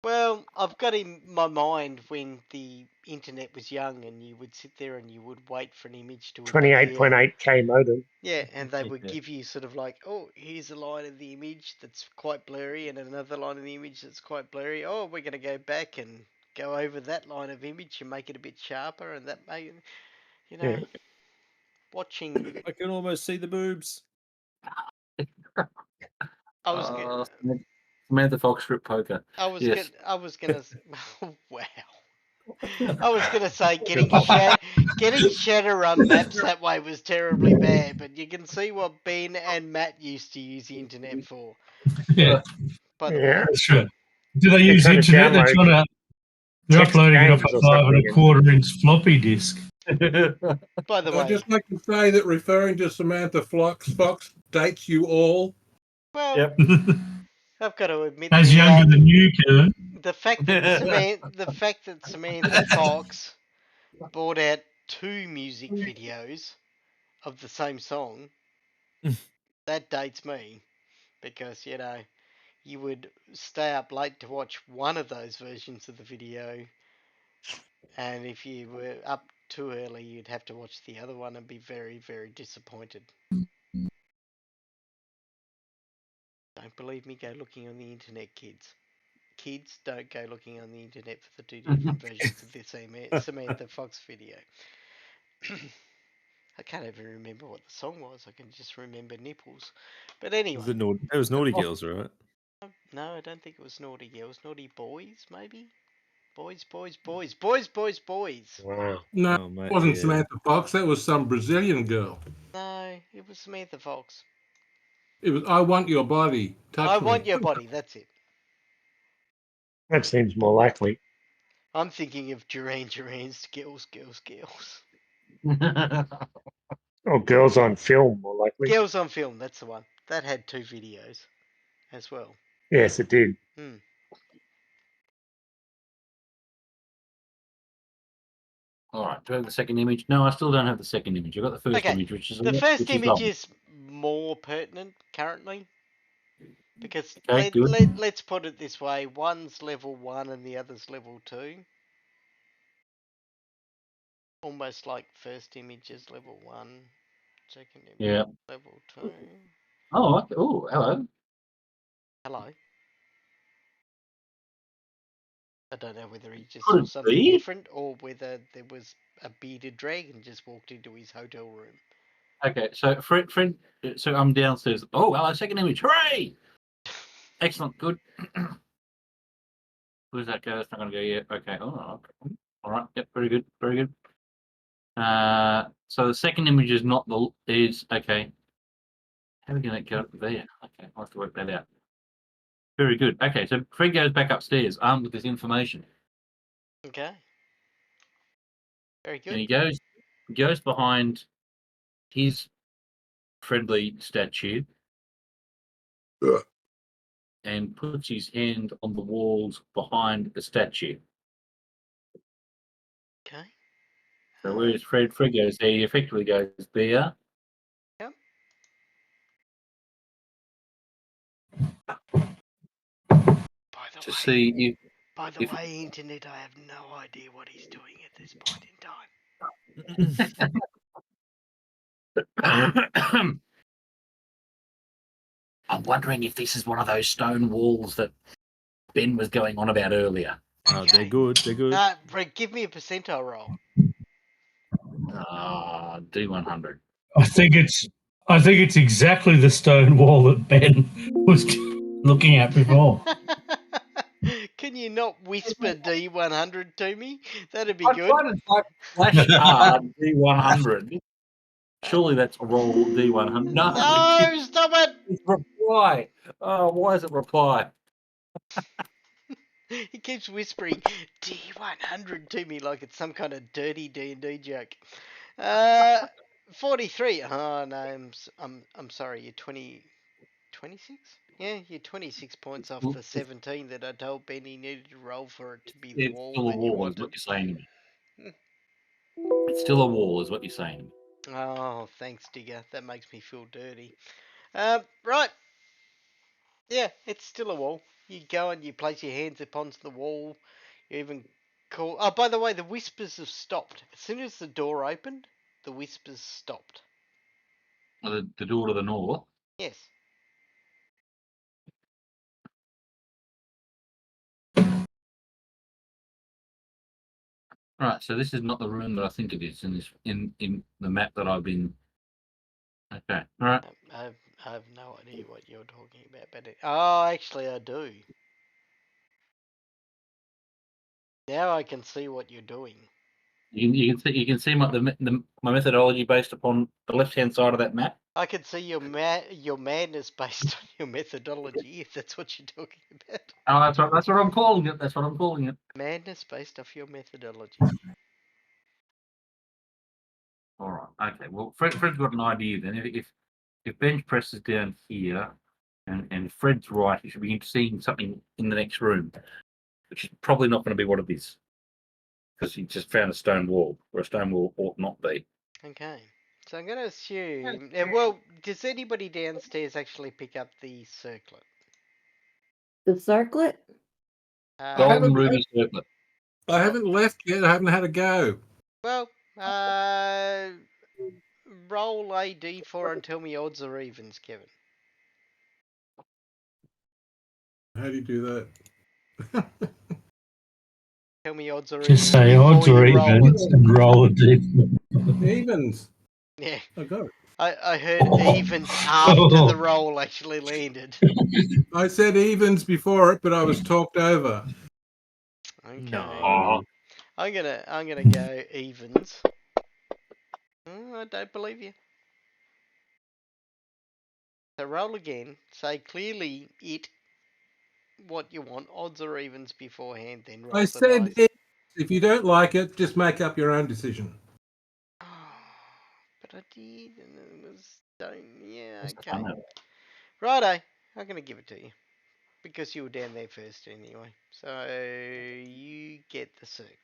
Well, I've got in my mind when the internet was young and you would sit there and you would wait for an image to appear. 28.8K modem. Yeah, and they would Yeah. give you sort of like, oh, here's a line of the image that's quite blurry and another line of the image that's quite blurry. Oh, we're going to go back and go over that line of image and make it a bit sharper, and that may, you know, Yeah. watching. I can almost see the boobs. I was gonna, Samantha Fox strip poker. I was Yes. gonna, I was gonna. Wow. I was gonna say getting Shadowrun maps that way was terribly bad, but you can see what Ben and Matt used to use the internet for. Yeah, By the Yeah. way, that's true. Do they They're use trying to internet? download They're text uploading it off games a or 5 1/4 inch floppy disk. by the I'd way, just like to say that referring to Samantha Fox dates you all. well, Yep. I've got to admit As there, younger than you, Kern. the fact that Samantha Fox brought out 2 music videos of the same song, that dates me because you would stay up late to watch one of those versions of the video, and if you were up too early, you'd have to watch the other one and be very, very disappointed. Don't believe me? Go looking on the internet, kids. Kids, don't go looking on the internet for the 2 different versions of this Samantha Fox video. I can't even remember what the song was. I can just remember nipples. But anyway, It was Naughty Girls, right? no, I don't think it was Naughty Girls. Naughty Boys, maybe? Boys, boys, boys, boys, boys, boys. Wow. No, Oh, it mate, wasn't yeah. Samantha Fox. That was some Brazilian girl. No, it was Samantha Fox. It was I Want Your Body. I Touch want me. your body. That's it. That seems more likely. I'm thinking of Duran Duran's Girls, Girls, Girls. Or girls on film, more likely. Girls on Film, that's the one. That had 2 videos as well. Yes, it did. Hmm. All right. Do I have the second image? No, I still don't have the second image. I've got the first Okay, image, which is the first which is image long. is more pertinent currently because Okay, good. let's put it this way: one's level 1 and the other's level 2. Almost like first image is level 1, second image Yeah. level 2. Oh, okay. Oh, hello. Hello. I don't know whether he just Could saw it something be? different or whether there was a bearded dragon just walked into his hotel room. Okay, so friend, so I'm downstairs. Oh, hello, second image. Hooray! Excellent, good. Where's that go? That's not going to go yet. Okay, all right. Yep, very good, very good. So the second image is not okay. How are we going to get up there? Okay, I'll have to work that out. Very good. Okay, so Fred goes back upstairs armed with this information, Okay. Very and good. he goes behind his friendly statue and puts his hand on the walls behind the statue. Okay. So whereas Fred goes there, he effectively goes there. Yep. To see By the if way, internet, I have no idea what he's doing at this point in time. I'm wondering if this is one of those stone walls that Ben was going on about earlier. Oh, they're good. They're good. Brett, give me a percentile roll. D100. I think it's exactly the stone wall that Ben was looking at before. Can you not whisper D100 to me? That'd be I'm good. trying to type flashcard D100. Surely that's a roll D100. No, No, stop it! it's reply. Oh, why is it reply? He keeps whispering D100 to me like it's some kind of dirty D&D joke. 43. Oh no, I'm sorry. You're 26. Yeah, you're 26 points off the 17 that I told Ben he needed to roll for it to be the It's wall still a that you wall, is wanted. what you're saying to me. It's still a wall, is what you're saying to me. Oh, thanks, Digger. That makes me feel dirty. Right. Yeah, it's still a wall. You go and you place your hands upon the wall. You even call. Oh, by the way, the whispers have stopped. As soon as the door opened, the whispers stopped. The door to the north. Yes. Right, so this is not the room that I think it is in the map that I've been. Okay, all right. I have no idea what you're talking about, but oh, actually, I do. Now I can see what you're doing. You can see my methodology based upon the left hand side of that map. I can see your madness based on your methodology, if that's what you're talking about. Oh, that's what I'm calling it. That's what I'm calling it. Madness based off your methodology. All right. Okay. Well, Fred's got an idea then. If bench press is down here, and Fred's right, he should be seeing something in the next room, which is probably not going to be what it is, because he just found a stone wall, where a stone wall ought not be. Okay. So I'm going to assume. Well, does anybody downstairs actually pick up the circlet? The circlet? Golden ruby circlet. I haven't left yet. I haven't had a go. Well, roll a d4 and tell me odds or evens, Kevin. How do you do that? Tell me odds or evens. Just say before odds or you roll evens it. and roll a d. Evens. Yeah. I got it. I heard evens after the roll actually landed. I said evens before it, but I was talked over. Okay. No. I'm gonna go evens. Oh, I don't believe you. So roll again. Say clearly what you want, odds or evens beforehand, then roll I the said dice. evens. If you don't like it, just make up your own decision. Oh, but I did, and it was don't. Yeah, That's the okay. fun of it. Righto, I'm gonna give it to you because you were down there first anyway. So you get the circlet.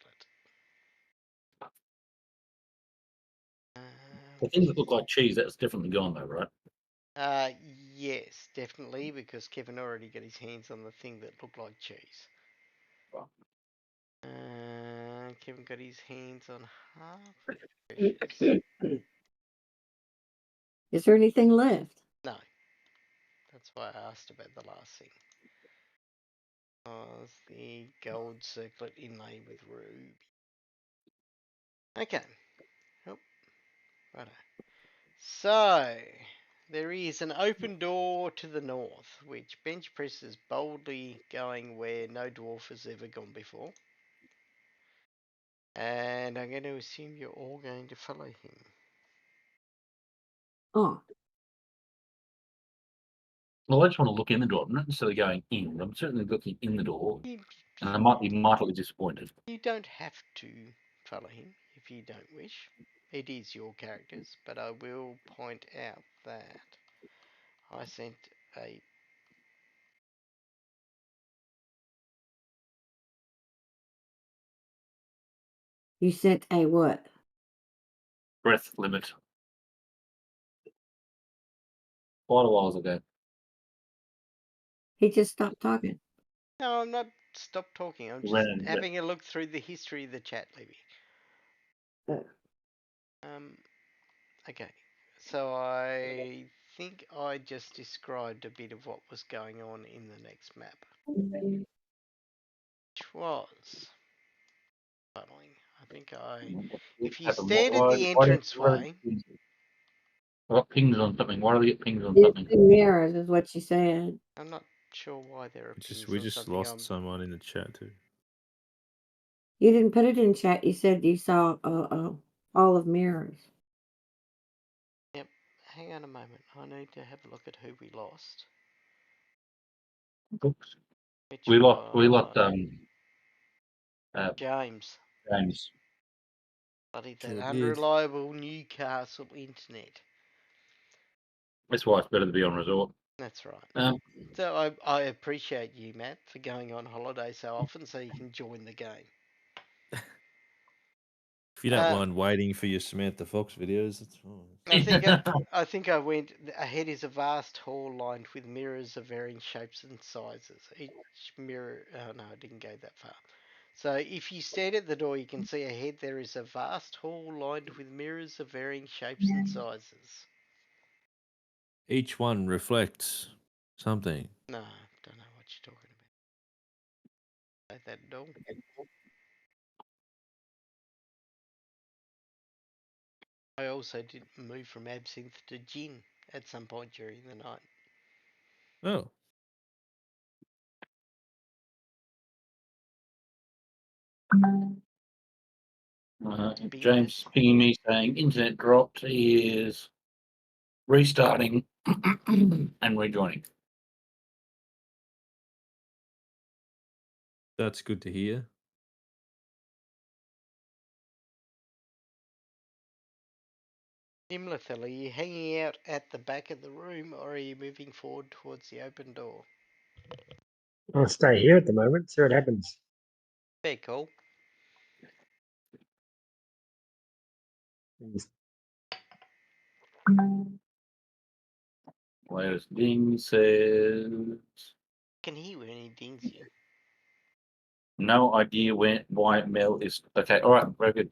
The things that look like cheese, that's definitely gone though, right? Yes, definitely, because Kevin already got his hands on the thing that looked like cheese. Kevin got his hands on half. Precious. Is there anything left? No, that's why I asked about the last thing. Was the gold circlet inlaid with ruby? Okay. Oh, righto. So there is an open door to the north, which bench press is boldly going where no dwarf has ever gone before. And I'm going to assume you're all going to follow him. Oh, Well, I just want to look in the door. I'm not necessarily going in. I'm certainly looking in the door, You, and I might be mightily disappointed. you don't have to follow him if you don't wish. It is your characters, but I will point out that I sent a you sent a what? Breath limit. Quite a while ago. He just stopped talking. No, I'm not. Stop talking. I'm just Random. having a look through the history of the chat, Libby. Uh. Okay. So I think I just described a bit of what was going on in the next map, which was funneling. I think if you stand at the entranceway, I got pings on something. Why do they get pings on It's something? the mirrors, is what she said. I'm not sure why there are pings We on just something. lost someone in the chat too. You didn't put it in chat. You said you saw all of mirrors. Yep. Hang on a moment. I need to have a look at who we lost. Oops. Which We lost James. James. Bloody that Sure did. unreliable Newcastle internet. That's why it's better to be on resort. That's right. So I appreciate you, Matt, for going on holiday so often so you can join the game. If you don't Uh, mind waiting for your Samantha Fox videos, that's fine. I think I went. A head is a vast hall lined with mirrors of varying shapes and sizes. Each mirror. Oh no, I didn't go that far. So if you stand at the door, you can see ahead there is a vast hall lined with mirrors of varying shapes and sizes. Each one reflects something. No, don't know what you're talking about. At that door. I also did move from absinthe to gin at some point during the night. Oh, Be James honest. pinging me saying internet dropped. He is restarting and rejoining. that's good to hear. Imlathel, are you hanging out at the back of the room or are you moving forward towards the open door? I'll stay here at the moment, see what happens. Very cool. Whereas Ding says Can hear when he dings you. no idea why Mel is okay. All right, very good.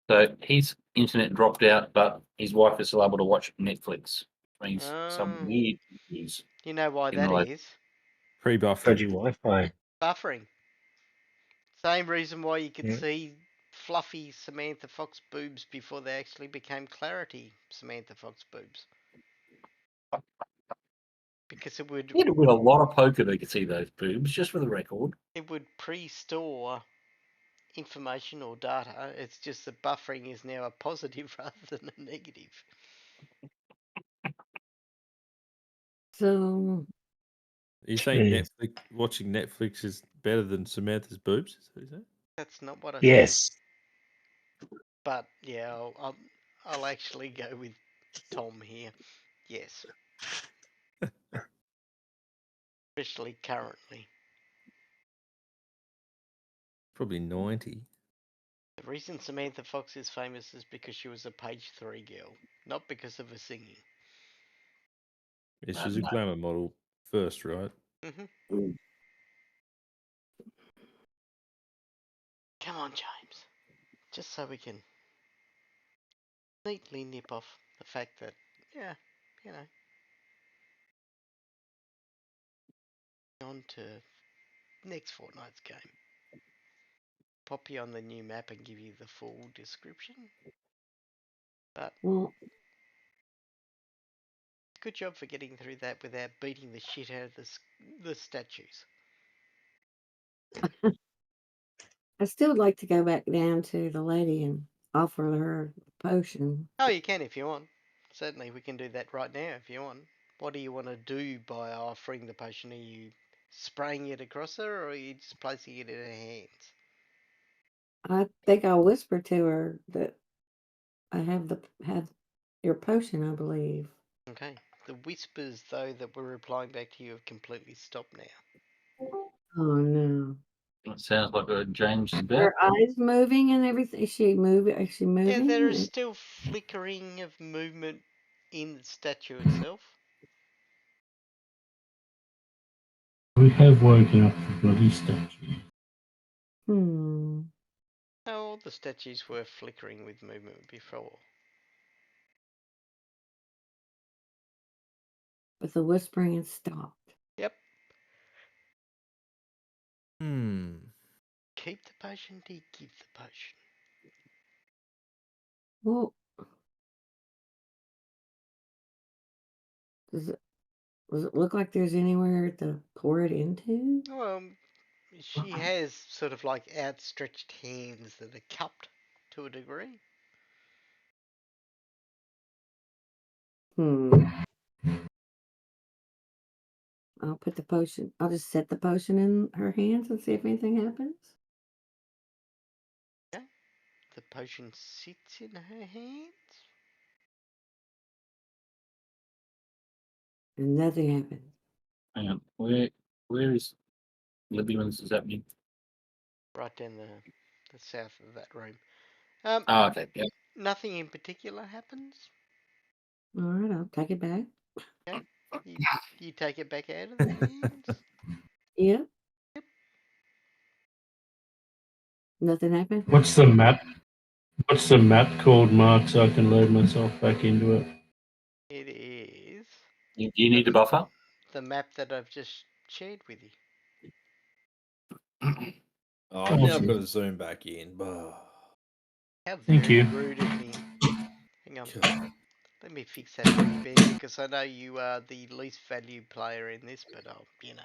So his internet dropped out, but his wife is still able to watch Netflix. Which means some Ah. weird news. You know why In that relation- is? Pre-buffering. Dodgy Wi-Fi. Buffering. Same reason why you could Yeah. see fluffy Samantha Fox boobs before they actually became clarity Samantha Fox boobs. Because You had to win a lot of poker to see those boobs, just for the record. it would pre-store information or data. It's just that buffering is now a positive rather than a negative. So Are you saying Jeez. Netflix watching Netflix is better than Samantha's boobs? Is that what you say? That's not what I said. Yes. But yeah, I'll actually go with Tom here. Yes. Especially currently. Probably 90. The reason Samantha Fox is famous is because she was a page 3 girl, not because of her singing. Yeah, she's a glamour model first, right? Hmm. Come on, James. Just so we can neatly nip off the fact that, yeah, you know, on to next fortnight's game. Pop you on the new map and give you the full description. But well, good job for getting through that without beating the shit out of the statues. I still would like to go back down to the lady and offer her a potion. Oh, you can if you want. Certainly, we can do that right now if you want. What do you want to do by offering the potion? Are you spraying it across her, or are you just placing it in her hands? I think I'll whisper to her that I have your potion, I believe. Okay. The whispers, though, that were replying back to you have completely stopped now. Oh no. It sounds like a James is Her about. eyes moving and everything. Is she moving? Is she Yeah, moving? there is still flickering of movement in the statue itself. We have woken up the bloody statue. Hmm. Oh, all the statues were flickering with movement before. But the whispering had stopped. Yep. Keep the potion, do you give the potion? Well, does it look like there's anywhere to pour it into? Well, she has sort of like outstretched hands that are cupped to a degree. Hmm. I'll put the potion. I'll just set the potion in her hands and see if anything happens. Okay. The potion sits in her hands. And nothing happens. Hang on, where is Libby when this is happening? Right down the south of that room. Oh, okay. Yeah. Nothing in particular happens. All right, I'll take it back. Okay, you take it back out of the hands. Yep. Nothing happened. What's the map? What's the map called, Mark, so I can load myself back into it? It is You need a buffer. the map that I've just shared with you. Oh, now I've Awesome. got to zoom back in. How Thank very you. rude of me. Hang on. God. Let me fix that for you, Ben, because I know you are the least valued player in this, but you know.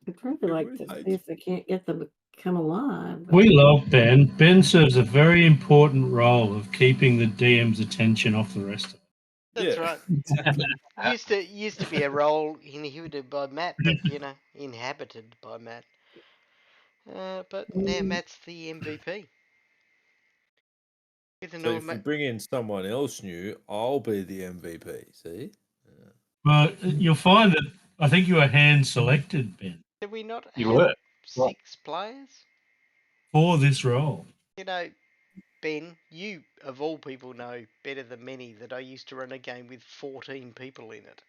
I'd probably like to see if they can't get them to come alive. But We love Ben. Ben serves a very important role of keeping the DM's attention off the rest of it. That's Yeah, right. exactly. Used to be a role inhabited by Matt, but you know, inhabited by Matt. But now Matt's the MVP. With an So if you automa- bring in someone else new, I'll be the MVP. See? But you'll find that I think you were hand selected, Ben, Did we not You have were. Right. 6 players? for this role. You know, Ben, you of all people know better than many that I used to run a game with 14 people in it.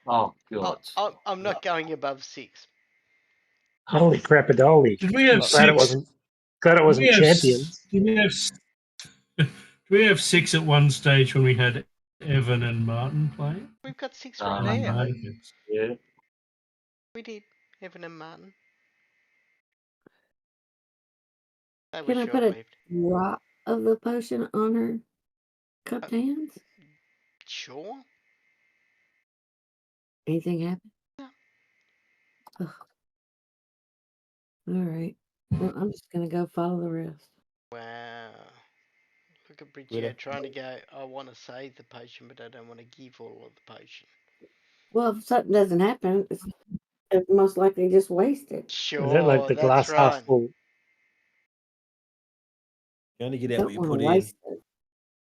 Oh, God. I'm not going above 6. Holy crapadoli! Did we have Glad it six? wasn't. Glad it Did we wasn't have, champions. did we have, did we have six at one stage when we had Evan and Martin playing? We've got 6 right now. No. Yeah. We did, Evan and Martin. They were can I put a short-lived. drop of the potion on her cupped hands? Sure. Anything happen? No. Ugh. All right. Well, I'm just gonna go follow the rest. Wow. Look at Glitter. Bridgio trying to go, I want to save the potion, but I don't want to give all of the potion. Well, if something doesn't happen, it's most likely just wasted. Is that like Sure, the that's glass half right. full? You only get out Don't what you want to put in. waste it.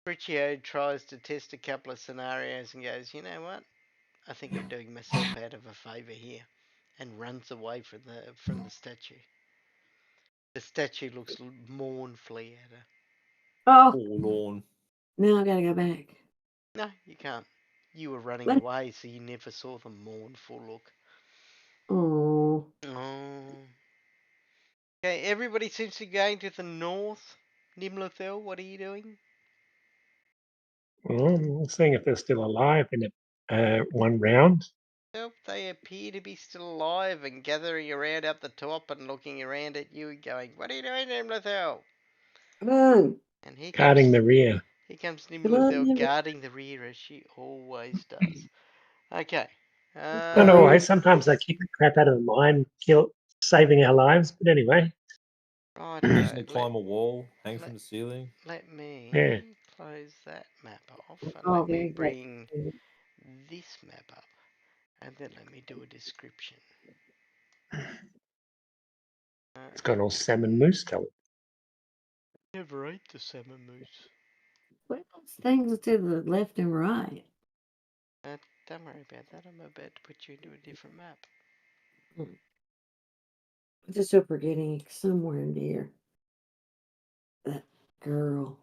Riccio tries to test a couple of scenarios and goes, you know what? I think I'm doing myself out of a favour here, and runs away from the statue. The statue looks mournfully at her. Oh, Forlorn. now I gotta go back. No, you can't. You were running Let- away, so you never saw the mournful look. Oh, Oh. Okay, everybody seems to be going to the north. Nimlothel, what are you doing? Well, I'm seeing if they're still alive in one round. Well, they appear to be still alive and gathering around up the top and looking around at you and going, what are you doing, Nimlothel? come on. And Guarding the rear. here comes Come on, Nimlothel Nimble. guarding the rear as she always does. Okay. Not always. Sometimes they kick the crap out of the mine, saving our lives. But anyway, Occasionally Righto. climb a wall, hang let- from the ceiling. Let me yeah. close that map off and Oh, let me there's that. bring this map up and then let me do a description. It's got all salmon moose colored. Never ate the salmon moose. What are those things to the left and right? Don't worry about that. I'm about to put you into a different map. I just hope we're getting somewhere near that girl,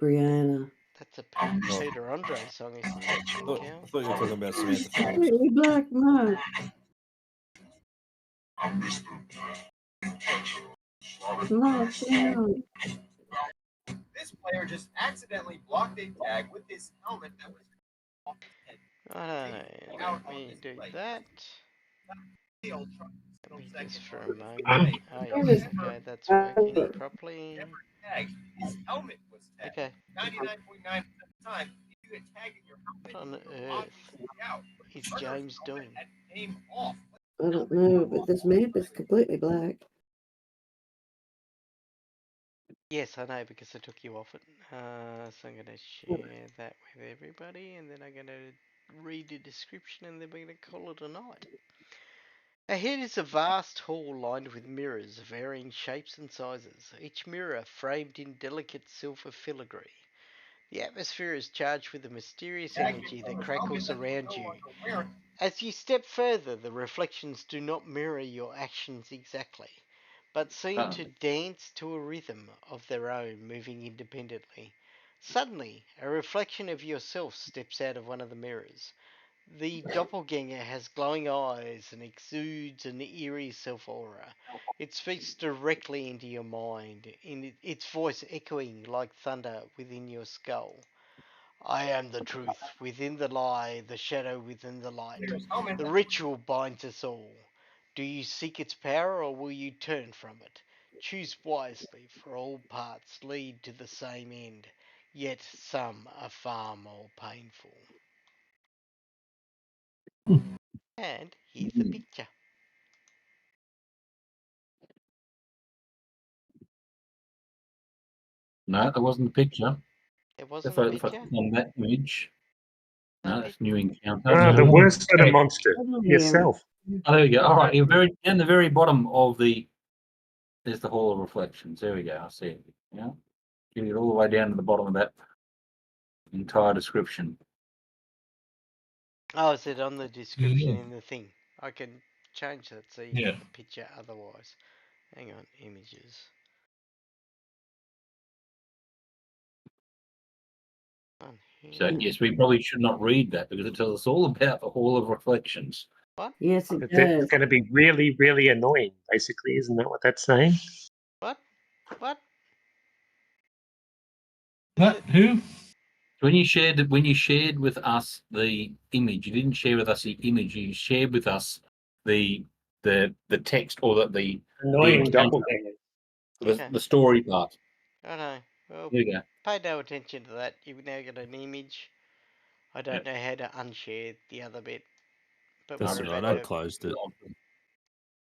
Brianna. That's a Oh, Peter Andre song, isn't it, I Cal? thought you were talking about Samantha Fox. Completely black mud. Lockdown. This player just accidentally blocked a tag with his helmet that was off his head. Alright, let me do that. He'll try Let me second just for a on moment. Ah. Oh Where yes, is- okay, that's working properly. never tagged. His helmet was tagged. Okay, 99.9% of the time, if you get tagged in your what helmet, on you're earth obviously out. is Turner's James helmet doing? had aim off. I don't know, but this map is completely black. Yes, I know because I took you off it. So I'm going to share that with everybody and then I'm going to read the description and then we're going to call it a night. Ahead is a vast hall lined with mirrors of varying shapes and sizes, each mirror framed in delicate silver filigree. The atmosphere is charged with a mysterious Tag energy info that is crackles focused and around no you. longer wearing. As you step further, the reflections do not mirror your actions exactly, but seem to dance to a rhythm of their own, moving independently. Suddenly, a reflection of yourself steps out of one of the mirrors. The doppelganger has glowing eyes and exudes an eerie self aura. It speaks directly into your mind, its voice echoing like thunder within your skull. I am the truth, within the lie, the shadow within the light. There's helmet. The ritual binds us all. Do you seek its power or will you turn from it? Choose wisely, for all paths lead to the same end, yet some are far more painful. And here's the picture. No, that wasn't the picture. It If wasn't I, a if I picture? click on that image, No no, pic- it's new encounter. Ah, No, the no, worst sort of okay. monster, yourself. Oh, there we go. All right, you're down the very bottom of there's the Hall of Reflections. There we go. I see it. Yeah. You get all the way down to the bottom of that entire description. Oh, is it on the description Yeah. in the thing? I can change that so you Yeah. get the picture otherwise. Hang on, images. On So here. yes, we probably should not read that because it tells us all about the Hall of Reflections. What? Yes, it It's does. going to be really, really annoying, basically. Isn't that what that's saying? What? What? Is What? it? Who? When you shared with us the image, you didn't share with us the image. You shared with us the the text or the Annoying encounter, doppelganger. Okay. the story part. I know. Well, There you go. pay no attention to that. You've now got an image. I don't know how to unshare the other bit, but That's we're right. about I to. closed it.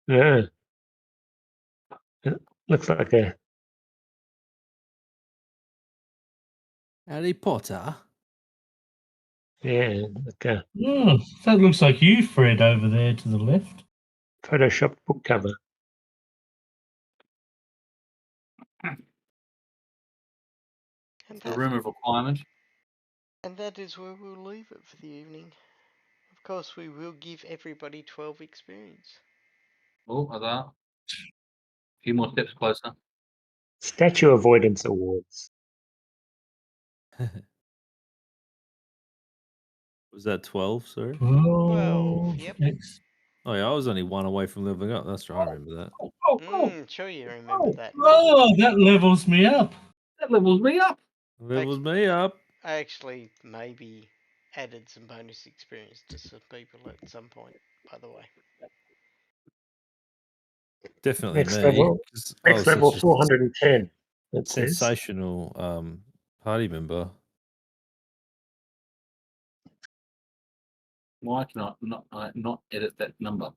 Yeah. It looks like a. Harry Potter. Yeah, like a Oh, that looks like you, Fred, over there to the left. Photoshop book cover. And The that, room of requirement. and that is where we'll leave it for the evening. Of course, we will give everybody 12 experience. Oh, are there a few more steps closer? Statue avoidance awards. Was that 12, sorry? 12, 12. yep. Oh, yeah, I was only one away from leveling up. That's right. I remember that. Sure you remember that. Oh, that levels me up. That levels me up. Levels me up. I actually maybe added some bonus experience to some people at some point, by the way. Definitely Next me. level. 'Cause I Next was level such a 410. It says. sensational party member. Why can I not edit that number?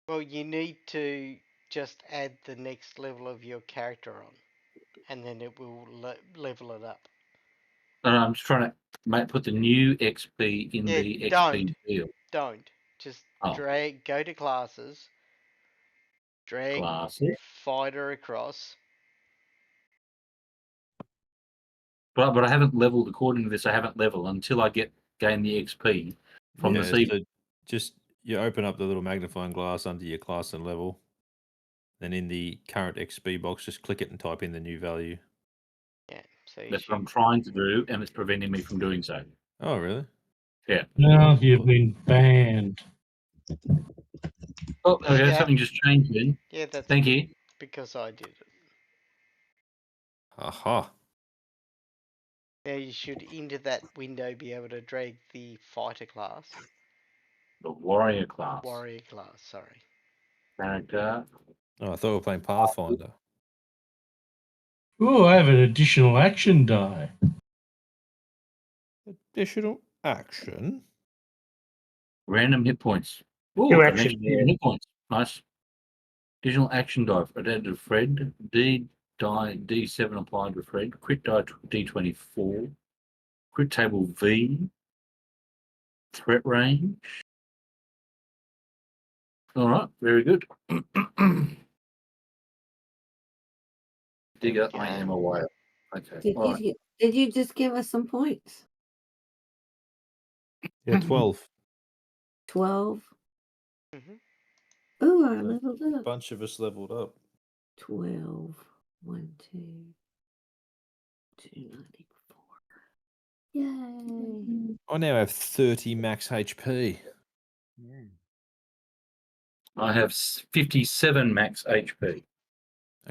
Well, you need to just add the next level of your character on, and then it will level it up. No, I'm just trying to put the new XP in Yeah, the XP field. Don't. Just Oh, go to classes, drag classes. fighter across. But I haven't leveled according to this. I haven't leveled until I gain the XP from the sea. So just you open up the little magnifying glass under your class and level. Then in the current XP box, just click it and type in the new value. Yeah, so you That's what I'm should. trying to do, and it's preventing me from doing so. Oh, really? Yeah. Now you've been banned. Oh, There you okay. go. Something just changed then. Yeah, that's Thank you. because I did it. Aha. Now you should into that window be able to drag the fighter class. The warrior class. Warrior class, sorry. Character. Oh, I thought we were playing Pathfinder. Oh, I have an additional action die. Additional action. Random hit points. Oh, Two got an action extra there. hit points. Nice. Additional action die. Added to Fred. D die D7 applied to Fred. Crit die D24. Crit table V. Threat range. All right, very good. There we Digger, go. I am a whale. Okay. Did All right. did you just give us some points? Yeah, 12. 12. Hmm. Ooh, I A leveled up. bunch of us leveled up. 12. 1, 2, 294. Yay. I now have 30 max HP. I have 57 max HP.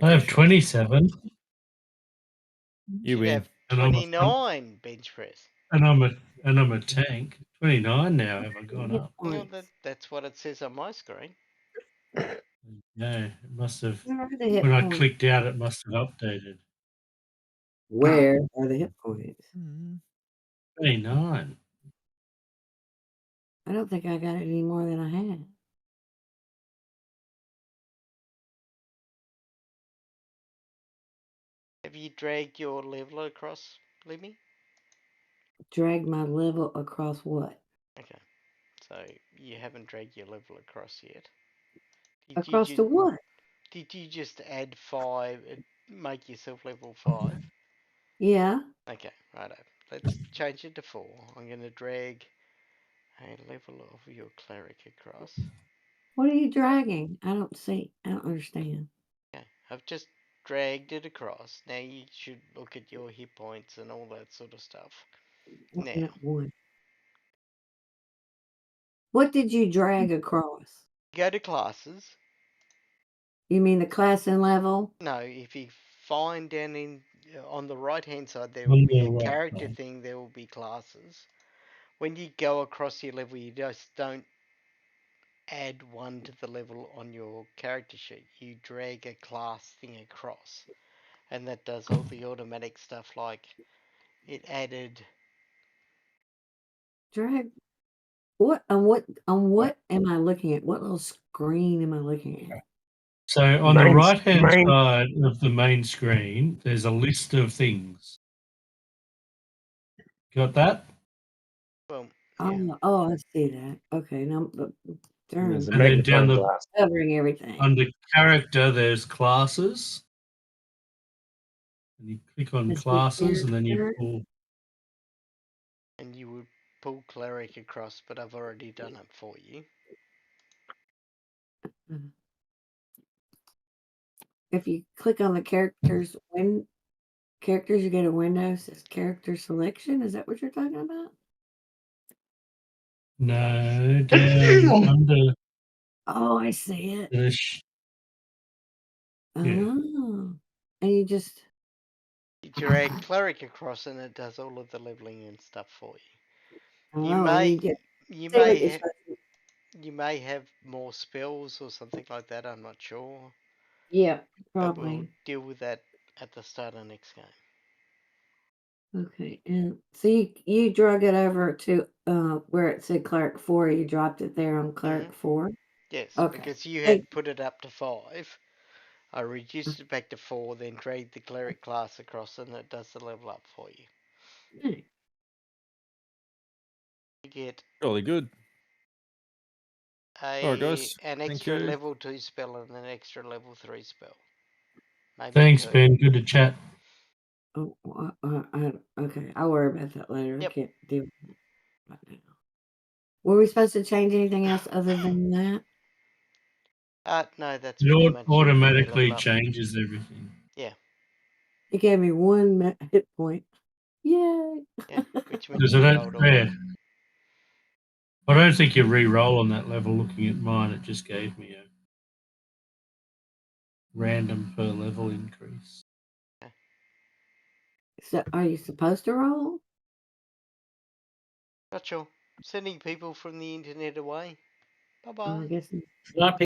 I have Okay, 27, you Should win. have and I'm a 29 bench press. and I'm a tank. 29 now. Have I gone Hit up? Well, points. that's what it says on my screen. No, it must have. Where are the hit When I points? clicked out, it must have updated. Where are the hit points? 29. I don't think I got any more than I had. Have you dragged your level across, Lemmy? Drag my level across what? Okay, so you haven't dragged your level across yet. Across to what? Did you just add 5, make yourself level 5? Yeah. Okay, righto. Let's change it to 4. I'm going to drag a level of your cleric across. What are you dragging? I don't see. I don't understand. Okay, I've just dragged it across. Now you should look at your hit points and all that sort of stuff. Looking Now, at one. What did you drag across? go to classes. You mean the class and level? No, if you find down in on the right hand side, there will On be the a right character side. thing. There will be classes. When you go across your level, you just don't add 1 to the level on your character sheet. You drag a class thing across, and that does all the automatic stuff like it added. Drag what on what am I looking at? What little screen am I looking at? So on the Main, right hand main, side of the main screen, there's a list of things. Got that? Well, yeah. Oh, I see that. Okay, now and there's darn, a And then down magnifying the glass. covering everything. under character, there's classes. And you click on Let's see, classes, and then you character. pull. And you would pull cleric across, but I've already done it for you. If you click on the characters, you get a window says character selection. Is that what you're talking about? No, down under Oh, I see it. the. Yeah. Oh, and you just You drag cleric across, and it does all of the leveling and stuff for you. You oh, and may you just you see what may you're ha- supposed to. you may have more spells or something like that. I'm not sure, Yeah, but we'll probably. deal with that at the start of next game. Okay, and so you drug it over to where it said cleric 4. You dropped it there on cleric 4. Yes, Okay. because you Hey. had put it up to 5. I reduced it back to 4, then dragged the cleric class across, and it does the level up for you. Hey. You get Really good. Alright, guys. an Thank extra you. level 2 spell and an extra level 3 spell. Maybe Thanks, 2. Ben. Good to chat. Oh, okay. I'll worry about that later. Yep. I can't deal with that right now. Were we supposed to change anything else other than that? No, that's It pretty much it for the automatically level up. changes everything. Yeah. It gave me 1 hit point. Yay! Yeah, which means Because you rolled a 1. I don't think you re-roll on that level. Looking at mine, it just gave me a random per level increase. So, are you supposed to roll? Not sure. Sending people from the internet away. Bye Oh, I bye. guess. Can I pick